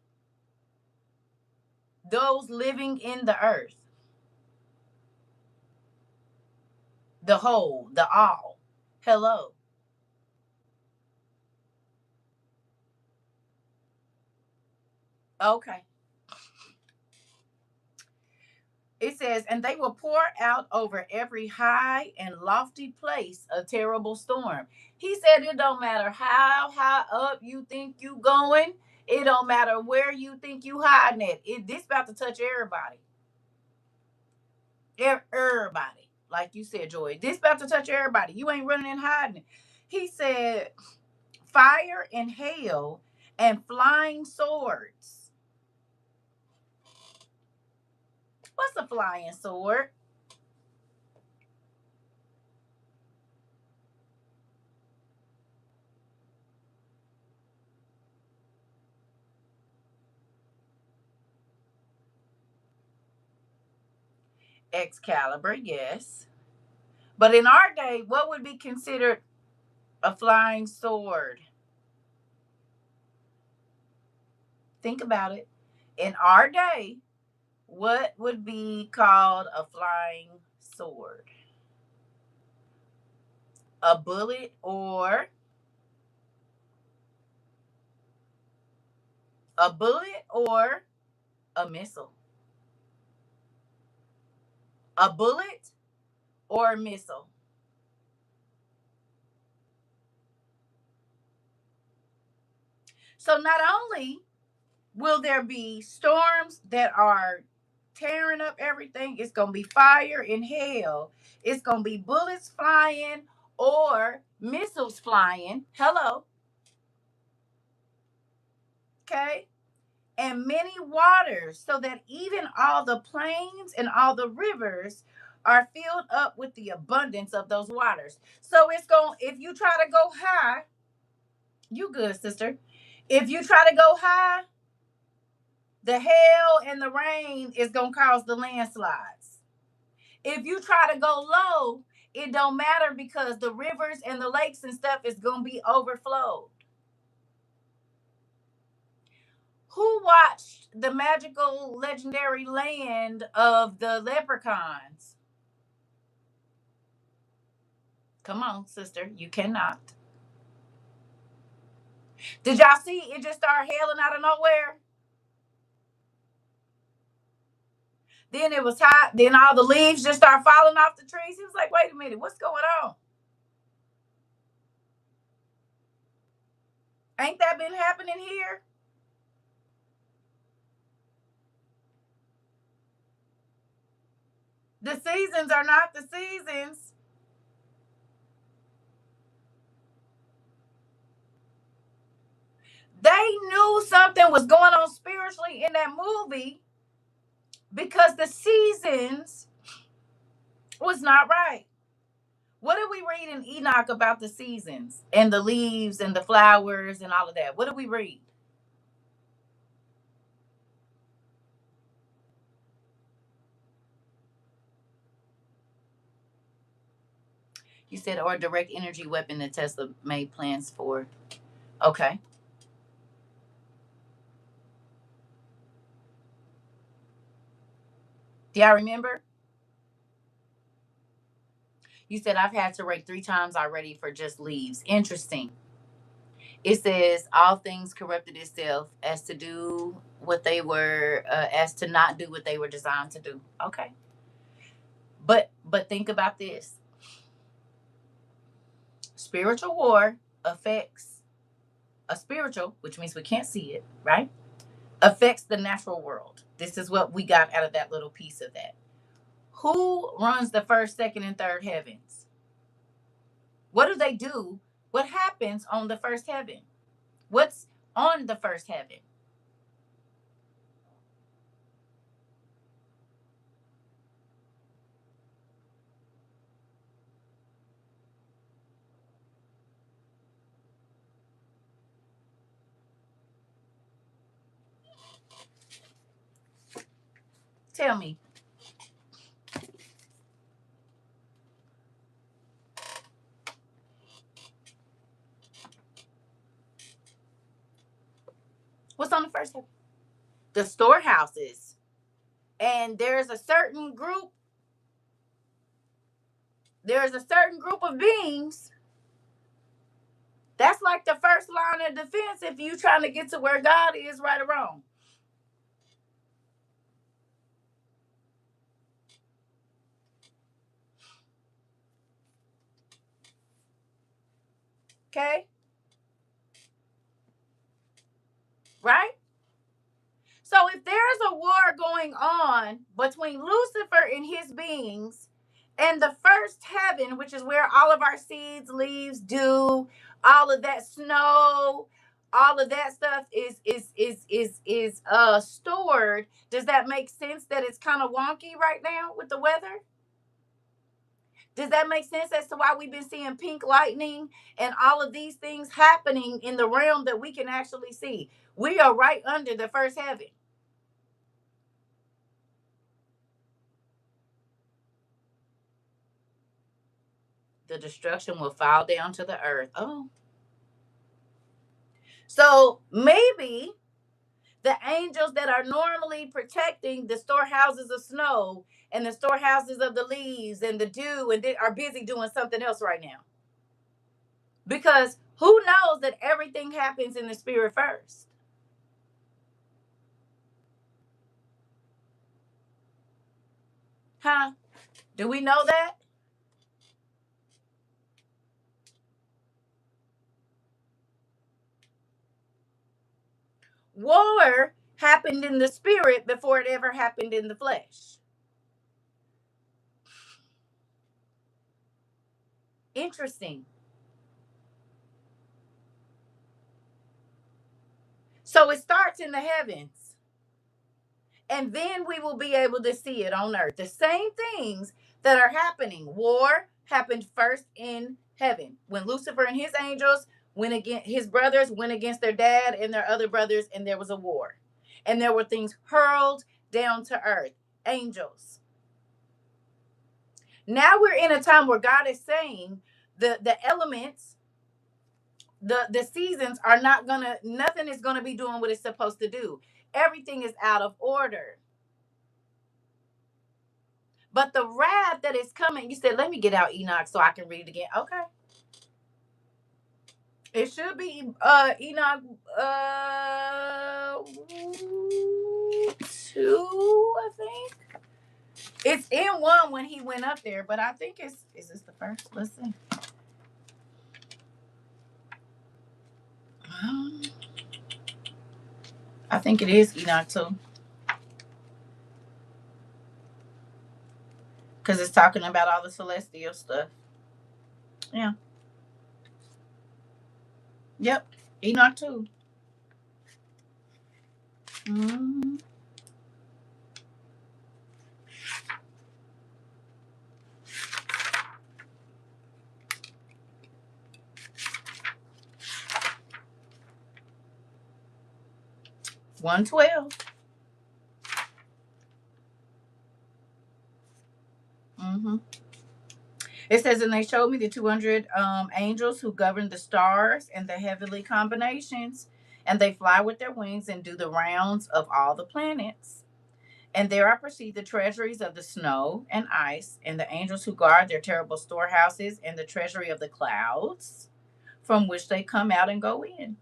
Those living in the earth. The whole, the all. Hello. Okay. It says, and they will pour out over every high and lofty place a terrible storm. He said it don't matter how high up you think you going. It don't matter where you think you hiding at. This about to touch everybody. Everybody. Like you said, Joy. This about to touch everybody. You ain't running and hiding. He said, fire and hail and flying swords. What's a flying sword? Excalibur, yes. But in our day, what would be considered a flying sword? Think about it. In our day, what would be called a flying sword? A bullet or a missile? A bullet or a missile? So not only will there be storms that are tearing up everything, it's going to be fire and hail. It's going to be bullets flying or missiles flying. Hello. Okay. And many waters, so that even all the plains and all the rivers are filled up with the abundance of those waters. So it's going, if you try to go high, you good, sister. If you try to go high, the hail and the rain is going to cause the landslides. If you try to go low, it don't matter because the rivers and the lakes and stuff is going to be overflowed. Who watched the magical legendary land of the leprechauns? Come on, sister, you cannot. Did y'all see it just start hailing out of nowhere? Then it was hot. Then all the leaves just start falling off the trees. He was like, wait a minute, what's going on? Ain't that been happening here? The seasons are not the seasons. They knew something was going on spiritually in that movie because the seasons was not right. What did we read in Enoch about the seasons and the leaves and the flowers and all of that? What did we read? You said, or a direct energy weapon that Tesla made plans for. Okay. Do y'all remember? You said, I've had to rake 3 times already for just leaves. Interesting. It says, all things corrupted itself as to do what they were, as to not do what they were designed to do. Okay. But think about this. Spiritual war affects a spiritual, which means we can't see it, right? Affects the natural world. This is what we got out of that little piece of that. Who runs the first, second, and third heavens? What do they do? What happens on the first heaven? What's on the first heaven? Tell me. What's on the first heaven? The storehouses. And there's a certain group of beings. That's like the first line of defense if you trying to get to where God is, right or wrong. Okay? Right? So if there's a war going on between Lucifer and his beings and the first heaven, which is where all of our seeds, leaves, dew, all of that snow, all of that stuff is stored. Does that make sense that it's kind of wonky right now with the weather? Does that make sense as to why we've been seeing pink lightning and all of these things happening in the realm that we can actually see? We are right under the first heaven. The destruction will fall down to the earth. Oh. So maybe the angels that are normally protecting the storehouses of snow and the storehouses of the leaves and the dew and they are busy doing something else right now. Because who knows that everything happens in the spirit first? Huh? Do we know that? War happened in the spirit before it ever happened in the flesh. Interesting. So it starts in the heavens, and then we will be able to see it on earth. The same things that are happening. War happened first in heaven when Lucifer and his angels went against his brothers, went against their dad and their other brothers, and there was a war. And there were things hurled down to earth. Angels. Now we're in a time where God is saying the elements, the seasons are not gonna, nothing is gonna be doing what it's supposed to do. Everything is out of order. But the wrath that is coming, you said, let me get out Enoch so I can read it again. Okay. It should be Enoch two, I think. It's in one when he went up there, but I think it's, is this the first? Let's see. Um, I think it is Enoch two. Because it's talking about all the celestial stuff. Yeah. Yep. Enoch two. Mm. 112. Mm-hmm. It says, and they showed me the 200 angels who govern the stars and the heavenly combinations, and they fly with their wings and do the rounds of all the planets. And there I perceived the treasuries of the snow and ice, and the angels who guard their terrible storehouses, and the treasury of the clouds, from which they come out and go in.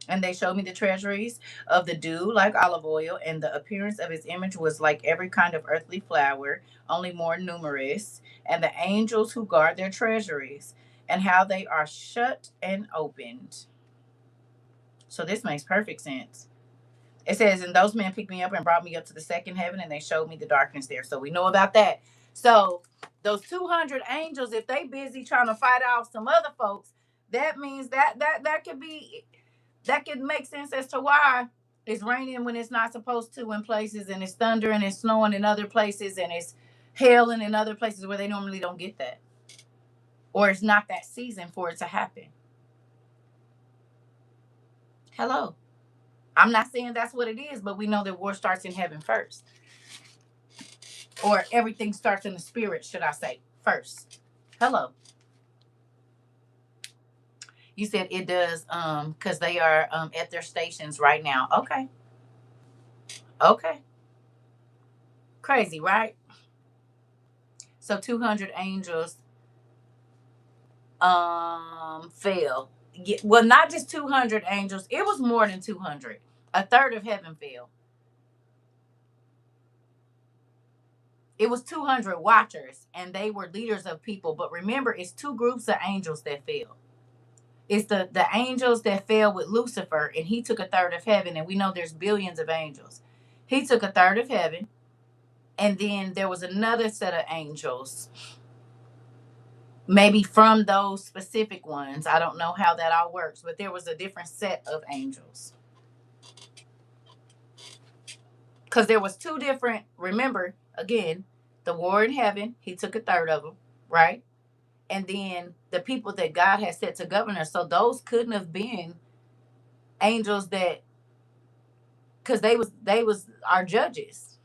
And they showed me the treasuries of the dew like olive oil, and the appearance of his image was like every kind of earthly flower, only more numerous. And the angels who guard their treasuries, and how they are shut and opened. So this makes perfect sense. It says, and those men picked me up and brought me up to the second heaven, and they showed me the darkness there. So we know about that. So those 200 angels, if they busy trying to fight off some other folks, that means that could be, that could make sense as to why it's raining when it's not supposed to in places, and it's thunder and it's snowing in other places, and it's hailing in other places where they normally don't get that, or it's not that season for it to happen. Hello. I'm not saying that's what it is, but we know that war starts in heaven first, or everything starts in the spirit, should I say, first. Hello. You said it does, because they are at their stations right now. Okay. Okay. Crazy, right? So 200 angels fell. Yeah, well, not just 200 angels, it was more than 200. A third of heaven fell. It was 200 watchers, and they were leaders of people. But remember, it's two groups of angels that fell. It's the angels that fell with Lucifer, and he took a third of heaven, and we know there's billions of angels. He took a third of heaven, and then there was another set of angels, maybe from those specific ones. I don't know how that all works, but there was a different set of angels. Because there was two different, remember, again, the war in heaven, he took a third of them, right? And then the people that God has set to govern us. So those couldn't have been angels that, because they was our judges.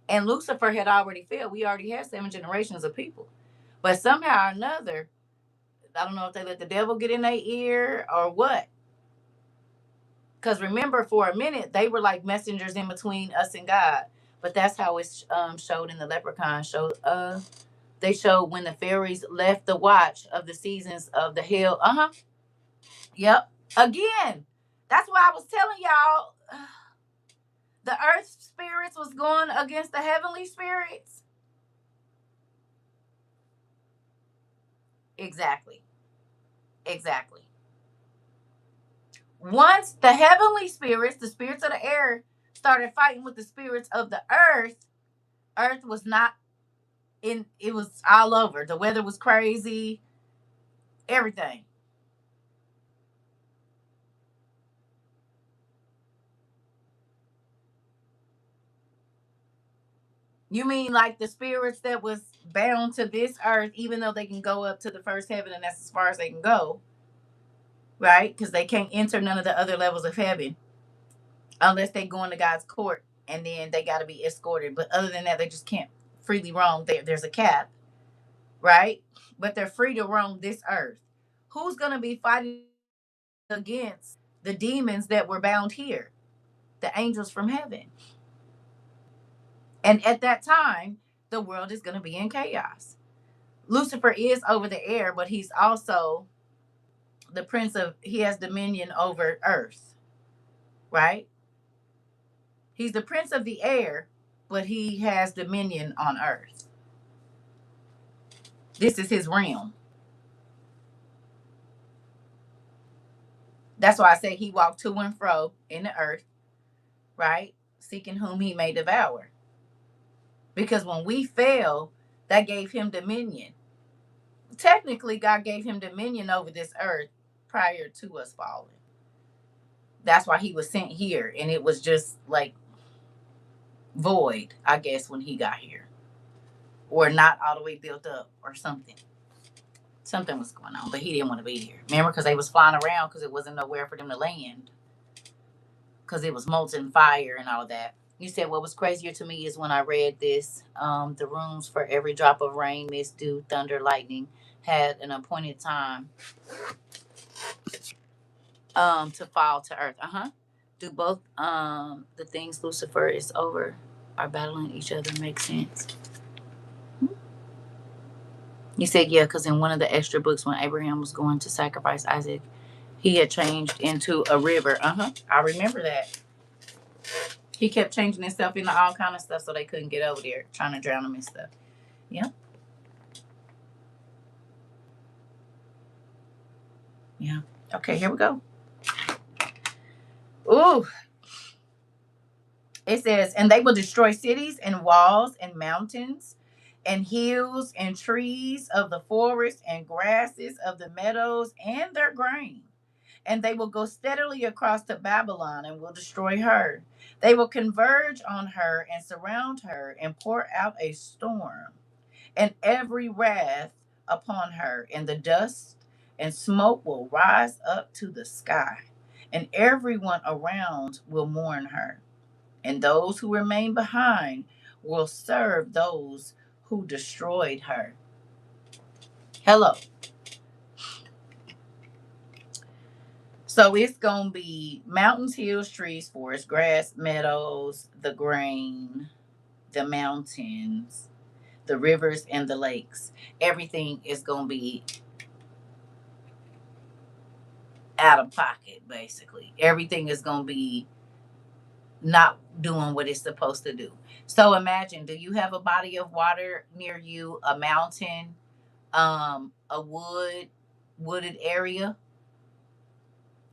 And Lucifer had already failed. We already had 7 generations of people. But somehow or another, I don't know if they let the devil get in their ear or what. Because remember, for a minute, they were like messengers in between us and God. But that's how it's showed in the Leprechaun show. They showed when the fairies left the watch of the seasons of the hell. Uh huh. Yep. Again, that's why I was telling y'all the earth spirits was going against the heavenly spirits. Exactly. Exactly. Once the heavenly spirits, the spirits of the air, started fighting with the spirits of the earth was not in, it was all over. The weather was crazy, everything. You mean like the spirits that was bound to this earth, even though they can go up to the first heaven and that's as far as they can go, right? Because they can't enter none of the other levels of heaven unless they go into God's court, and then they got to be escorted. But other than that, they just can't freely roam. There's a cap. right? But they're free to roam this earth. Who's going to be fighting against the demons that were bound here? The angels from heaven. And at that time, the world is going to be in chaos. Lucifer is over the air, but he's also the prince of, he has dominion over earth, right? He's the prince of the air, but he has dominion on earth. This is his realm. That's why I say he walked to and fro in the earth, right? Seeking whom he may devour. Because when we fell, that gave him dominion. Technically, God gave him dominion over this earth prior to us falling. That's why he was sent here. And it was just like void, I guess, when he got here. Or not all the way built up or something. Something was going on, but he didn't want to be here. Remember, because they was flying around because it wasn't nowhere for them to land. Because it was molten fire and all of that. You said what was crazier to me is when I read this, the rooms for every drop of rain, mist, dew, thunder, lightning had an appointed time to fall to earth. Do both the things Lucifer is over are battling each other make sense? You said yeah, because in one of the extra books when Abraham was going to sacrifice Isaac, he had changed into a river. I remember that. He kept changing himself into all kind of stuff so they couldn't get over there, trying to drown him and stuff. Yeah. Yeah. Okay, here we go. Ooh. It says, and they will destroy cities and walls and mountains and hills and trees of the forest and grasses of the meadows and their grain. And they will go steadily across to Babylon and will destroy her. They will converge on her and surround her and pour out a storm and every wrath upon her, and the dust and smoke will rise up to the sky, and everyone around will mourn her. And those who remain behind will serve those who destroyed her. Hello. So it's going to be mountains, hills, trees, forests, grass, meadows, the grain, the mountains, the rivers, and the lakes. Everything is going to be out of pocket, basically. Everything is going to be not doing what it's supposed to do. So imagine, do you have a body of water near you, a mountain, a wooded area?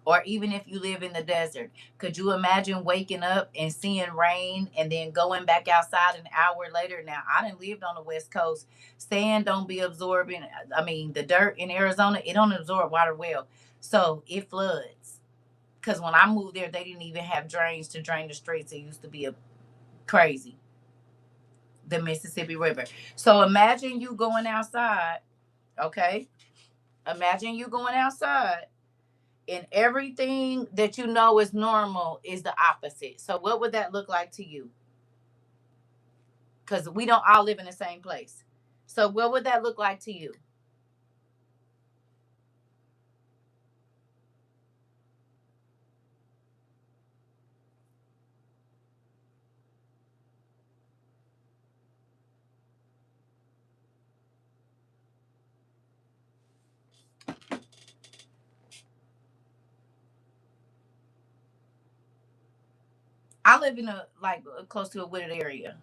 Or even if you live in the desert, could you imagine waking up and seeing rain and then going back outside an hour later? Now, I didn't live on the West Coast. Sand don't be absorbing. I mean, the dirt in Arizona, it don't absorb water well. So it floods. Because when I moved there, they didn't even have drains to drain the streets. It used to be a crazy, the Mississippi River. So imagine you going outside, okay? Imagine you going outside and everything that you know is normal is the opposite. So what would that look like to you? Because we don't all live in the same place. So what would that look like to you? I live in a like close to a wooded area,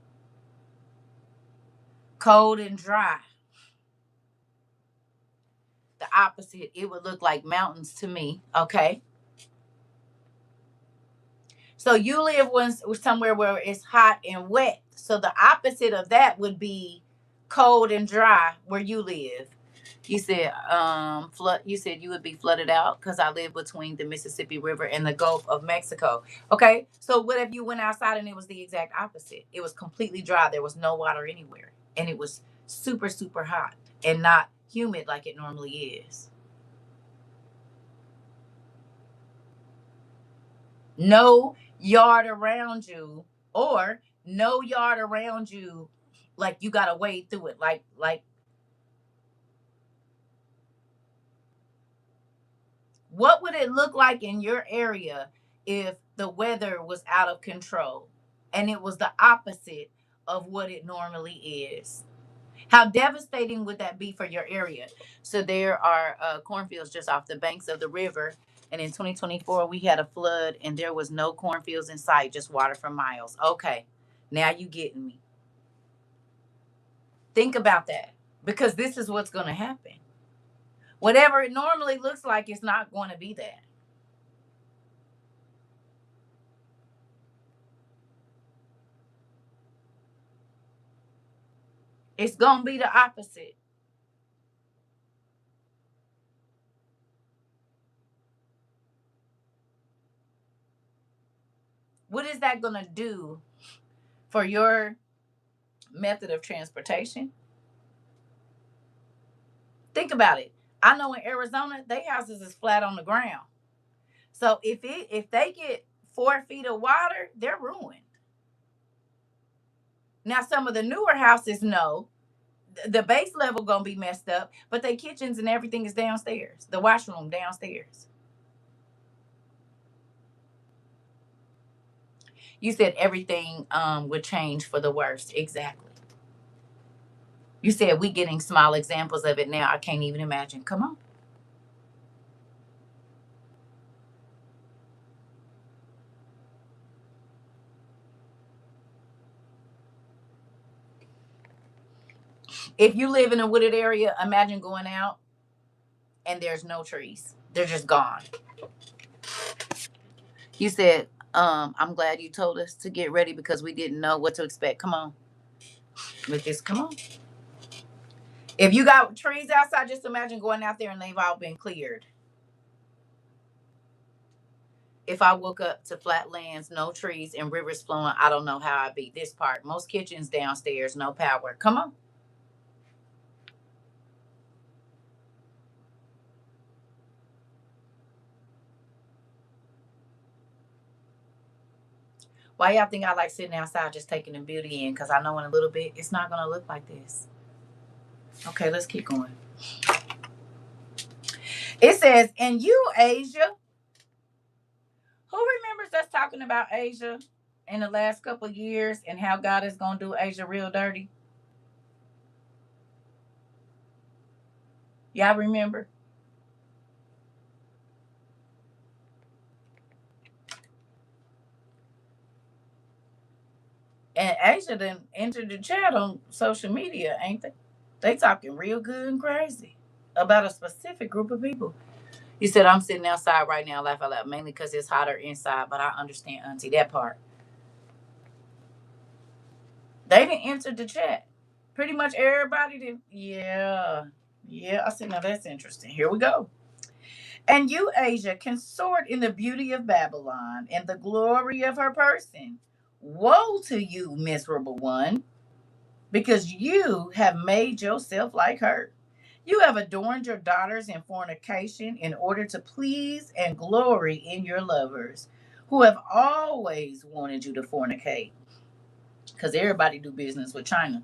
cold and dry. The opposite, it would look like mountains to me. Okay, so you live somewhere where it's hot and wet. So the opposite of that would be cold and dry where you live. You said flood. You said you would be flooded out because I live between the Mississippi River and the Gulf of Mexico. Okay, so what if you went outside and it was the exact opposite? It was completely dry. There was no water anywhere, and it was super super hot and not humid like it normally is. No yard around you, or no yard around you, like you gotta wade through it, like What would it look like in your area if the weather was out of control and it was the opposite of what it normally is? How devastating would that be for your area? So there are cornfields just off the banks of the river. And in 2024, we had a flood and there was no cornfields in sight, just water for miles. Okay, now you getting me. Think about that, because this is what's going to happen. Whatever it normally looks like, it's not going to be that. It's going to be the opposite. What is that going to do for your method of transportation? Think about it. I know in Arizona, their houses is flat on the ground. So if they get 4 feet of water, they're ruined. Now some of the newer houses, no, the base level gonna be messed up, but their kitchens and everything is downstairs. The washroom downstairs. You said everything would change for the worst. Exactly. You said we getting small examples of it now. I can't even imagine. Come on. If you live in a wooded area, imagine going out and there's no trees. They're just gone. You said, I'm glad you told us to get ready because we didn't know what to expect. Come on with this. Come on. If you got trees outside, just imagine going out there and they've all been cleared. If I woke up to flat lands, no trees, and rivers flowing, I don't know how I'd be. This part, most kitchens downstairs, no power. Come on. Why y'all think I like sitting outside just taking the beauty in? Because I know in a little bit it's not going to look like this. Okay, let's keep going. It says, and you, Asia, who remembers us talking about Asia in the last couple of years and how God is going to do Asia real dirty? Y'all remember? And Asia done entered the chat on social media, ain't they? They talking real good and crazy about a specific group of people. He said, I'm sitting outside right now, laugh out loud, mainly because it's hotter inside, but I understand, Auntie, that part. They didn't enter the chat. Pretty much everybody did. Yeah. Yeah. I said, now that's interesting. Here we go. And you, Asia, consort in the beauty of Babylon and the glory of her person. Woe to you, miserable one, because you have made yourself like her. You have adorned your daughters in fornication in order to please and glory in your lovers, who have always wanted you to fornicate, because everybody do business with China.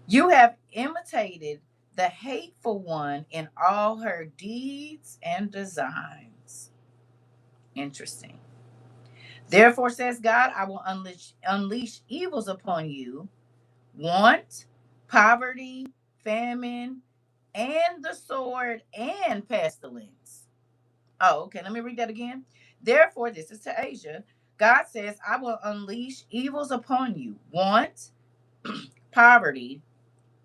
You have imitated the hateful one in all her deeds and designs. Interesting. Therefore, says God, I will unleash evils upon you, want, poverty, famine, and the sword and pestilence. Oh, okay. Let me read that again. Therefore, this is to Asia. God says, I will unleash evils upon you, want, poverty,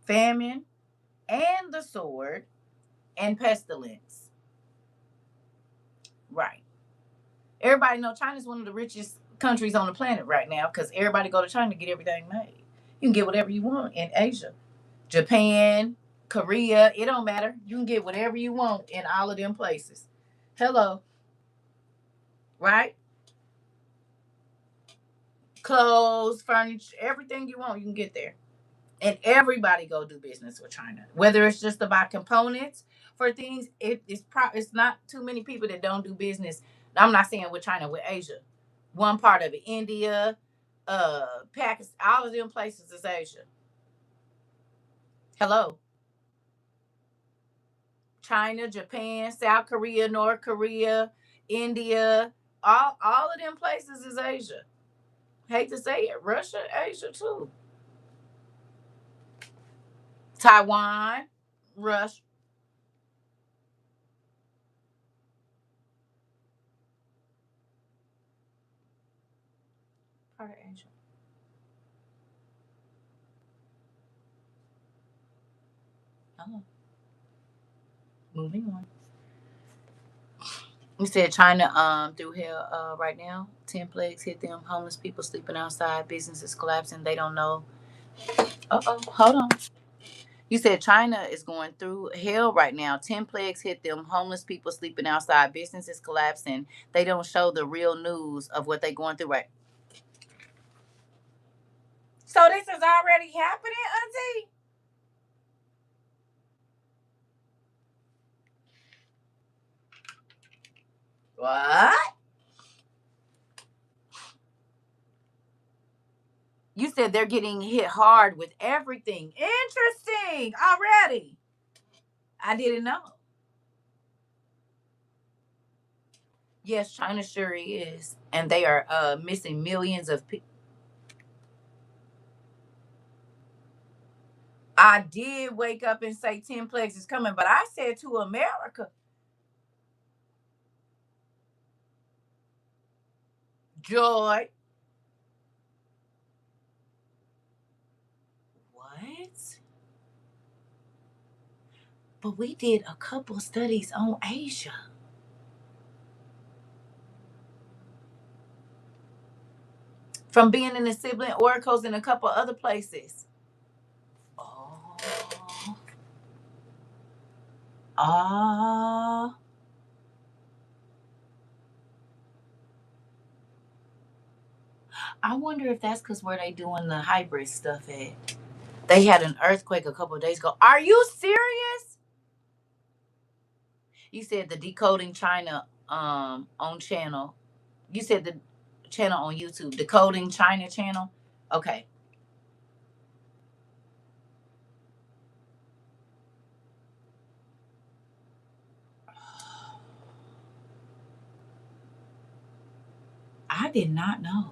famine, and the sword and pestilence. Right. Everybody know China's one of the richest countries on the planet right now because everybody go to China to get everything made. You can get whatever you want in Asia. Japan, Korea, it don't matter. You can get whatever you want in all of them places. Hello, right? Clothes, furniture, everything you want, you can get there. And everybody go do business with China. Whether it's just to buy components for things, it's not too many people that don't do business. I'm not saying with China, with Asia. One part of it, India, Pakistan, all of them places is Asia. Hello. China, Japan, South Korea, North Korea, India, all of them places is Asia. Hate to say it, Russia, Asia too. Taiwan, Russia, part of Asia. Oh, moving on. We said China through hell right now. 10 plagues hit them. Homeless people sleeping outside. Businesses collapsing. They don't know. Hold on. You said China is going through hell right now. 10 plagues hit them. Homeless people sleeping outside. Businesses collapsing. They don't show the real news of what they're going through right. So this is already happening, Auntie? What? You said they're getting hit hard with everything. Interesting already. I didn't know. Yes, China sure is. And they are missing millions of people. I did wake up and say 10 plagues is coming, but I said to America, joy. What? But we did a couple studies on Asia. From being in the sibling oracles and a couple other places. Oh. Ah. I wonder if that's because where they doing the hybrid stuff at. They had an earthquake a couple of days ago. Are you serious? You said the Decoding China on channel. You said the channel on YouTube, Decoding China channel. Okay. I did not know.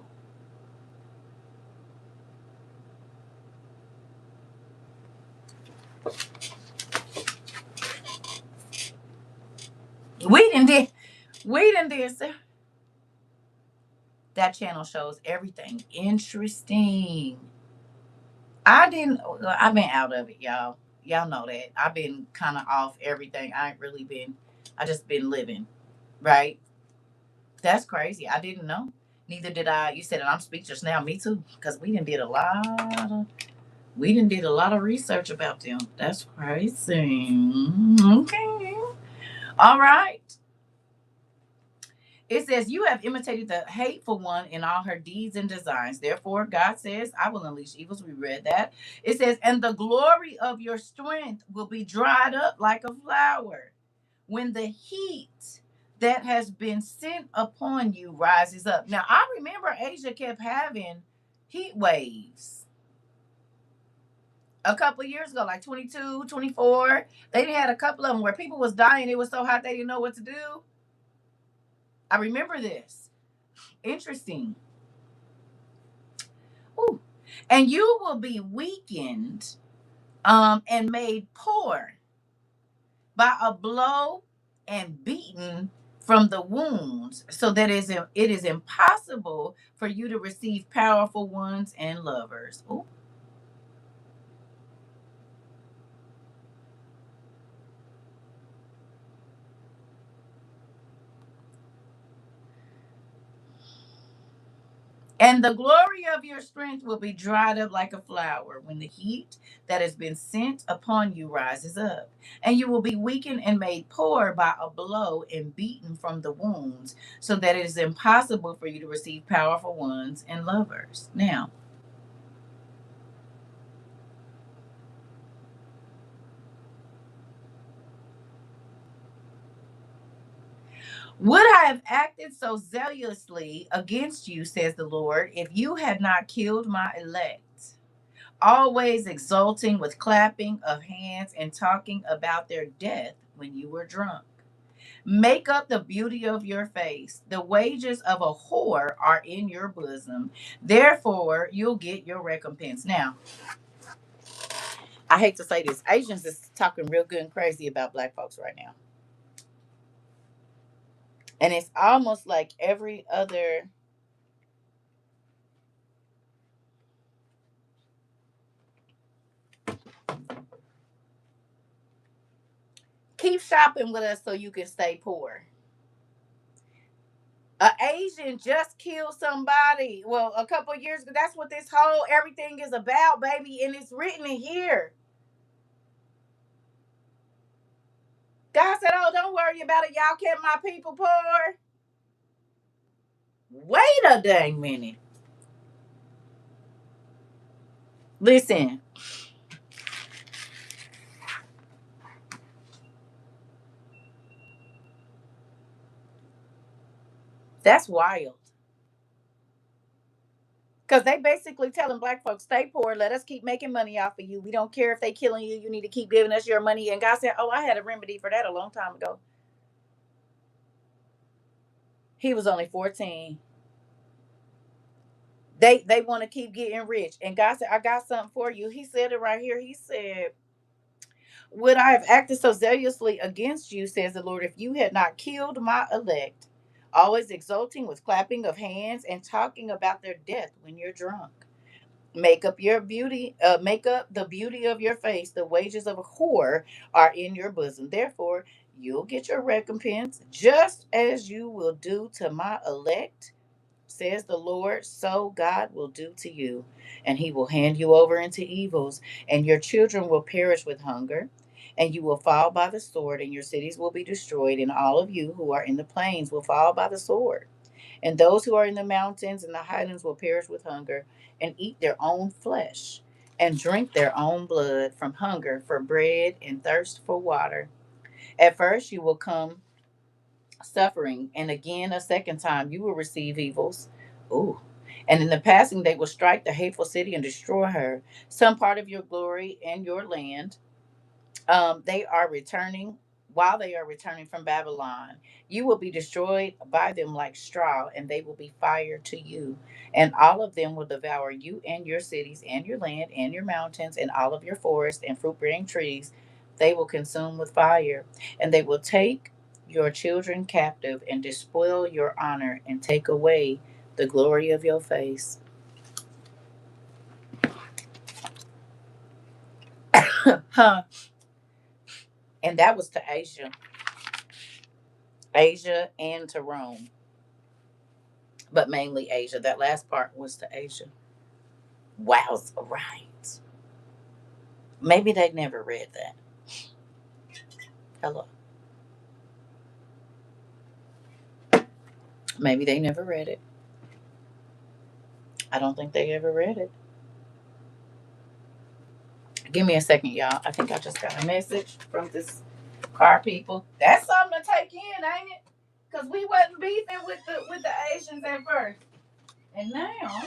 We didn't did we didn't did sir. That channel shows everything. Interesting. I didn't I've been out of it, y'all. Y'all know that. I've been kind of off everything. I ain't really been I just been living, right? That's crazy. I didn't know. Neither did I. You said, and I'm speechless now. Me too, because we didn't did a lot of research about them. That's crazy. Okay. All right. It says, you have imitated the hateful one in all her deeds and designs. Therefore, God says, I will unleash evils. We read that. It says, and the glory of your strength will be dried up like a flower when the heat that has been sent upon you rises up. Now, I remember Asia kept having heat waves a couple of years ago, like 22, 24. They had a couple of them where people was dying. It was so hot they didn't know what to do. I remember this. Interesting. Ooh. And you will be weakened and made poor by a blow and beaten from the wounds, so that it is impossible for you to receive powerful ones and lovers. Ooh. And the glory of your strength will be dried up like a flower when the heat that has been sent upon you rises up. And you will be weakened and made poor by a blow and beaten from the wounds, so that it is impossible for you to receive powerful ones and lovers. Now, would I have acted so zealously against you, says the Lord, if you had not killed my elect? Always exulting with clapping of hands and talking about their death when you were drunk. Make up the beauty of your face. The wages of a whore are in your bosom. Therefore, you'll get your recompense. Now, I hate to say this. Asians is talking real good and crazy about black folks right now. And it's almost like every other. Keep shopping with us so you can stay poor. A Asian just killed somebody. Well, a couple of years ago. That's what this whole everything is about, baby. And it's written in here. God said, "Oh, don't worry about it. Y'all kept my people poor." Wait a dang minute. Listen, that's wild. Because they basically telling black folks, stay poor, let us keep making money off of you. We don't care if they killing you. You need to keep giving us your money. And God said, "Oh, I had a remedy for that a long time ago." He was only 14. They want to keep getting rich. And God said, "I got something for you." He said it right here. He said, "Would I have acted so zealously against you, says the Lord, if you had not killed my elect, always exulting with clapping of hands and talking about their death when you're drunk? Make up the beauty of your face. The wages of a whore are in your bosom. Therefore, you'll get your recompense, just as you will do to my elect, says the Lord, so God will do to you. And he will hand you over into evils, and your children will perish with hunger, and you will fall by the sword, and your cities will be destroyed, and all of you who are in the plains will fall by the sword. And those who are in the mountains and the highlands will perish with hunger, and eat their own flesh, and drink their own blood from hunger for bread and thirst for water. At first you will come suffering, and again a second time you will receive evils. Ooh. And in the passing they will strike the hateful city and destroy her. Some part of your glory and your land, they are returning while they are returning from Babylon. You will be destroyed by them like straw, and they will be fire to you. And all of them will devour you and your cities and your land and your mountains and all of your forests and fruit bearing trees. They will consume with fire, and they will take your children captive and despoil your honor and take away the glory of your face. Huh. And that was to Asia, Asia and to Rome, but mainly Asia. That last part was to Asia. Wow, right. Maybe they never read that. Hello. Maybe they never read it. I don't think they ever read it. Give me a second, y'all. I think I just got a message from this car people. That's something to take in, ain't it? Because we wasn't beefing with the Asians at first. And now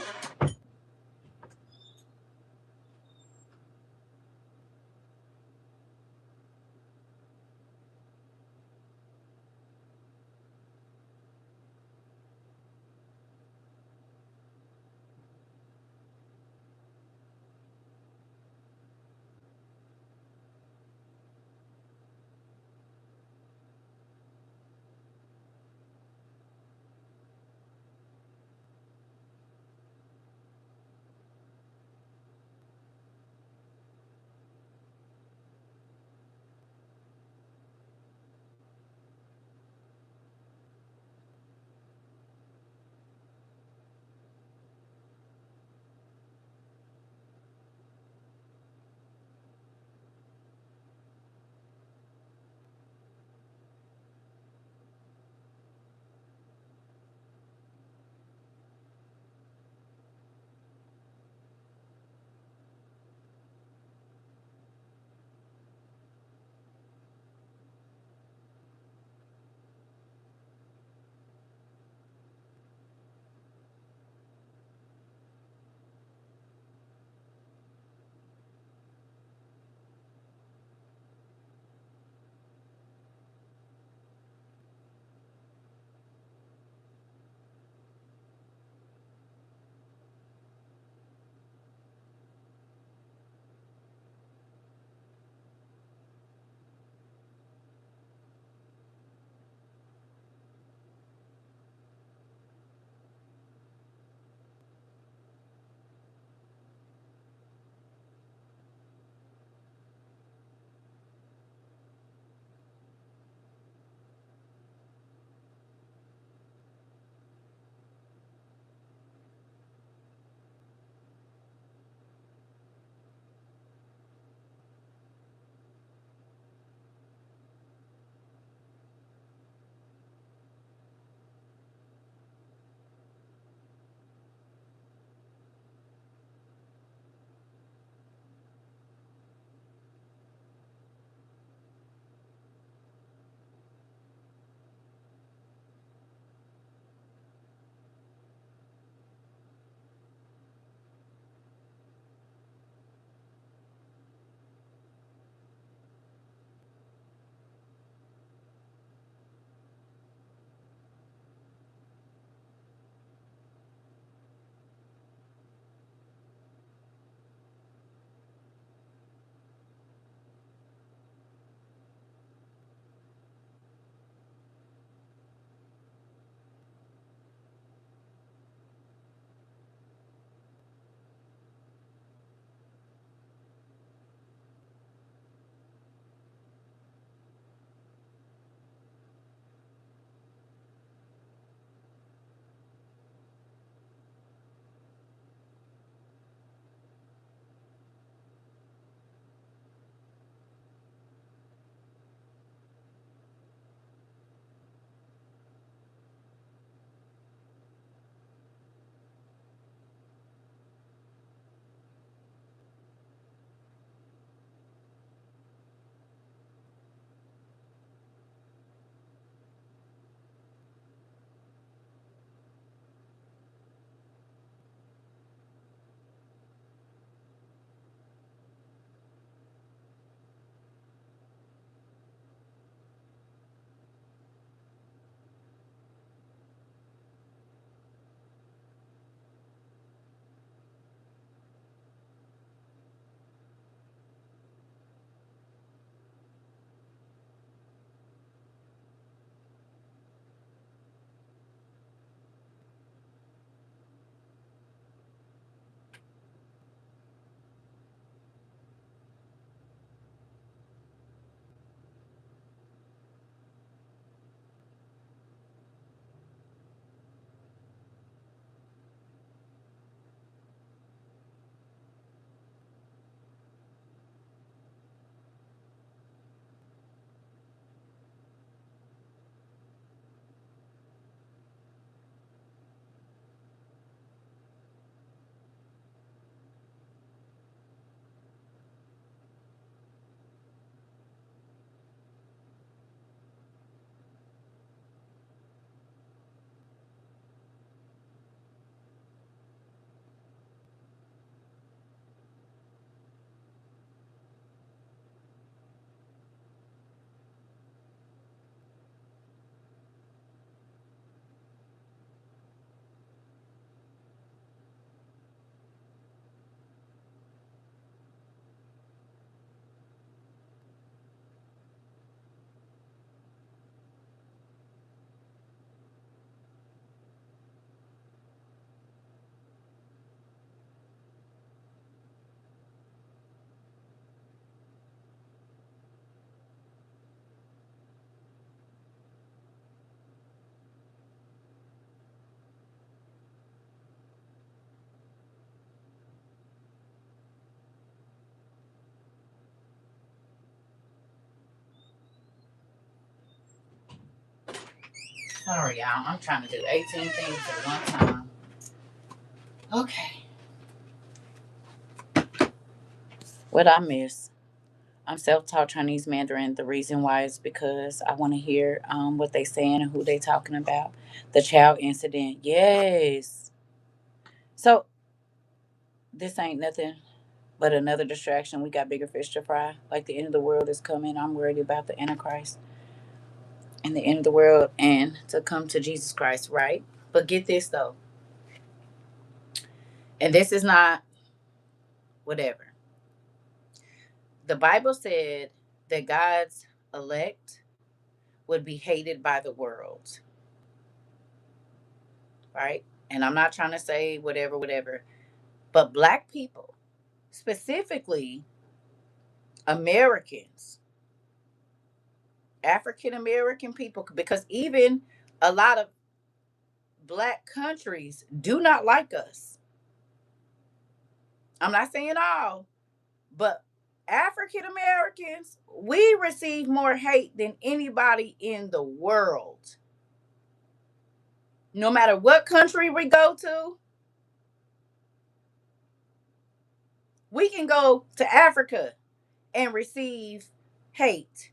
Sorry, y'all. I'm trying to do 18 things at one time. Okay. What I miss? I'm self-taught Chinese Mandarin. The reason why is because I want to hear what they saying and who they talking about. The child incident. Yes. So this ain't nothing but another distraction. We got bigger fish to fry. Like the end of the world is coming. I'm worried about the Antichrist and the end of the world and to come to Jesus Christ, right? But get this though. And this is not whatever. The Bible said that God's elect would be hated by the world, right? And I'm not trying to say whatever, whatever, but black people, specifically Americans, African American people, because even a lot of black countries do not like us. I'm not saying all, but African Americans, we receive more hate than anybody in the world. No matter what country we go to, we can go to Africa and receive hate.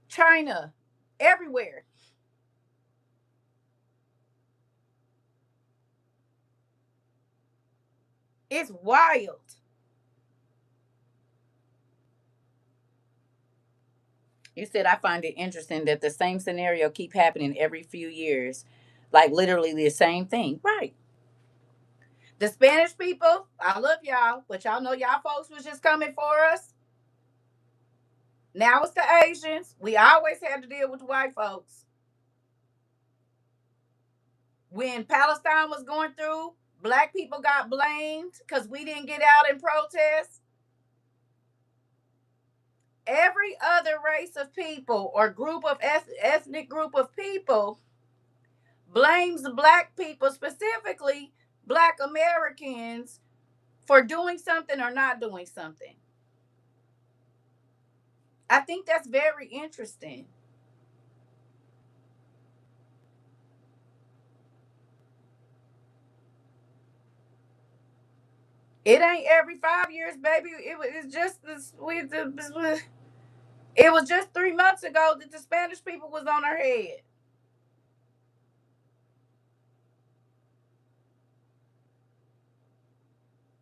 China, everywhere. It's wild. You said I find it interesting that the same scenario keep happening every few years. Like literally the same thing. Right. The Spanish people, I love y'all, but y'all know y'all folks was just coming for us. Now it's the Asians. We always had to deal with the white folks. When Palestine was going through, black people got blamed because we didn't get out and protest. Every other race of people or group of ethnic group of people blames black people, specifically black Americans, for doing something or not doing something. I think that's very interesting. It ain't every 5 years, baby. It's just this. It was just 3 months ago that the Spanish people was on our head.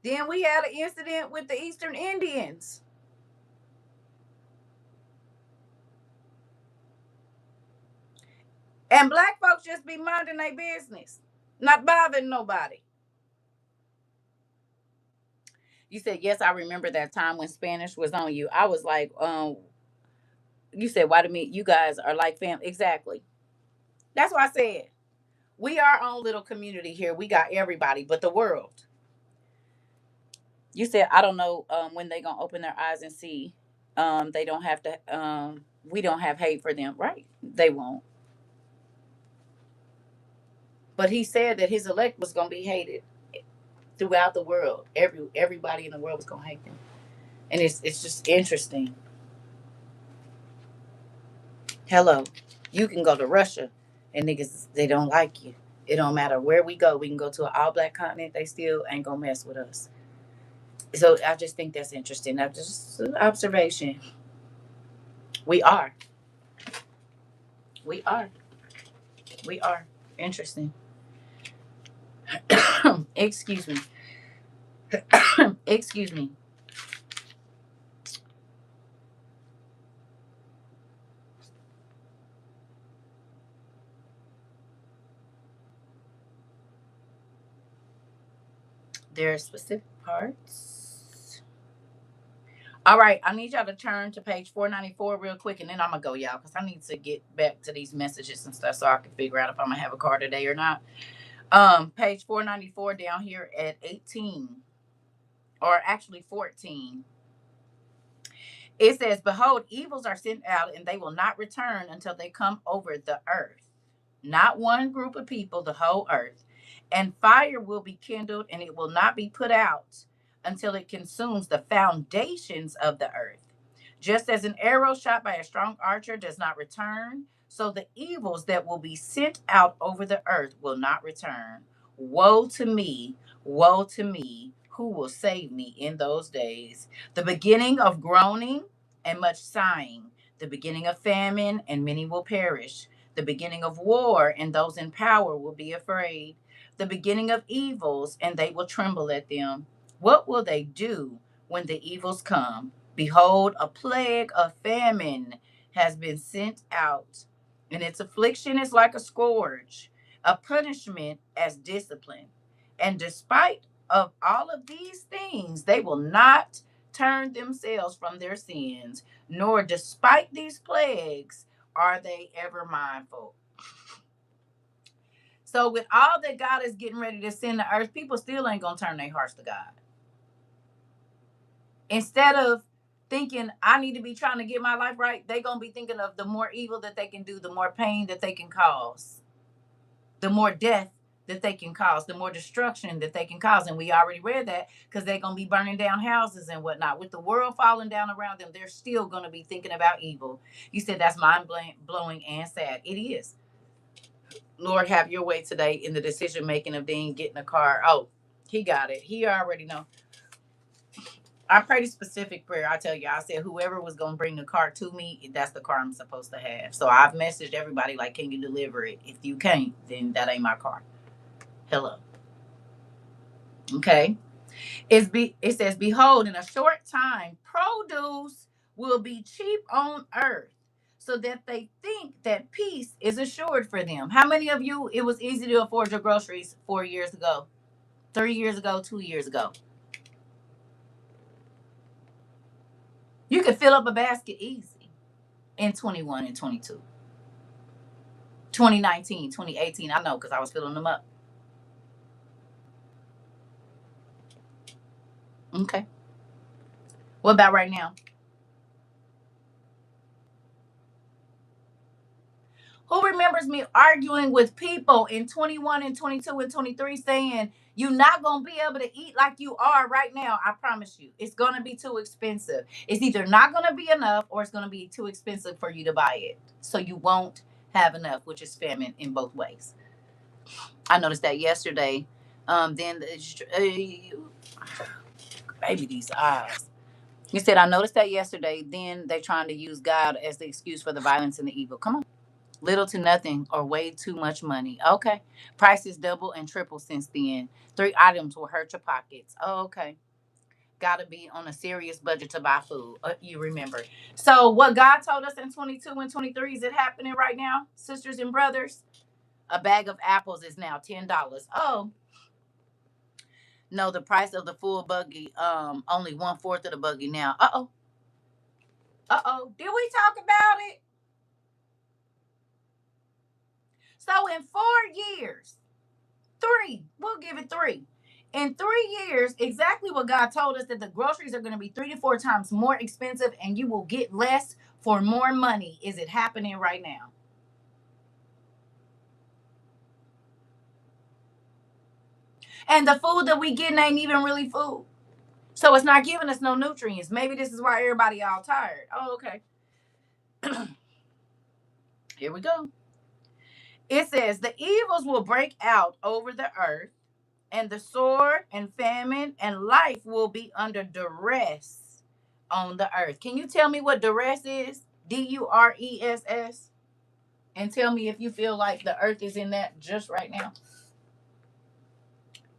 Then we had an incident with the Eastern Indians. And black folks just be minding their business, not bothering nobody. You said, yes, I remember that time when Spanish was on you. I was like, you said, why do me? You guys are like family. Exactly. That's what I said. We are our own little community here. We got everybody, but the world. You said, I don't know when they gonna open their eyes and see. They don't have to. We don't have hate for them, right? They won't. But he said that his elect was gonna be hated throughout the world. Everybody in the world was gonna hate them, and it's just interesting. Hello, you can go to Russia, and niggas they don't like you. It don't matter where we go. We can go to an all black continent. They still ain't gonna mess with us. So I just think that's interesting. That's just an observation. We are. We are. We are. Interesting. Excuse me. Excuse me. There are specific parts. All right, I need y'all to turn to page 494 real quick, and then I'm gonna go, y'all, because I need to get back to these messages and stuff so I can figure out if I'm gonna have a car today or not. Page 494 down here at 18, or actually 14. It says, behold, evils are sent out, and they will not return until they come over the earth. Not one group of people, the whole earth. And fire will be kindled, and it will not be put out until it consumes the foundations of the earth. Just as an arrow shot by a strong archer does not return, so the evils that will be sent out over the earth will not return. Woe to me, woe to me, who will save me in those days? The beginning of groaning and much sighing, the beginning of famine, and many will perish. The beginning of war, and those in power will be afraid. The beginning of evils, and they will tremble at them. What will they do when the evils come? Behold, a plague of famine has been sent out, and its affliction is like a scourge, a punishment as discipline. And despite of all of these things, they will not turn themselves from their sins, nor despite these plagues are they ever mindful. So with all that God is getting ready to send to earth, people still ain't gonna turn their hearts to God. Instead of thinking I need to be trying to get my life right, they gonna be thinking of the more evil that they can do, the more pain that they can cause, the more death that they can cause, the more destruction that they can cause. And we already read that because they're gonna be burning down houses and whatnot. With the world falling down around them, they're still gonna be thinking about evil. You said that's mind blowing and sad. It is. Lord, have your way today in the decision making of then getting a car. Oh, he got it. He already know. I prayed a specific prayer. I tell you, I said whoever was gonna bring the car to me, that's the car I'm supposed to have. So I've messaged everybody like, can you deliver it? If you can't, then that ain't my car. Hello. Okay. It says, behold, in a short time, produce will be cheap on earth, so that they think that peace is assured for them. How many of you it was easy to afford your groceries 4 years ago, 3 years ago, 2 years ago? You could fill up a basket easy in 21 and 22. 2019, 2018. I know because I was filling them up. Okay. What about right now? Who remembers me arguing with people in 21 and 22 and 23 saying, you're not going to be able to eat like you are right now? I promise you, it's going to be too expensive. It's either not going to be enough or it's going to be too expensive for you to buy it. So you won't have enough, which is famine in both ways. I noticed that yesterday. Then, baby, these eyes. You said, I noticed that yesterday. Then they're trying to use God as the excuse for the violence and the evil. Come on. Little to nothing or way too much money. Okay. Prices double and triple since then. 3 items will hurt your pockets. Oh, okay. Gotta be on a serious budget to buy food. You remember. So what God told us in 22 and 23, is it happening right now, sisters and brothers? A bag of apples is now $10. Oh, no, the price of the full buggy, only 1/4 of the buggy now. Uh-oh. Uh-oh. Did we talk about it? So in 4 years, three, we'll give it three. In 3 years, exactly what God told us, that the groceries are going to be 3 to 4 times more expensive and you will get less for more money. Is it happening right now? And the food that we getting ain't even really food. So it's not giving us no nutrients. Maybe this is why everybody all tired. Oh, okay. Here we go. It says the evils will break out over the earth, and the sword and famine and life will be under duress on the earth. Can you tell me what duress is? Duress. And tell me if you feel like the earth is in that just right now.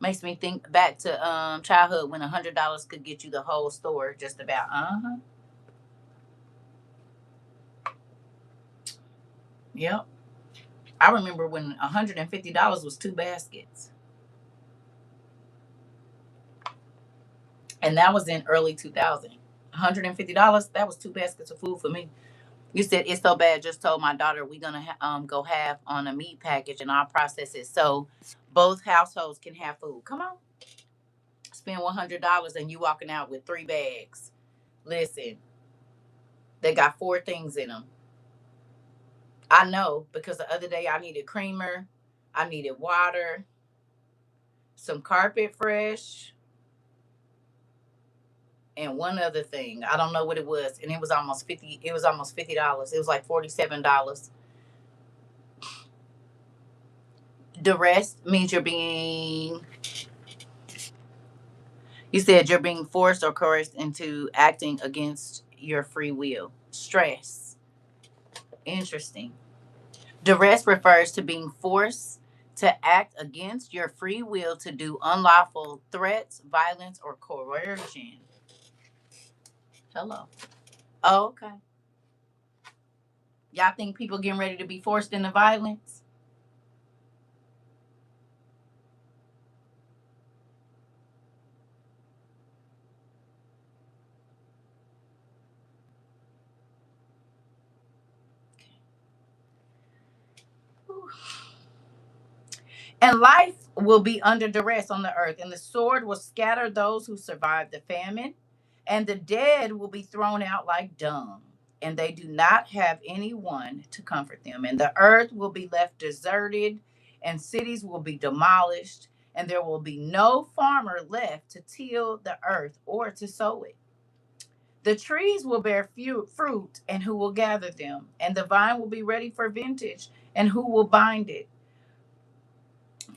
Makes me think back to childhood when $100 could get you the whole store just about. Uh-huh. Yep. I remember when $150 was 2 baskets. And that was in early 2000. $150, that was 2 baskets of food for me. You said it's so bad. Just told my daughter we're gonna go half on a meat package and I'll process it so both households can have food. Come on, spend $100 and you walking out with 3 bags. Listen, they got 4 things in them. I know because the other day I needed creamer, I needed water, some carpet fresh, and one other thing. I don't know what it was, and it was almost 50. It was almost $50. It was like $47. Duress means you're being. You said you're being forced or coerced into acting against your free will. Stress. Interesting. Duress refers to being forced to act against your free will to do unlawful threats, violence, or coercion. Hello. Oh, okay. Y'all think people getting ready to be forced into violence? And life will be under duress on the earth, and the sword will scatter those who survive the famine, and the dead will be thrown out like dung, and they do not have anyone to comfort them. And the earth will be left deserted, and cities will be demolished, and there will be no farmer left to till the earth or to sow it. The trees will bear fruit, and who will gather them? And the vine will be ready for vintage, and who will bind it?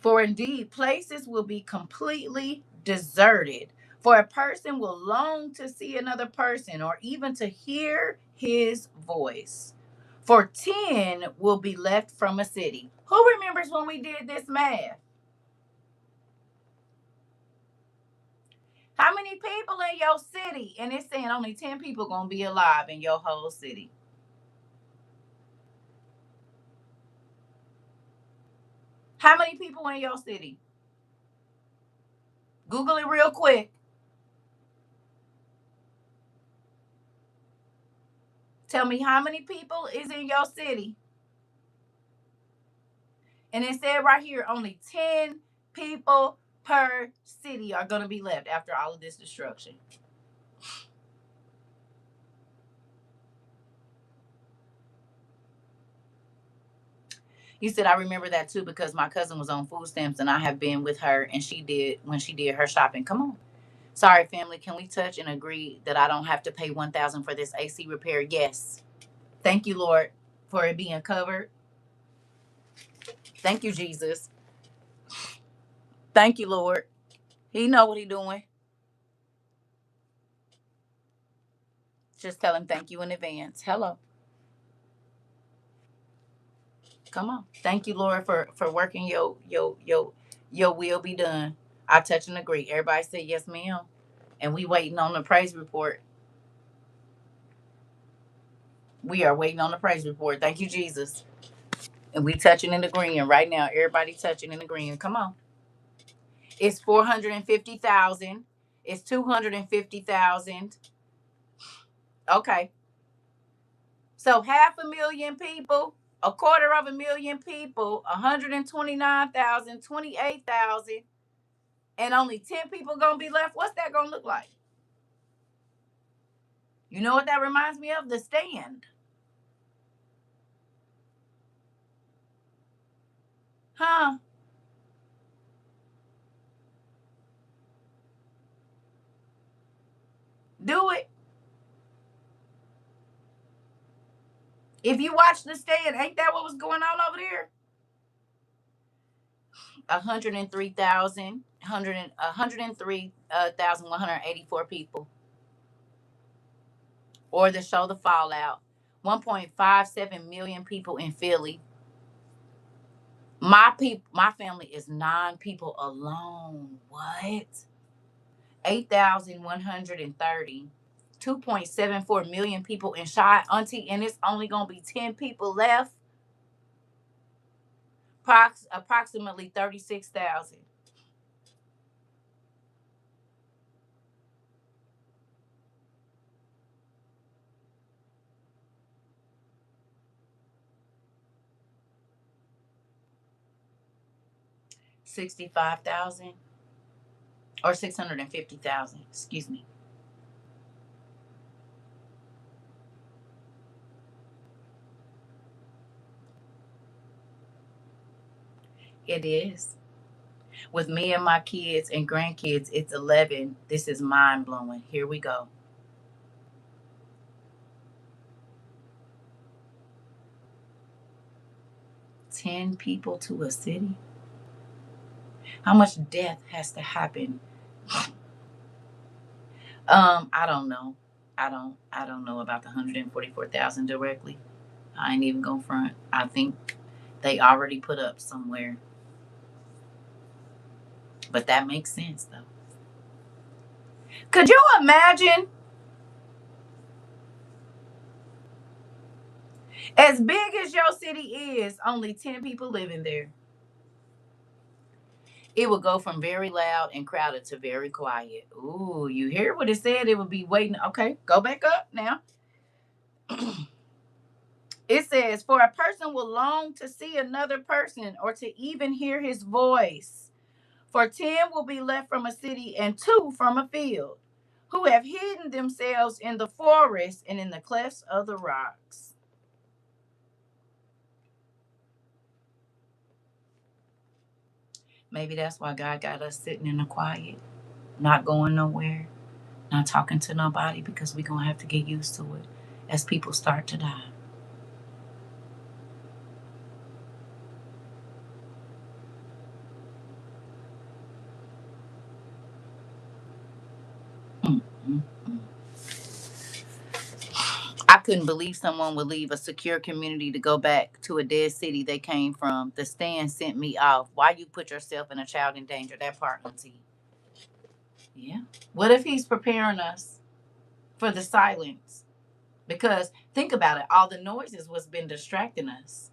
For indeed, places will be completely deserted. For a person will long to see another person or even to hear his voice. For 10 will be left from a city. Who remembers when we did this math? How many people in your city? And it's saying only 10 people going to be alive in your whole city. How many people in your city? Google it real quick. Tell me how many people is in your city. And it said right here, only 10 people per city are going to be left after all of this destruction. You said, I remember that too because my cousin was on food stamps and I have been with her and she did when she did her shopping. Come on. Sorry, family. Can we touch and agree that I don't have to pay $1,000 for this AC repair? Yes. Thank you, Lord, for it being covered. Thank you, Jesus. Thank you, Lord. He know what he doing. Just tell him thank you in advance. Hello. Come on. Thank you, Lord, for working your will be done. I touch and agree. Everybody say yes, ma'am. And we waiting on the praise report. We are waiting on the praise report. Thank you, Jesus. And we touching and agreeing right now. Everybody touching and agreeing. Come on. It's 450,000. It's 250,000. Okay. So 500,000 people, 250,000 people, 129,000, 28,000, and only 10 people gonna be left. What's that gonna look like? You know what that reminds me of? The Stand. Huh? Do it. If you watch The Stand, ain't that what was going on over there? 103,000, 103,184 people. Or the show The Fallout. 1.57 million people in Philly. My family is 9 people alone. What? 8,130. 2.74 million people in Shy Auntie, and it's only gonna be 10 people left. Approximately 36,000. 65,000 or 650,000. Excuse me. It is. With me and my kids and grandkids, it's 11. This is mind blowing. Here we go. 10 people to a city. How much death has to happen? I don't know. I don't know about the 144,000 directly. I ain't even gonna front. I think they already put up somewhere. But that makes sense though. Could you imagine, as big as your city is, only 10 people living there? It would go from very loud and crowded to very quiet. Ooh, you hear what it said? It would be waiting. Okay, go back up now. It says, for a person will long to see another person or to even hear his voice. For 10 will be left from a city and 2 from a field, who have hidden themselves in the forest and in the clefts of the rocks. Maybe that's why God got us sitting in the quiet, not going nowhere, not talking to nobody, because we're going to have to get used to it as people start to die. Mm, mm, mm. I couldn't believe someone would leave a secure community to go back to a dead city they came from. The stand sent me off. Why you put yourself and a child in danger? That part, Auntie. Yeah. What if he's preparing us for the silence? Because think about it, all the noises was been distracting us.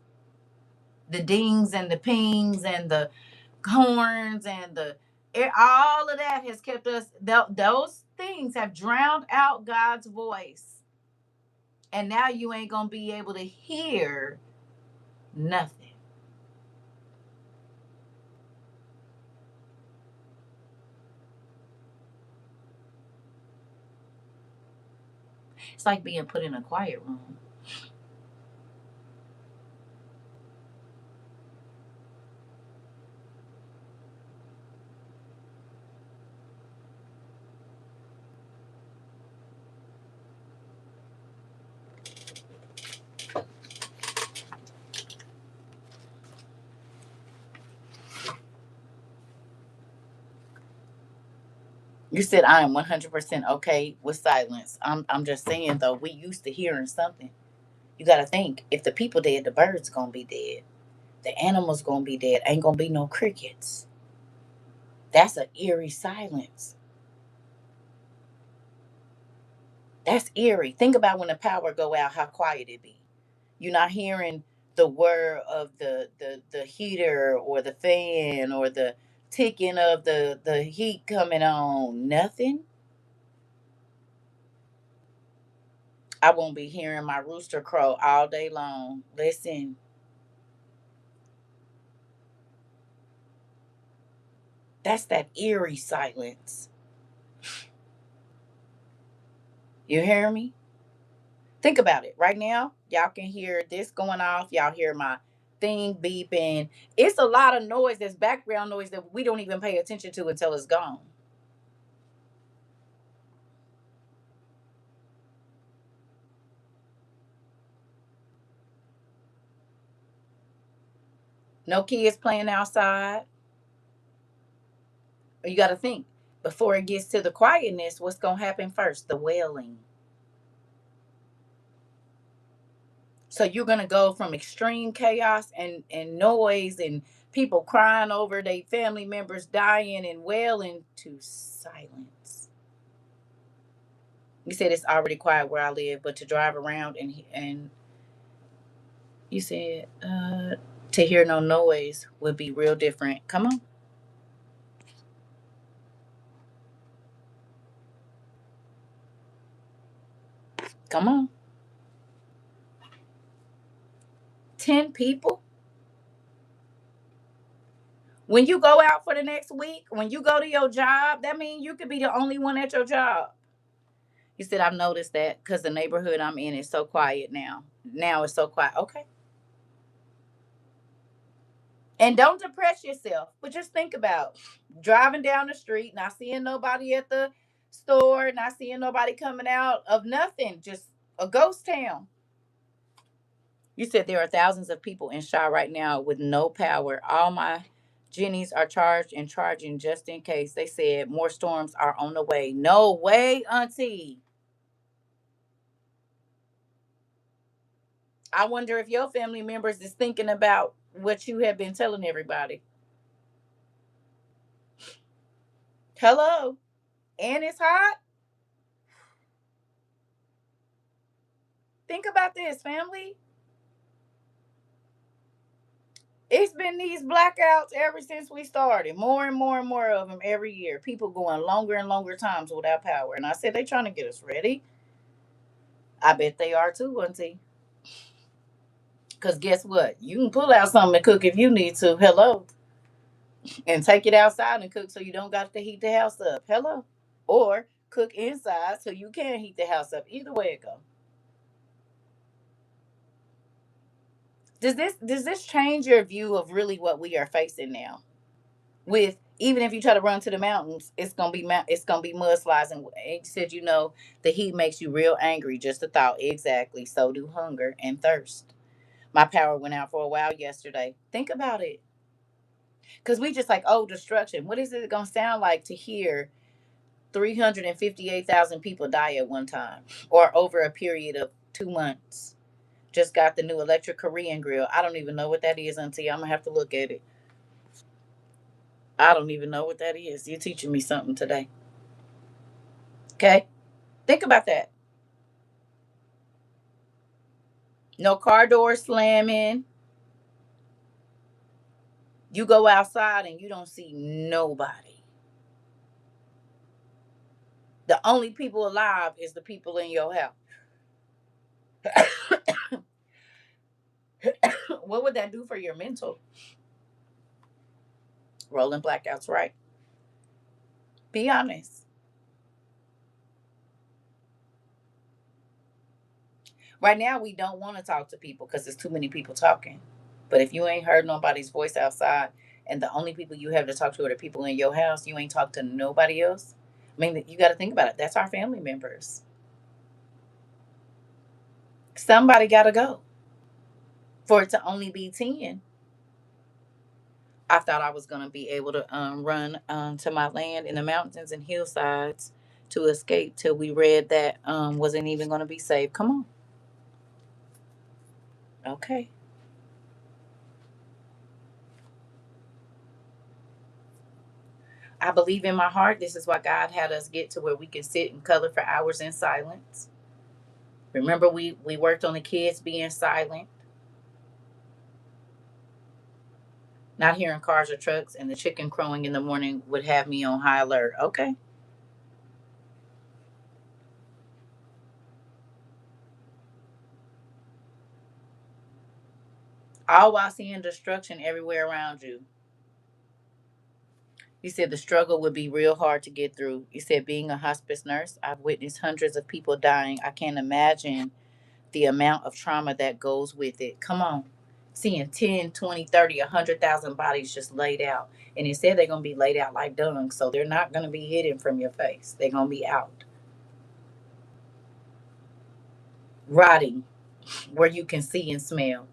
The dings and the pings and the horns and all of that has kept us. Those things have drowned out God's voice, and now you ain't gonna be able to hear nothing. It's like being put in a quiet room. You said I am 100% okay with silence. I'm just saying though, we used to hearing something. You got to think, if the people dead, the birds gonna be dead. The animals gonna be dead. Ain't gonna be no crickets. That's an eerie silence. That's eerie. Think about when the power go out, how quiet it be. You're not hearing the whir of the heater or the fan or the ticking of the heat coming on. Nothing. I won't be hearing my rooster crow all day long. Listen, that's that eerie silence. You hear me? Think about it. Right now, y'all can hear this going off. Y'all hear my thing beeping. It's a lot of noise. There's background noise that we don't even pay attention to until it's gone. No kids playing outside. You got to think, before it gets to the quietness, what's going to happen first? The wailing. So you're going to go from extreme chaos and noise and people crying over their family members dying and wailing to silence. You said it's already quiet where I live, but to drive around and you said to hear no noise would be real different. Come on, come on. 10 people. When you go out for the next week, when you go to your job, that means you could be the only one at your job. He said, I've noticed that because the neighborhood I'm in is so quiet now. Now it's so quiet. Okay. And don't depress yourself, but just think about driving down the street, not seeing nobody at the store, not seeing nobody coming out of nothing, just a ghost town. You said there are thousands of people in Shaw right now with no power. All my Jennies are charged and charging just in case. They said more storms are on the way. No way, Auntie. I wonder if your family members is thinking about what you have been telling everybody. Hello. And it's hot. Think about this, family. It's been these blackouts ever since we started. More and more and more of them every year. People going longer and longer times without power. And I said they trying to get us ready. I bet they are too, Auntie. Because guess what? You can pull out something to cook if you need to. Hello. And take it outside and cook so you don't got to heat the house up. Hello. Or cook inside so you can heat the house up. Either way it go. Does this change your view of really what we are facing now? With even if you try to run to the mountains, it's gonna be mudslides. And you said the heat makes you real angry. Just a thought. Exactly. So do hunger and thirst. My power went out for a while yesterday. Think about it, because we just like, oh, destruction. What is it gonna sound like to hear 358,000 people die at one time, or over a period of 2 months? Just got the new electric Korean grill. I don't even know what that is, Auntie. I'm gonna have to look at it. I don't even know what that is. You're teaching me something today. Okay? Think about that. No car door slamming. You go outside and you don't see nobody. The only people alive is the people in your house. What would that do for your mental? Rolling blackouts, right? Be honest. Right now, we don't want to talk to people because there's too many people talking. But if you ain't heard nobody's voice outside, and the only people you have to talk to are the people in your house, you ain't talked to nobody else. I mean, you got to think about it. That's our family members. Somebody got to go for it to only be 10. I thought I was going to be able to run to my land in the mountains and hillsides to escape till we read that wasn't even going to be safe. Come on. Okay. I believe in my heart this is why God had us get to where we can sit and color for hours in silence. Remember, we worked on the kids being silent, not hearing cars or trucks, and the chicken crowing in the morning would have me on high alert. Okay. All while seeing destruction everywhere around you. You said the struggle would be real hard to get through. You said being a hospice nurse, I've witnessed hundreds of people dying. I can't imagine the amount of trauma that goes with it. Come on. Seeing 10, 20, 30, 100,000 bodies just laid out. And it said they're going to be laid out like dung. So they're not going to be hidden from your face. They're going to be out. Rotting where you can see and smell.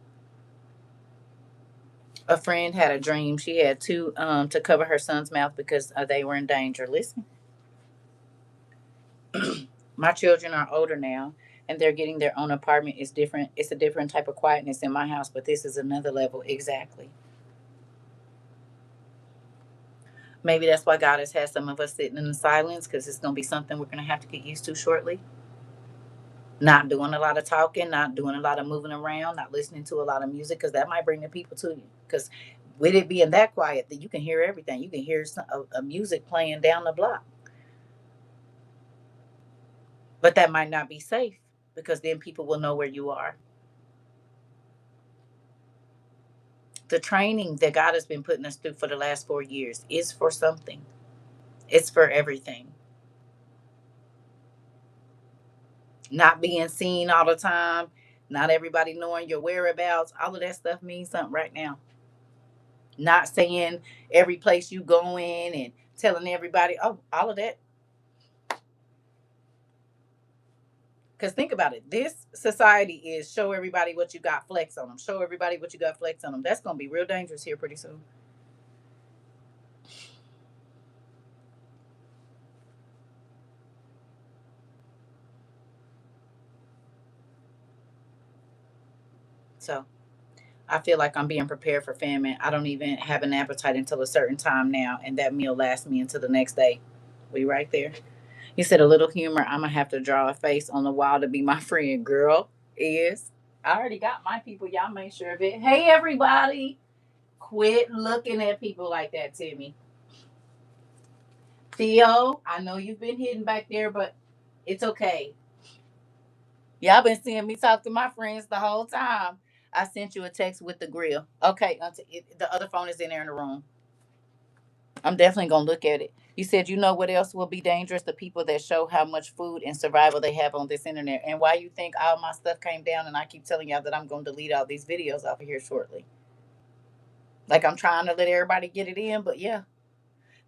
A friend had a dream. She had to cover her son's mouth because they were in danger. Listen, my children are older now and they're getting their own apartment. It's different. It's a different type of quietness in my house, but this is another level. Exactly. Maybe that's why God has had some of us sitting in the silence, because it's going to be something we're going to have to get used to shortly. Not doing a lot of talking, not doing a lot of moving around, not listening to a lot of music, because that might bring the people to you. Because with it being that quiet, that you can hear everything. You can hear a music playing down the block, but that might not be safe because then people will know where you are. The training that God has been putting us through for the last 4 years is for something. It's for everything. Not being seen all the time, not everybody knowing your whereabouts, all of that stuff means something right now. Not saying every place you go in and telling everybody, oh, all of that. Because think about it. This society is show everybody what you got, flex on them. Show everybody what you got, flex on them. That's going to be real dangerous here pretty soon. So I feel like I'm being prepared for famine. I don't even have an appetite until a certain time now, and that meal lasts me until the next day. We right there. He said a little humor. I'm gonna have to draw a face on the wall to be my friend. Girl is. I already got my people. Y'all make sure of it. Hey everybody, quit looking at people like that, Timmy. Theo, I know you've been hidden back there, but it's okay. Y'all been seeing me talk to my friends the whole time. I sent you a text with the grill. Okay, the other phone is in there in the room. I'm definitely gonna look at it. You said you know what else will be dangerous? The people that show how much food and survival they have on this internet. And why you think all my stuff came down and I keep telling y'all that I'm gonna delete all these videos off of here shortly. Like I'm trying to let everybody get it in, but yeah.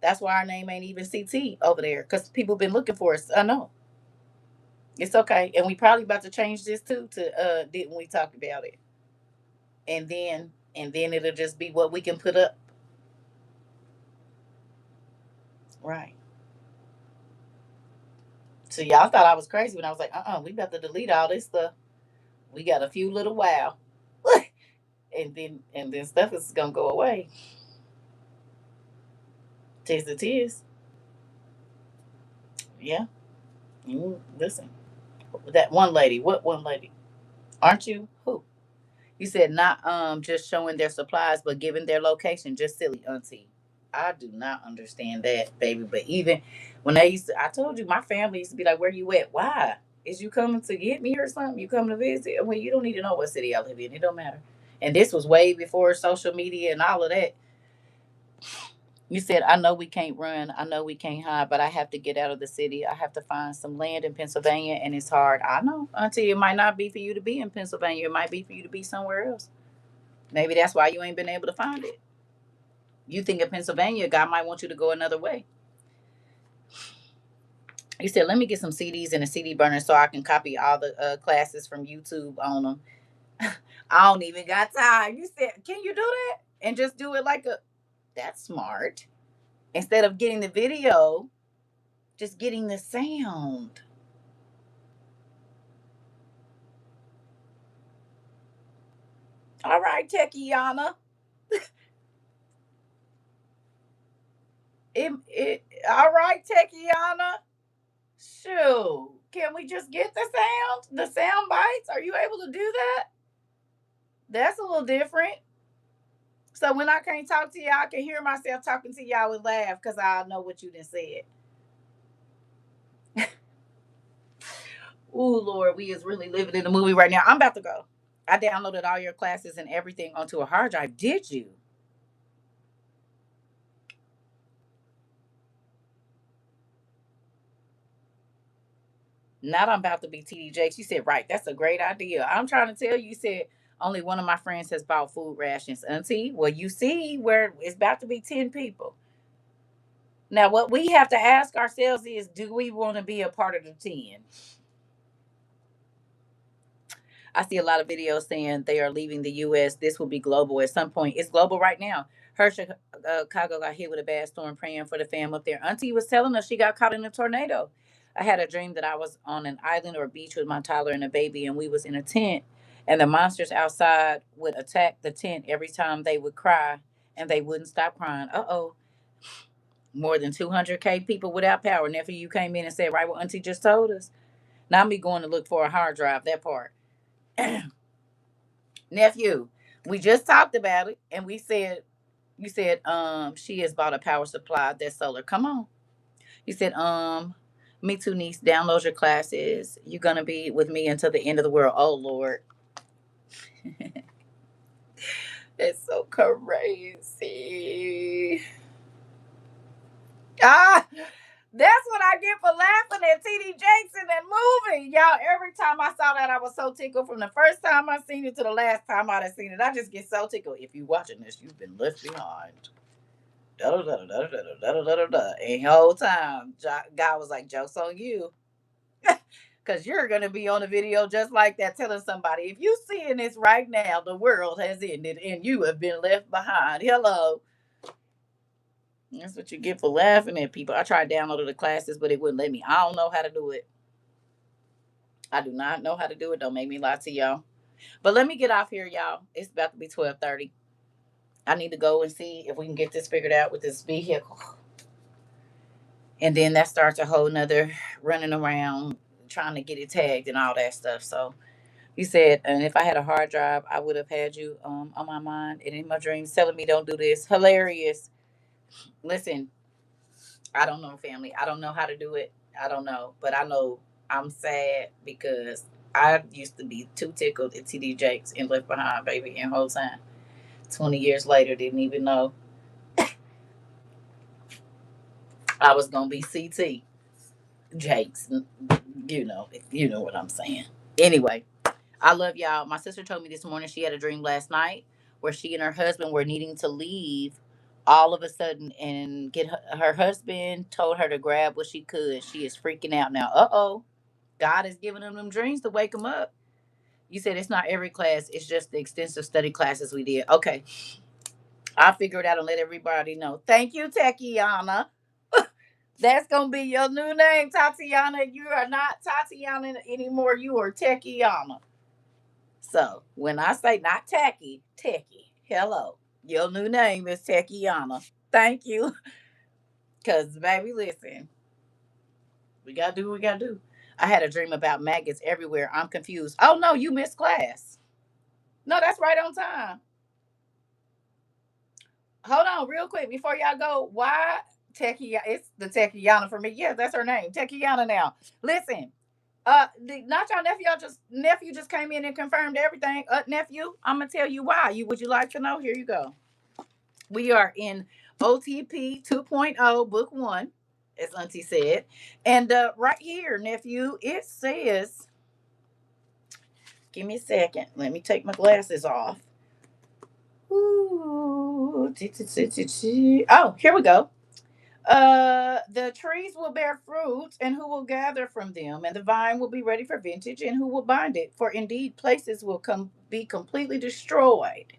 That's why our name ain't even CT over there. Because people been looking for us. I know. It's okay. And we probably about to change this too to didn't we talk about it? And then it'll just be what we can put up. Right. So y'all thought I was crazy when I was like, we got to delete all this stuff. We got a few little wow. and then stuff is gonna go away. Tis it is. Yeah. Listen. That one lady. What one lady? Aren't you? Who? You said not just showing their supplies, but giving their location. Just silly, auntie. I do not understand that, baby. But even when I told you my family used to be like, "Where you at? Why? Is you coming to get me or something? You coming to visit? Well, you don't need to know what city I live in. It don't matter." And this was way before social media and all of that. You said, I know we can't run. I know we can't hide, but I have to get out of the city. I have to find some land in Pennsylvania, and it's hard. I know, auntie. It might not be for you to be in Pennsylvania. It might be for you to be somewhere else. Maybe that's why you ain't been able to find it. You think in Pennsylvania, God might want you to go another way. He said, let me get some CDs and a CD burner so I can copy all the classes from YouTube on them. I don't even got time. You said, can you do that? And just do it like a, that's smart. Instead of getting the video, just getting the sound. All right, Techiana. All right, Techiana. Shoot. Can we just get the sound bites? Are you able to do that? That's a little different. So when I can't talk to y'all, I can hear myself talking to y'all and laugh because I know what you done said. Ooh, Lord, we is really living in the movie right now. I'm about to go. I downloaded all your classes and everything onto a hard drive. Did you? Not I'm about to be TD Jakes. You said, right, that's a great idea. I'm trying to tell you, you said only one of my friends has bought food rations. Auntie, well, you see where it's about to be 10 people. Now, what we have to ask ourselves is, do we want to be a part of the 10? I see a lot of videos saying they are leaving the U.S. This will be global at some point. It's global right now. Her Chicago got hit with a bad storm, praying for the fam up there. Auntie was telling us she got caught in a tornado. I had a dream that I was on an island or a beach with my toddler and a baby, and we was in a tent, and the monsters outside would attack the tent every time they would cry, and they wouldn't stop crying. Uh-oh. More than 200K people without power. Nephew, you came in and said, right what Auntie just told us. Now me going to look for a hard drive, that part. Nephew, we just talked about it and we said you said she has bought a power supply that's solar. Come on. You said, me too, niece, download your classes. You're gonna be with me until the end of the world. Oh Lord. It's so crazy. Ah That's what I get for laughing at TD Jakes in that movie. Y'all, every time I saw that, I was so tickled from the first time I seen it to the last time I'd seen it. I just get so tickled. If you're watching this, you've been left behind. Da da da da da da da da da da da. And the whole time, God was like, "Joke's on you." Because you're going to be on a video just like that telling somebody, if you seeing this right now, the world has ended and you have been left behind. Hello. That's what you get for laughing at people. I tried downloading the classes, but it wouldn't let me. I don't know how to do it. I do not know how to do it. Don't make me lie to y'all. But let me get off here, y'all. It's about to be 12:30. I need to go and see if we can get this figured out with this vehicle. And then that starts a whole nother running around trying to get it tagged and all that stuff. So you said, and if I had a hard drive, I would have had you on my mind and in my dreams telling me don't do this. Hilarious. Listen, I don't know, family. I don't know how to do it. I don't know. But I know I'm sad because I used to be too tickled at TD Jakes and left behind, baby, and whole time. 20 years later, didn't even know I was going to be CT Jakes. You know what I'm saying. Anyway, I love y'all. My sister told me this morning she had a dream last night where she and her husband were needing to leave all of a sudden and get her husband told her to grab what she could. She is freaking out now. Uh-oh. God is giving them dreams to wake them up. You said it's not every class, it's just the extensive study classes we did. Okay. I'll figure it out and let everybody know. Thank you, Tatiana. That's gonna be your new name, Tatiana. You are not Tatiana anymore. You are Techiana. So when I say not tacky, techie, hello. Your new name is Techiana. Thank you. Cause baby, listen, we gotta do what we gotta do. I had a dream about maggots everywhere. I'm confused. Oh no, you missed class. No, that's right on time. Hold on, real quick before y'all go. Why Techiana? It's the Techiana for me. Yeah, that's her name, Techiana. Now, listen. Not your nephew. Nephew just came in and confirmed everything. Nephew, I'm gonna tell you why. Would you like to know? Here you go. We are in OTP 2.0, book one, as Auntie said, and right here, nephew, it says. Give me a second. Let me take my glasses off. Ooh, oh, here we go. The trees will bear fruit, and who will gather from them? And the vine will be ready for vintage, and who will bind it? For indeed, places will be completely destroyed,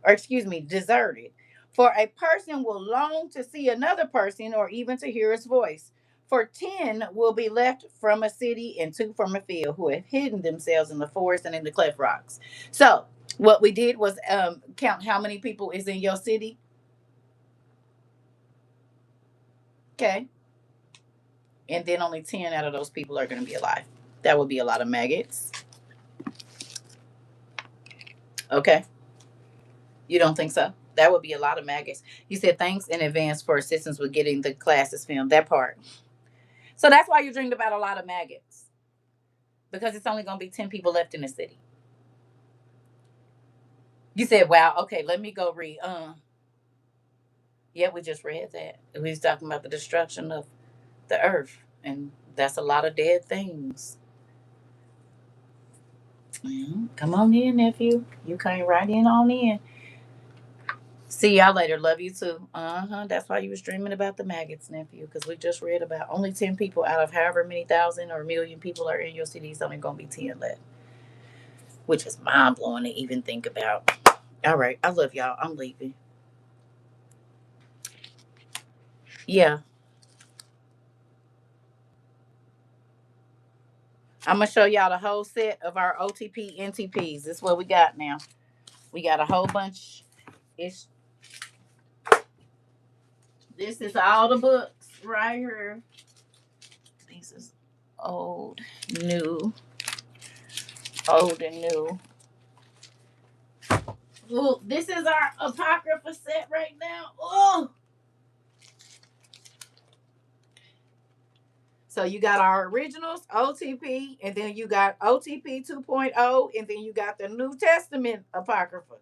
or excuse me, deserted. For a person will long to see another person, or even to hear his voice. For 10 will be left from a city, and 2 from a field, who have hidden themselves in the forest and in the cleft rocks. So, what we did was count how many people is in your city. Okay, and then only 10 out of those people are going to be alive. That would be a lot of maggots. Okay. You don't think so? That would be a lot of maggots. You said thanks in advance for assistance with getting the classes filmed. That part. So that's why you dreamed about a lot of maggots. Because it's only going to be 10 people left in the city. You said, wow, okay, let me go read. Yeah, we just read that. We was talking about the destruction of the earth. And that's a lot of dead things. Come on in, nephew. You came right in on in. See y'all later. Love you too. That's why you was dreaming about the maggots, nephew. Because we just read about only 10 people out of however many thousand or million people are in your city. It's only gonna be 10 left, which is mind blowing to even think about. All right, I love y'all. I'm leaving. Yeah, I'm gonna show y'all the whole set of our OTP NTPs. This is what we got now. We got a whole bunch. It's This is all the books right here. This is old, new, old and new. Well, this is our apocrypha set right now. Oh, so you got our originals, OTP, and then you got OTP 2.0, and then you got the New Testament apocrypha.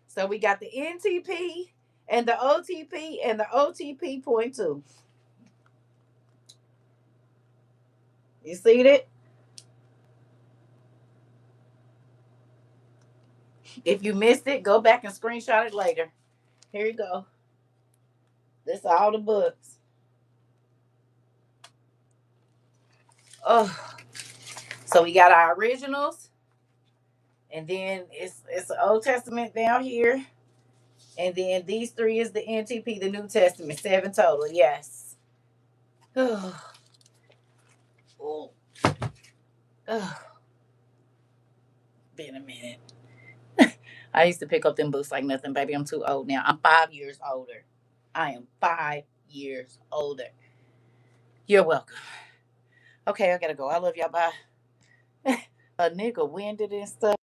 So we got the NTP and the OTP and the OTP point two. You see that? If you missed it, go back and screenshot it later. Here you go. This all the books. Oh, so we got our originals, and then it's the Old Testament down here, and then these three is the NTP, the New Testament, 7 total. Yes. Oh, oh, oh. Been a minute. I used to pick up them books like nothing, baby. I'm too old now. I'm 5 years older. I am 5 years older. You're welcome. Okay, I gotta go. I love y'all. Bye. A nigga winded and stuff.